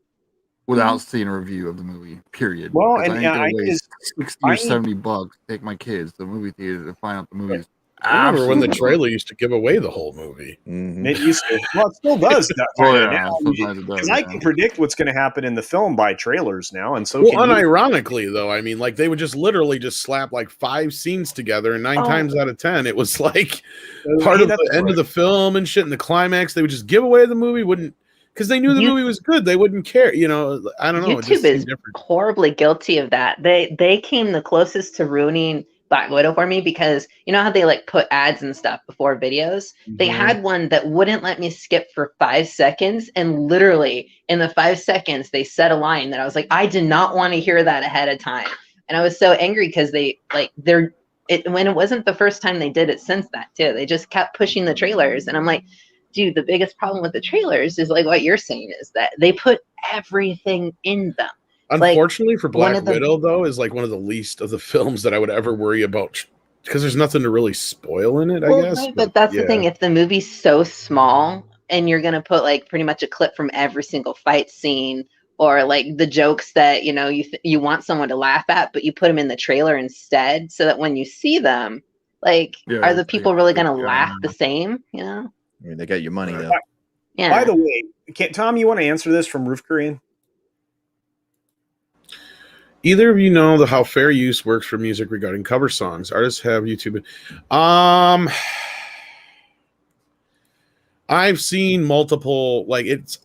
without seeing a review of the movie. Period. Well, and I waste $60 or $70 to take my kids to the movie theater to find out the movies. I remember when the trailer used to give away the whole movie. Mm-hmm. It used to. Well, it still does. Because I can predict what's going to happen in the film by trailers now, and so. Well, unironically, though, I mean, like they would just literally just slap like 5 scenes together, and 9 times out of 10, it was like part of the end of the film and shit. And the climax, they would just give away the movie, because they knew the movie was good. They wouldn't care, I don't know. YouTube is horribly guilty of that. They came the closest to ruining Black Widow for me, because you know how they like put ads and stuff before videos? Mm-hmm. They had one that wouldn't let me skip for 5 seconds, and literally in the 5 seconds they said a line that I was like, I did not want to hear that ahead of time. And I was so angry because they're when it wasn't the first time they did it since that too. They just kept pushing the trailers, and I'm like, dude, the biggest problem with the trailers is like what you're saying is that they put everything in them. Unfortunately, like, for Black Widow, though, is like one of the least of the films that I would ever worry about because there's nothing to really spoil in it, I guess. Right, but that's the thing. If the movie's so small and you're going to put like pretty much a clip from every single fight scene or like the jokes that, you know, you want someone to laugh at, but you put them in the trailer instead so that when you see them, like, are the people really going to laugh the same, you know? I mean, they got your money, though. Yeah. By the way, Tom, you want to answer this from Roof Korean? Either of you know how fair use works for music regarding cover songs? Artists have YouTube. I've seen multiple. Like it's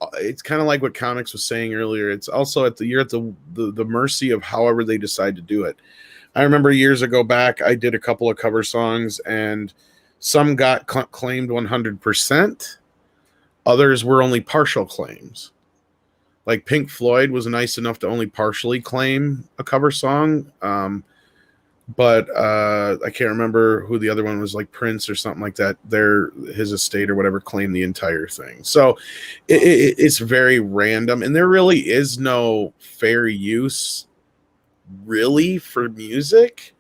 kind of like what Comix was saying earlier. It's also you're at the mercy of however they decide to do it. I remember years ago back, I did a couple of cover songs, and some got claimed 100%. Others were only partial claims. Like Pink Floyd was nice enough to only partially claim a cover song. But I can't remember who the other one was, like Prince or something like that. His estate or whatever claimed the entire thing. So it's very random. And there really is no fair use really for music.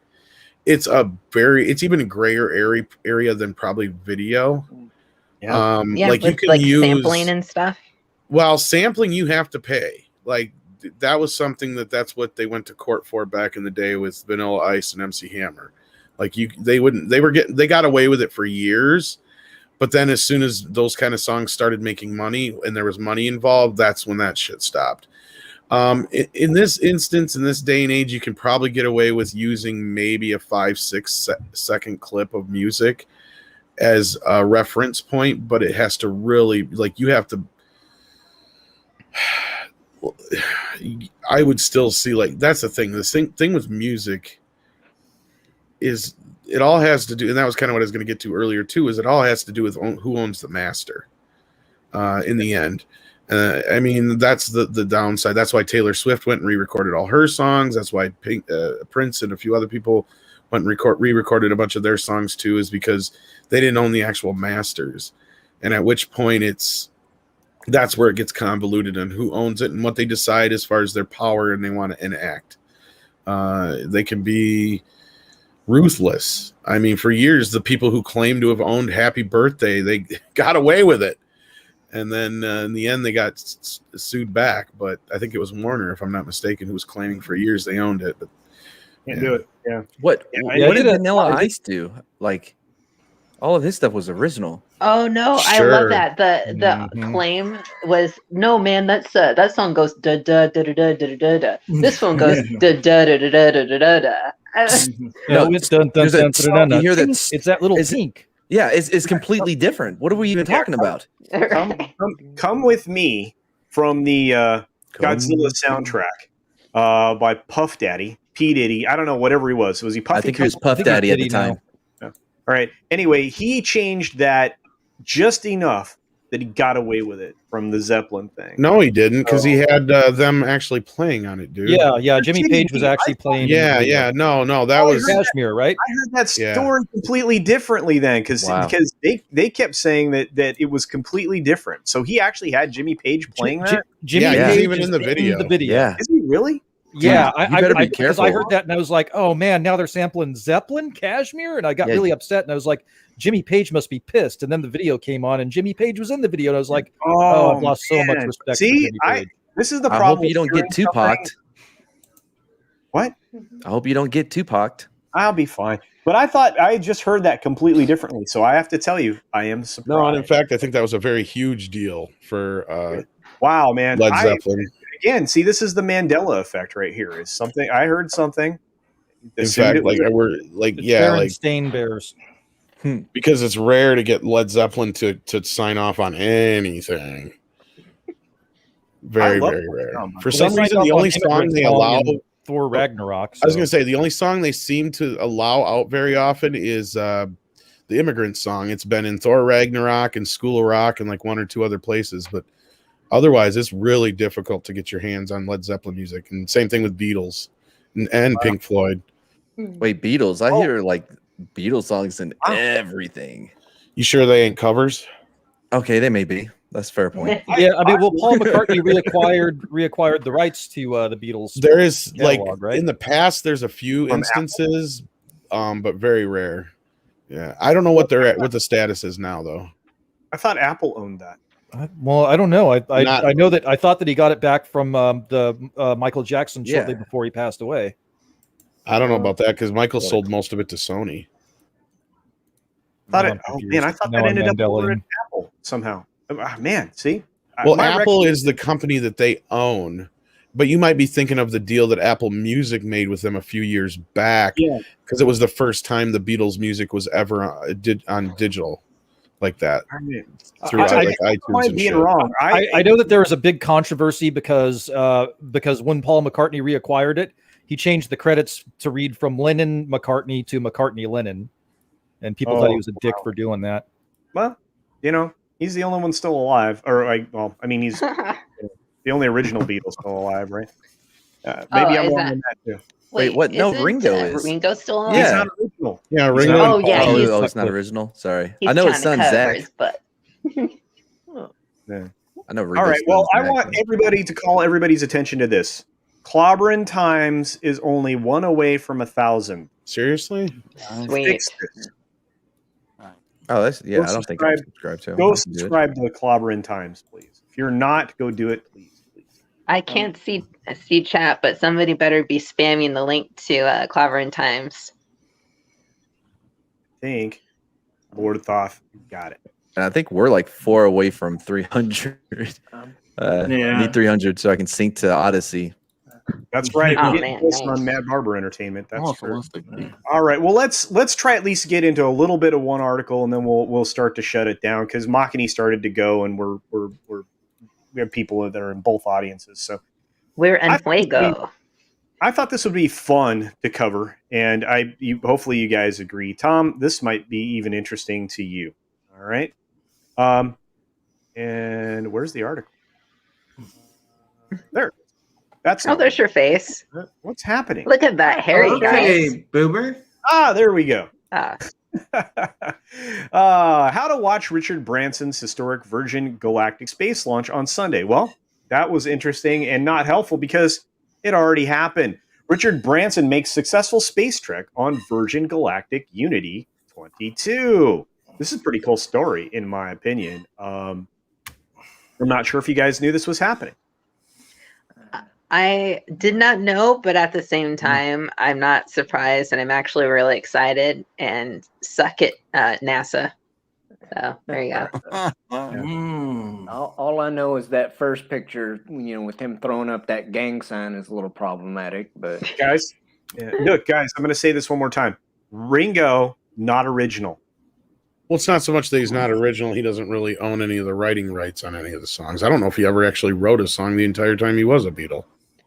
It's even a grayer area than probably video. Yeah, like with, you can like use sampling and stuff. Well, sampling you have to pay. Like that was something that's what they went to court for back in the day with Vanilla Ice and MC Hammer. Like they got away with it for years, but then as soon as those kind of songs started making money and there was money involved, that's when that shit stopped. In this instance, in this day and age, you can probably get away with using maybe a 5-6 second clip of music as a reference point, but it has to really, like, you have to. I would still see, like, that's the thing. The thing with music is it all has to do, and that was kind of what I was going to get to earlier too, is it all has to do with who owns the master in the end. I mean, that's the downside. That's why Taylor Swift went and re-recorded all her songs. That's why Prince and a few other people went and re-recorded a bunch of their songs too, is because they didn't own the actual masters. And at which point that's where it gets convoluted on who owns it and what they decide as far as their power and they want to enact. They can be ruthless. I mean, for years, the people who claim to have owned Happy Birthday, they got away with it. And then in the end, they got sued back. But I think it was Warner, if I'm not mistaken, who was claiming for years they owned it. But can't do it. Yeah. What did Vanilla Ice do? Like, all of his stuff was original. Oh no, Sure. I love that. The claim was, no man, that song goes da da da da da da da da. This one goes da da da da da da da da. No, it's dun dun dun dun dun. You hear that? It's that little pink. Yeah, it's completely different. What are we even talking about? Come with me from the Godzilla soundtrack by Puff Daddy, P Diddy. I don't know, whatever he was. Was he Puffy? I think he was Puff Daddy at the time. All right. Anyway, he changed that just enough that he got away with it from the Zeppelin thing. no, he didn't, because he had them actually playing on it, dude. Yeah. Jimmy Page was actually playing. Yeah. No, that was Kashmir, right? I heard that story completely differently then, because they kept saying that it was completely different. So he actually had Jimmy Page playing that. Jimmy he's Page even in the video. Yeah. Is he really? Yeah, you better be because careful. I heard that and I was like, oh man, now they're sampling Zeppelin, Kashmir, and I got really upset and I was like, Jimmy Page must be pissed. And then the video came on and Jimmy Page was in the video and I was like, I've lost so much respect for Jimmy Page. This is the I problem. hope you don't get Tupac'd. What? I hope you don't get Tupac'd. I'll be fine. But I thought I just heard that completely differently. So I have to tell you, I am surprised. No, and in fact, I think that was a very huge deal for wow, man. Led Zeppelin. Again, see, this is the Mandela effect right here. Is something I heard something. In fact, Stain Bears. Because it's rare to get Led Zeppelin to sign off on anything. Very, very rare. For some reason, the only song they allow Thor Ragnarok. I was going to say the only song they seem to allow out very often is the Immigrant Song. It's been in Thor Ragnarok and School of Rock and like one or two other places, but otherwise, it's really difficult to get your hands on Led Zeppelin music. And same thing with Beatles and Pink Floyd. Wait, Beatles. I hear like Beatles songs and everything. You sure they ain't covers? Okay, they may be. That's a fair point. Yeah, I mean, well, Paul McCartney reacquired the rights to the Beatles. There is catalog, right? in the past, there's a few instances, but very rare. Yeah, I don't know what the status is now, though. I thought Apple owned that. Well, I don't know. I know that I thought that he got it back from the Michael Jackson shortly before he passed away. I don't know about that because Michael sold most of it to Sony. I thought that ended up over at Apple somehow. Man, see? Well, Apple is the company that they own, but you might be thinking of the deal that Apple Music made with them a few years back, because it was the first time the Beatles music was ever on digital like that. Through iTunes and shit. Wrong. I know that there was a big controversy because when Paul McCartney reacquired it, he changed the credits to read from Lennon-McCartney to McCartney-Lennon, and people thought he was a dick for doing that. Well, he's the only one still alive. He's the only original Beatle still alive, right? Maybe I'm wrong on that too. Wait, what? No, Ringo is. Ringo's still alive? He's not original. Yeah, Ringo. It's not original. Sorry. I know his son, Zach. But... Yeah. I know Ringo's All right, well, son, I Zach, want everybody to call everybody's attention to this. Clobbering Times is only one away from 1,000. Seriously? Sweet. Fix this. Oh, I don't think I'm subscribed to him. Go subscribe to the Clobbering Times, please. If you're not, go do it, please. I can't see chat, but somebody better be spamming the link to Clobbering Times. I think Lord Thoth got it. And I think we're like 4 away from 300. Need 300 so I can sync to Odyssey. That's right. Oh, We're man, getting this nice. on Mad Barber Entertainment. That's true. Awesome. All right. Well, let's try at least get into a little bit of one article, and then we'll start to shut it down because Makini started to go, and we have people that are in both audiences. So we're en fuego. I thought this would be fun to cover, and hopefully you guys agree. Tom, this might be even interesting to you. All right. And where's the article? There. There's your face. What's happening? Look at that hairy guy. Boomer. There we go. Ah. How to watch Richard Branson's historic Virgin Galactic space launch on Sunday. Well, that was interesting and not helpful because it already happened. Richard Branson makes successful space trek on Virgin Galactic Unity 22. This is a pretty cool story, in my opinion. I'm not sure if you guys knew this was happening. I did not know, but at the same time, I'm not surprised, and I'm actually really excited. And suck it, NASA. So there you go. All I know is that first picture, with him throwing up that gang sign is a little problematic. But guys, look, guys, I'm going to say this one more time. Ringo, not original. Well, it's not so much that he's not original. He doesn't really own any of the writing rights on any of the songs. I don't know if he ever actually wrote a song the entire time he was a Beatle.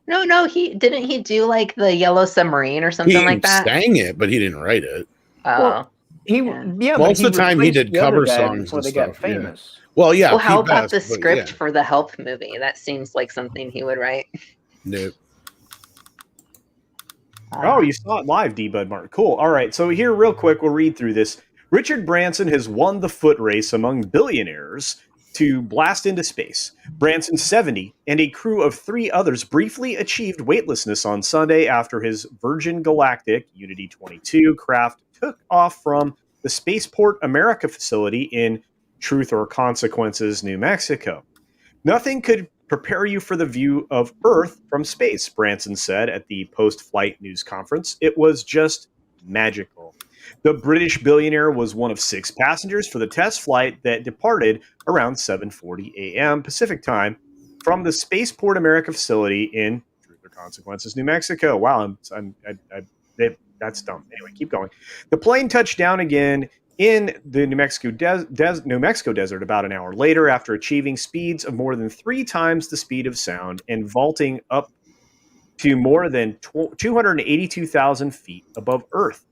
No, he do like the Yellow Submarine or something like that. He sang it, but he didn't write it. Oh, most of the time he did cover songs before they stuff, got famous. Yeah. Well, yeah. Well, how about Best, the script for the Help movie? That seems like something he would write. No. Oh, you saw it live, D-Bud Martin. Cool. All right. So here, real quick, we'll read through this. Richard Branson has won the foot race among billionaires to blast into space. Branson, 70, and a crew of 3 others briefly achieved weightlessness on Sunday after his Virgin Galactic Unity 22 craft took off from the Spaceport America facility in Truth or Consequences, New Mexico. Nothing could prepare you for the view of Earth from space, Branson said at the post-flight news conference. It was just magical. The British billionaire was one of 6 passengers for the test flight that departed around 7:40 a.m. Pacific time from the Spaceport America facility in Truth or Consequences, New Mexico. Wow, that's dumb. Anyway, keep going. The plane touched down again in the New Mexico desert about an hour later after achieving speeds of more than 3 times the speed of sound and vaulting up to more than 282,000 feet above Earth.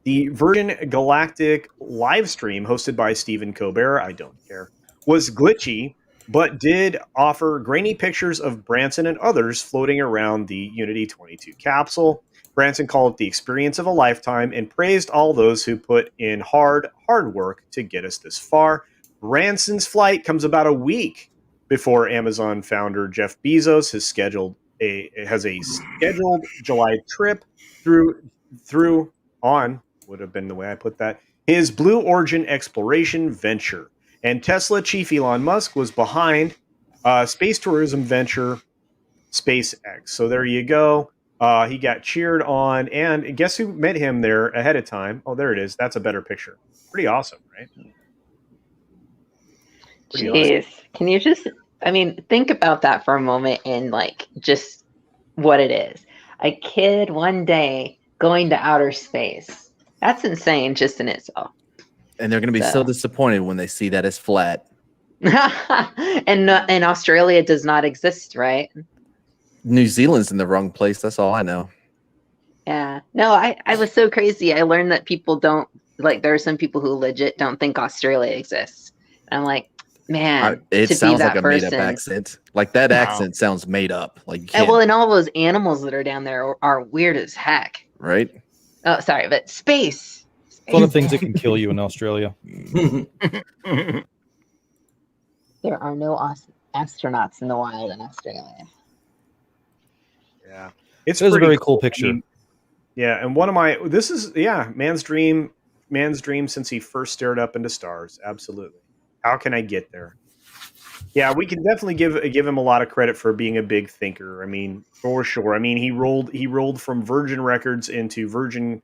The Virgin Galactic live stream hosted by Stephen Colbert, I don't care, was glitchy, but did offer grainy pictures of Branson and others floating around the Unity 22 capsule. Branson called it the experience of a lifetime and praised all those who put in hard work to get us this far. Branson's flight comes about a week before Amazon founder Jeff Bezos has a scheduled July trip through on would have been the way I put that, his Blue Origin exploration venture. And Tesla chief Elon Musk was behind space tourism venture SpaceX. So there you go. He got cheered on, and guess who met him there ahead of time? Oh, there it is. That's a better picture. Pretty awesome, right? Jeez. Can you just, think about that for a moment and just what it is. A kid one day going to outer space. That's insane just in itself. And they're going to be so disappointed when they see that it's flat. And Australia does not exist, right? New Zealand's in the wrong place. That's all I know. Yeah. No, I was so crazy. I learned that people don't, there are some people who legit don't think Australia exists. And I'm like, man, it to sounds be like that a made-up person, accent. Like that accent sounds made up. Like you can't, and all those animals that are down there are weird as heck. right? Oh, sorry, but space. A lot of things that can kill you in Australia. There are no astronauts in the wild in Australia. Yeah, It's a very cool picture. Yeah, and man's dream since he first stared up into stars. Absolutely. How can I get there? Yeah, we can definitely give him a lot of credit for being a big thinker. For sure. He rolled from Virgin Records into Virgin,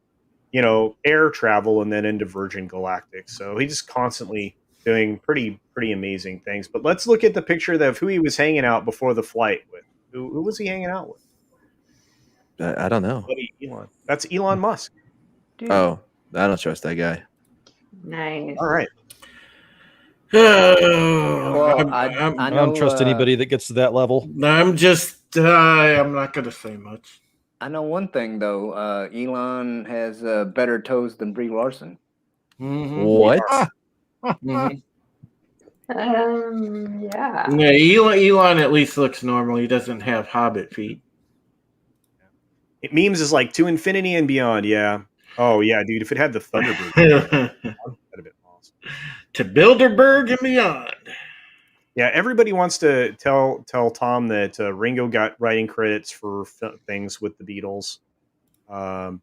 air travel, and then into Virgin Galactic. So he's just constantly doing pretty amazing things. But let's look at the picture of who he was hanging out before the flight with. Who was he hanging out with? I don't know. Elon. That's Elon Musk. Dude. Oh, I don't trust that guy. Nice. All right. I don't trust anybody that gets to that level. I'm not going to say much. I know one thing, though. Elon has better toes than Brie Larson. Mm-hmm. What? Mm-hmm. Yeah. Yeah, Elon at least looks normal. He doesn't have hobbit feet. It memes is like to infinity and beyond. Yeah. Oh yeah, dude. If it had the Thunderbird, that'd have been awesome. To Bilderberg and beyond. Yeah, everybody wants to tell Tom that Ringo got writing credits for things with the Beatles. I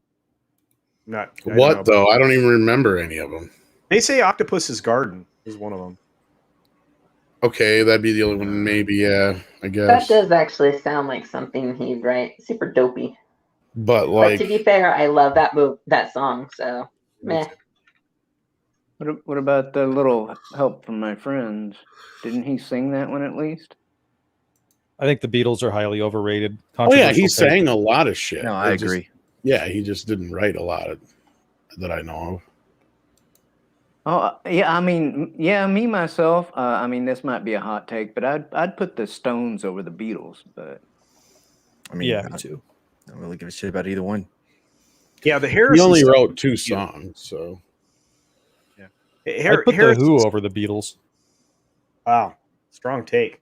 don't even remember any of them. They say Octopus's Garden is one of them. Okay, that'd be the only one. Maybe, yeah, I guess. That does actually sound like something he'd write. Super dopey. But to be fair, I love that song. So, meh. What about the little help from my friends? Didn't he sing that one at least? I think the Beatles are highly overrated. Oh yeah, he sang a lot of shit. No, I agree. He just didn't write a lot that I know of. Oh yeah, me myself. This might be a hot take, but I'd put the Stones over the Beatles. But me too. I don't really give a shit about either one. Yeah, the Harrison. He only wrote 2 songs, so. Yeah, I put the Who over the Beatles. Wow, strong take.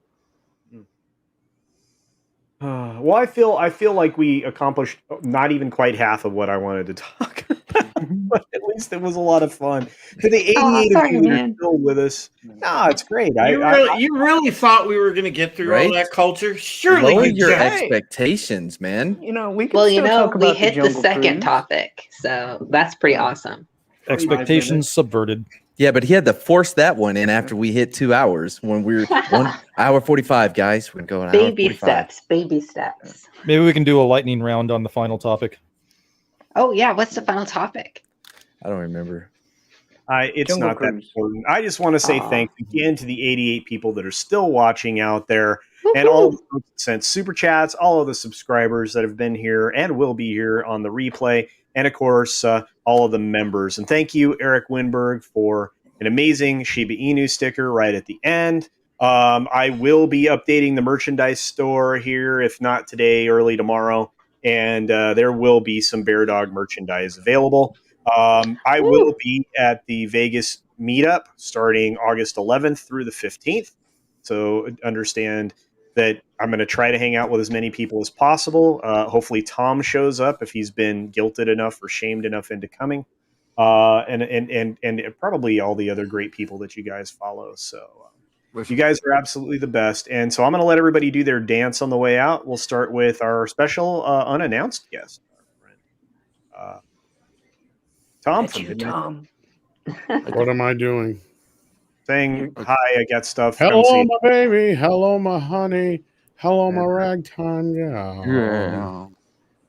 Well, I feel like we accomplished not even quite half of what I wanted to talk about, but at least it was a lot of fun. To the 88 of you that are still with us, no, it's great. You really thought we were going to get through all that culture? Surely lower you your did. expectations, man. We hit the second topic, so that's pretty awesome. Expectations subverted. Yeah, but he had to force that one in after we hit 2 hours when we were 1 hour 45, guys. We're going baby steps. Maybe we can do a lightning round on the final topic. Oh yeah, what's the final topic? I don't remember. It's not that important. I just want to say thanks again to the 88 people that are still watching out there. Woo-hoo. And all of the folks that sent super chats, all of the subscribers that have been here and will be here on the replay. And of course, all of the members. And thank you, Eric Winberg, for an amazing Shiba Inu sticker right at the end. I will be updating the merchandise store here, if not today, early tomorrow. And there will be some Bear Dog merchandise available. I will be at the Vegas meetup starting August 11th through the 15th. So understand that I'm going to try to hang out with as many people as possible. Hopefully Tom shows up if he's been guilted enough or shamed enough into coming. And probably all the other great people that you guys follow. So you guys are absolutely the best. And so I'm going to let everybody do their dance on the way out. We'll start with our special unannounced guest, our friend Tom That's from you, Midnight. Tom. What am I doing? Saying hi, I got stuff. Come Hello, see. my baby. Hello, my honey. Hello, my ragtime gal. Yeah.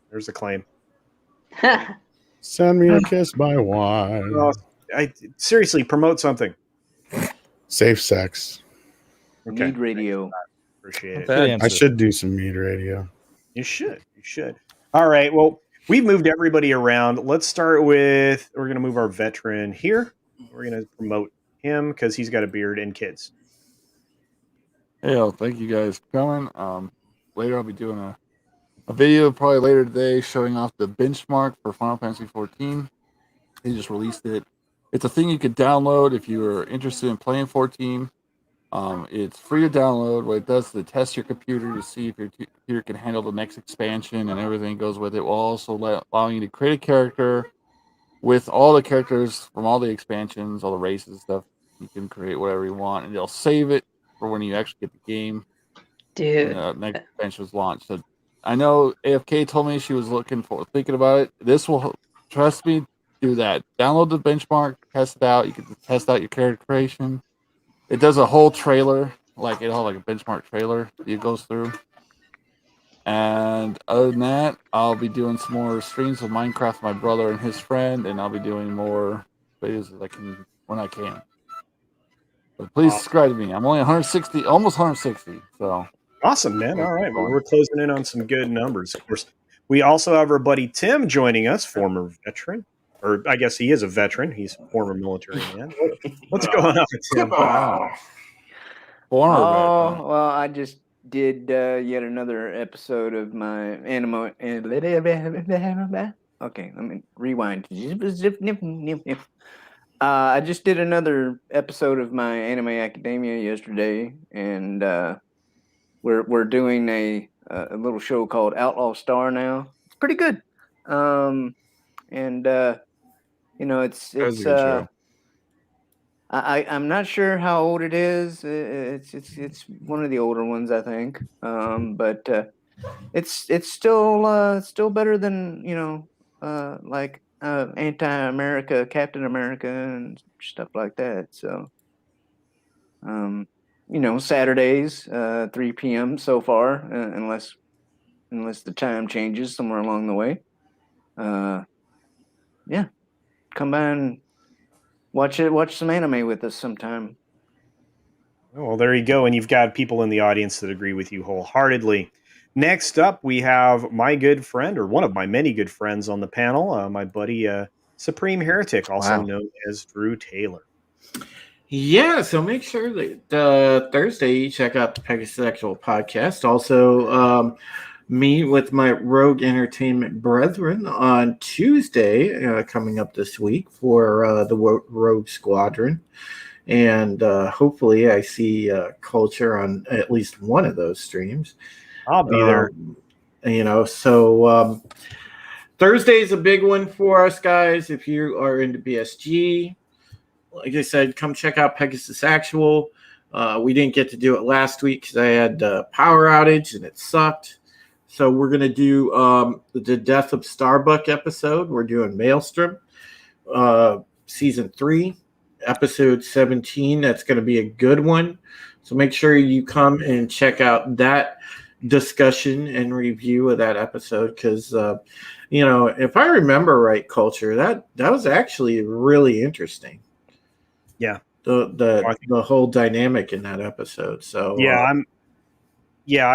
There's a claim. Send me a kiss by wine. I seriously promote something. Safe sex. Okay. Mead radio. Appreciate it. Good answer. I should do some mead radio. You should. You should. All right. Well, we've moved everybody around. Let's start with, we're going to move our veteran here. We're going to promote him because he's got a beard and kids. Hey, thank you guys for coming. Later I'll be doing a video probably later today showing off the benchmark for Final Fantasy 14. They just released it. It's a thing you could download if you are interested in playing 14. It's free to download. What it does is it tests your computer to see if your computer can handle the next expansion and everything goes with it, while also allowing you to create a character with all the characters from all the expansions, all the races and stuff. You can create whatever you want, and they'll save it for when you actually get the game. Dude. When the next expansion was launched. So I know AFK told me she was thinking about it. This will, trust me, do that. Download the benchmark, test it out. You can test out your character creation. It does a whole trailer, like it'll have like a benchmark trailer that it goes through. And other than that, I'll be doing some more streams of Minecraft with my brother and his friend, and I'll be doing more videos as I can when I can. But please subscribe to me. I'm only 160, almost 160. So awesome, man. All right. Well, we're closing in on some good numbers. Of course, we also have our buddy Tim joining us, former veteran. Or I guess he is a veteran. He's a former military man. What's going on with Tim? Former veteran. Well, I just did yet another episode of my anime. Okay, let me rewind. I just did another episode of my Anime Academia yesterday, and we're doing a little show called Outlaw Star now. It's pretty good, and it's I'm not sure how old it is. It's one of the older ones, I think. But it's still better than like Anti-America, Captain America, and stuff like that. So Saturdays 3 p.m. so far, unless the time changes somewhere along the way. Yeah, come by and watch some anime with us sometime. Well, there you go. And you've got people in the audience that agree with you wholeheartedly. Next up, we have my good friend, or one of my many good friends on the panel, my buddy Supreme Heretic, also known as Drew Taylor. Yeah, so make sure that Thursday you check out the Pegasus Sexual podcast. Also, meet with my Rogue Entertainment brethren on Tuesday, coming up this week for the Rogue Squadron. And hopefully I see Culture on at least one of those streams. I'll be there. So Thursday is a big one for us, guys. If you are into BSG, like I said, come check out Pegasus Actual. We didn't get to do it last week because I had power outage and it sucked. So we're going to do the Death of Starbuck episode. We're doing Maelstrom, season 3, episode 17. That's going to be a good one. So make sure you come and check out that discussion and review of that episode because, if I remember right, Culture, that was actually really interesting. Yeah. The whole dynamic in that episode. So I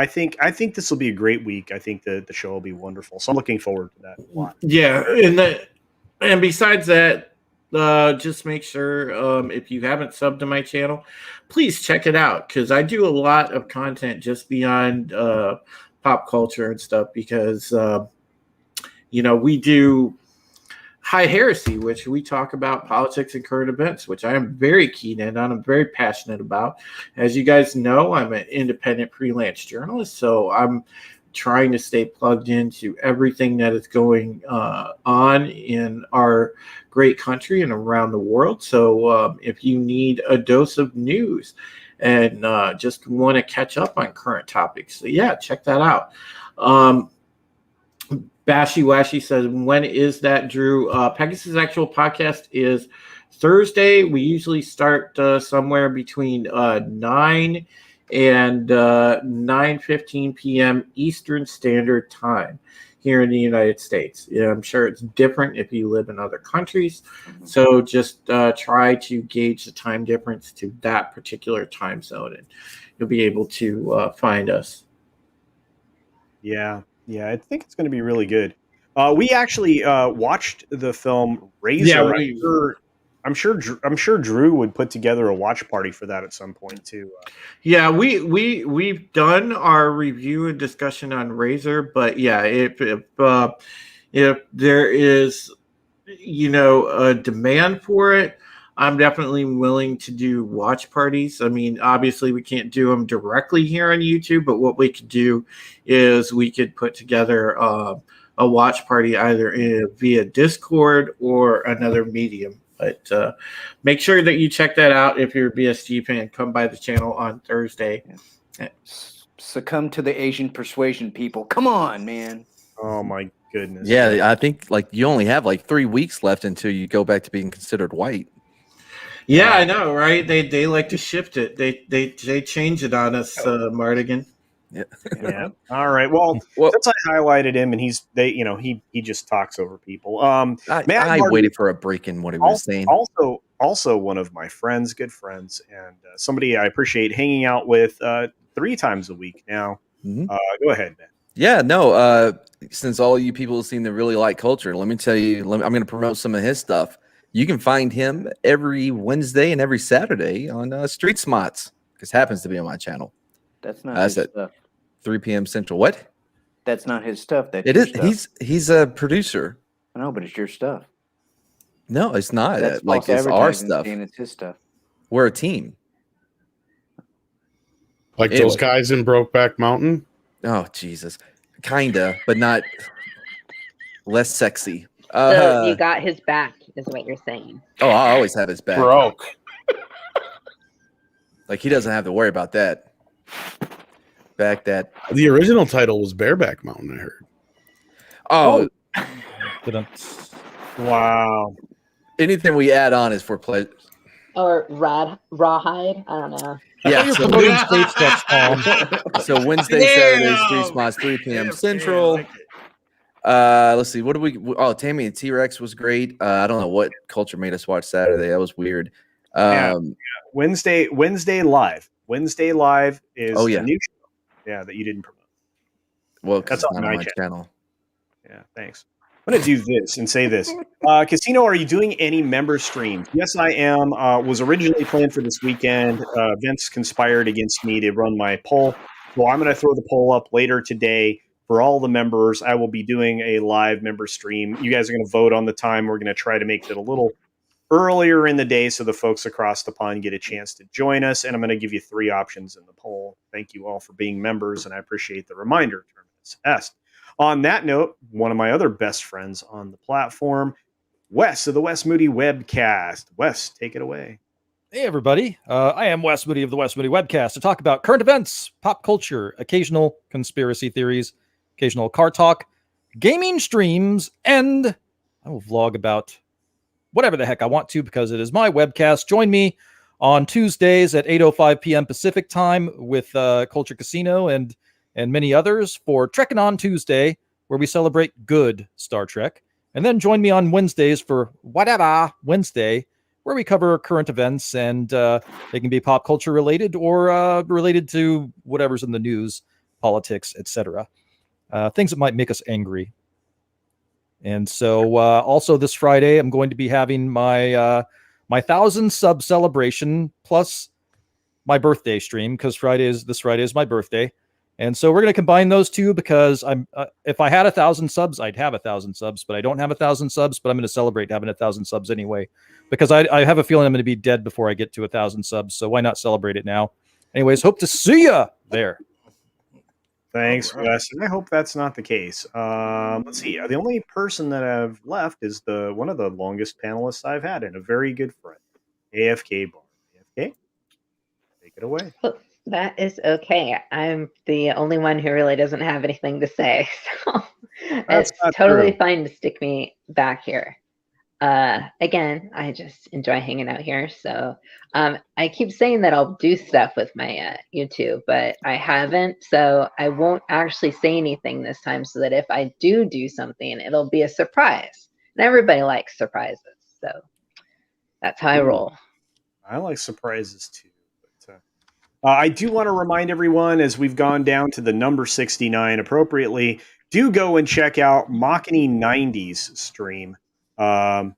think this will be a great week. I think the show will be wonderful. So I'm looking forward to that a lot. Yeah, and besides that, just make sure if you haven't subbed to my channel, please check it out because I do a lot of content just beyond pop culture and stuff because we do High Heresy, which we talk about politics and current events, which I am very keen in on. I'm very passionate about. As you guys know, I'm an independent freelance journalist, so I'm trying to stay plugged into everything that is going on in our great country and around the world. So if you need a dose of news and just want to catch up on current topics, so yeah, check that out. Bashy Washy says, when is that, Drew? Pegasus Actual Podcast is Thursday. We usually start somewhere between 9 and 9:15 p.m. Eastern Standard Time here in the United States. Yeah, I'm sure it's different if you live in other countries. So just try to gauge the time difference to that particular time zone, and you'll be able to find us. Yeah, I think it's going to be really good. We actually watched the film Razor. Yeah, I'm sure Drew would put together a watch party for that at some point too. Yeah, we've done our review and discussion on Razor, but yeah, if there is a demand for it, I'm definitely willing to do watch parties. I mean, obviously we can't do them directly here on YouTube, but what we could do is we could put together a watch party either via Discord or another medium. But make sure that you check that out. If you're a BSG fan, come by the channel on Thursday. Succumb to the Asian persuasion, people. Come on, man. Oh my goodness. Yeah, I think you only have 3 weeks left until you go back to being considered white. Yeah, I know, right? They like to shift it. They change it on us, Martigan. Yeah. All right. Well, since I highlighted him, and he just talks over people. I waited for a break in what he was saying. Also one of my friends, good friends, and somebody I appreciate hanging out with 3 times a week now. Mm-hmm. Go ahead, Ben. Yeah, no. Since all you people seem to really like culture, let me tell you. I'm going to promote some of his stuff. You can find him every Wednesday and every Saturday on Street Smarts, because happens to be on my channel. That's not his stuff. 3 p.m. Central. What? That's not his stuff. That's it is. Stuff. He's a producer. I know, but it's your stuff. No, it's not. That's it's our stuff. And it's his stuff. We're a team. Like those guys in Brokeback Mountain? Oh, Jesus. Kinda, but not less sexy. So you got his back, is what you're saying. Oh, I always have his back. Broke. He doesn't have to worry about that. Back that. The original title was Bareback Mountain, I heard. Oh. Wow. Anything we add on is for pleasure. Or rawhide. I don't know. Yeah. So Wednesday, Saturday, Street Smarts, 3 p.m. Central. Let's see. What do we? Oh, Tammy and T-Rex was great. I don't know what culture made us watch Saturday. That was weird. Wednesday live. Wednesday live is a new show. Yeah, that you didn't promote. Well, that's on my channel. Yeah, thanks. I'm going to do this and say this. Casino, are you doing any member streams? Yes, I am. Was originally planned for this weekend. Vince conspired against me to run my poll. So I'm going to throw the poll up later today for all the members. I will be doing a live member stream. You guys are going to vote on the time. We're going to try to make it a little earlier in the day so the folks across the pond get a chance to join us. And I'm going to give you 3 options in the poll. Thank you all for being members, and I appreciate the reminder. On that note, one of my other best friends on the platform, Wes of the Wes Moody Webcast. Wes, take it away. Hey, everybody. I am Wes Moody of the Wes Moody Webcast to talk about current events, pop culture, occasional conspiracy theories, occasional car talk, gaming streams, and I will vlog about whatever the heck I want to because it is my webcast. Join me on Tuesdays at 8:05 p.m. Pacific time with CultureCasino and many others for Trekking on Tuesday, where we celebrate good Star Trek. And then join me on Wednesdays for Whatever Wednesday, where we cover current events, and they can be pop culture related or related to whatever's in the news, politics, etc. Things that might make us angry. And so also this Friday, I'm going to be having my 1,000 sub celebration plus my birthday stream, because this Friday is my birthday. And so we're going to combine those two because if I had 1,000 subs, I'd have 1,000 subs, but I don't have 1,000 subs, but I'm going to celebrate having 1,000 subs anyway, because I have a feeling I'm going to be dead before I get to 1,000 subs. So why not celebrate it now? Anyways, hope to see ya there. Thanks, Wes. And I hope that's not the case. Let's see. The only person that I've left is one of the longest panelists I've had and a very good friend, AFK Bar. AFK, take it away. Well, that is okay. I'm the only one who really doesn't have anything to say. So it's totally fine to stick me back here. Again, I just enjoy hanging out here. So I keep saying that I'll do stuff with my YouTube, but I haven't. So I won't actually say anything this time, so that if I do something, it'll be a surprise. And everybody likes surprises. So that's how I roll. I like surprises too. But I do want to remind everyone, as we've gone down to the number 69 appropriately, do go and check out Machiny 90's stream. Over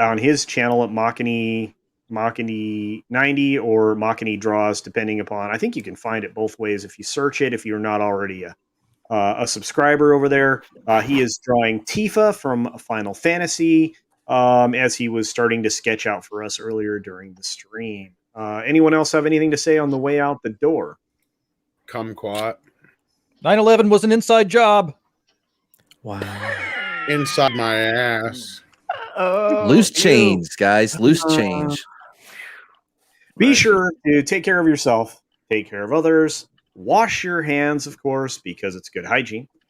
on his channel at Machiny 90 or Machiny Draws, depending upon. I think you can find it both ways if you search it. If you're not already a subscriber over there, he is drawing Tifa from Final Fantasy, as he was starting to sketch out for us earlier during the stream. Anyone else have anything to say on the way out the door? Kumquat. 9/11 was an inside job. Wow. Inside my ass. Loose change, guys. Loose change. Be sure to take care of yourself, take care of others, wash your hands, of course, because it's good hygiene. It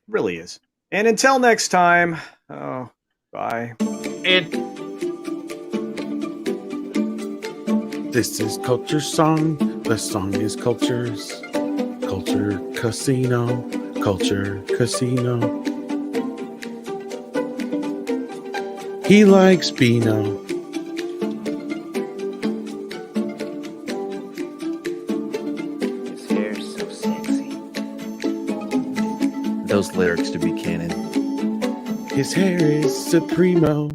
really is. And until next time, bye. And this is Culture Song. The song is Culture's. Culture Casino. Culture Casino. He likes Beano. His hair's so sexy. Those lyrics to be canon. His hair is supremo.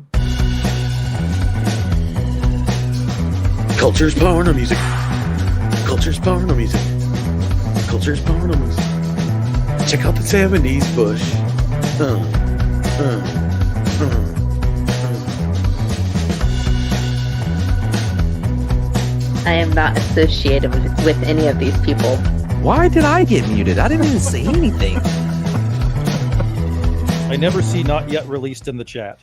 Culture's porno music. Culture's porno music. Culture's porno music. Check out the 70s bush. I am not associated with any of these people. Why did I get muted? I didn't even say anything. I never see not yet released in the chat.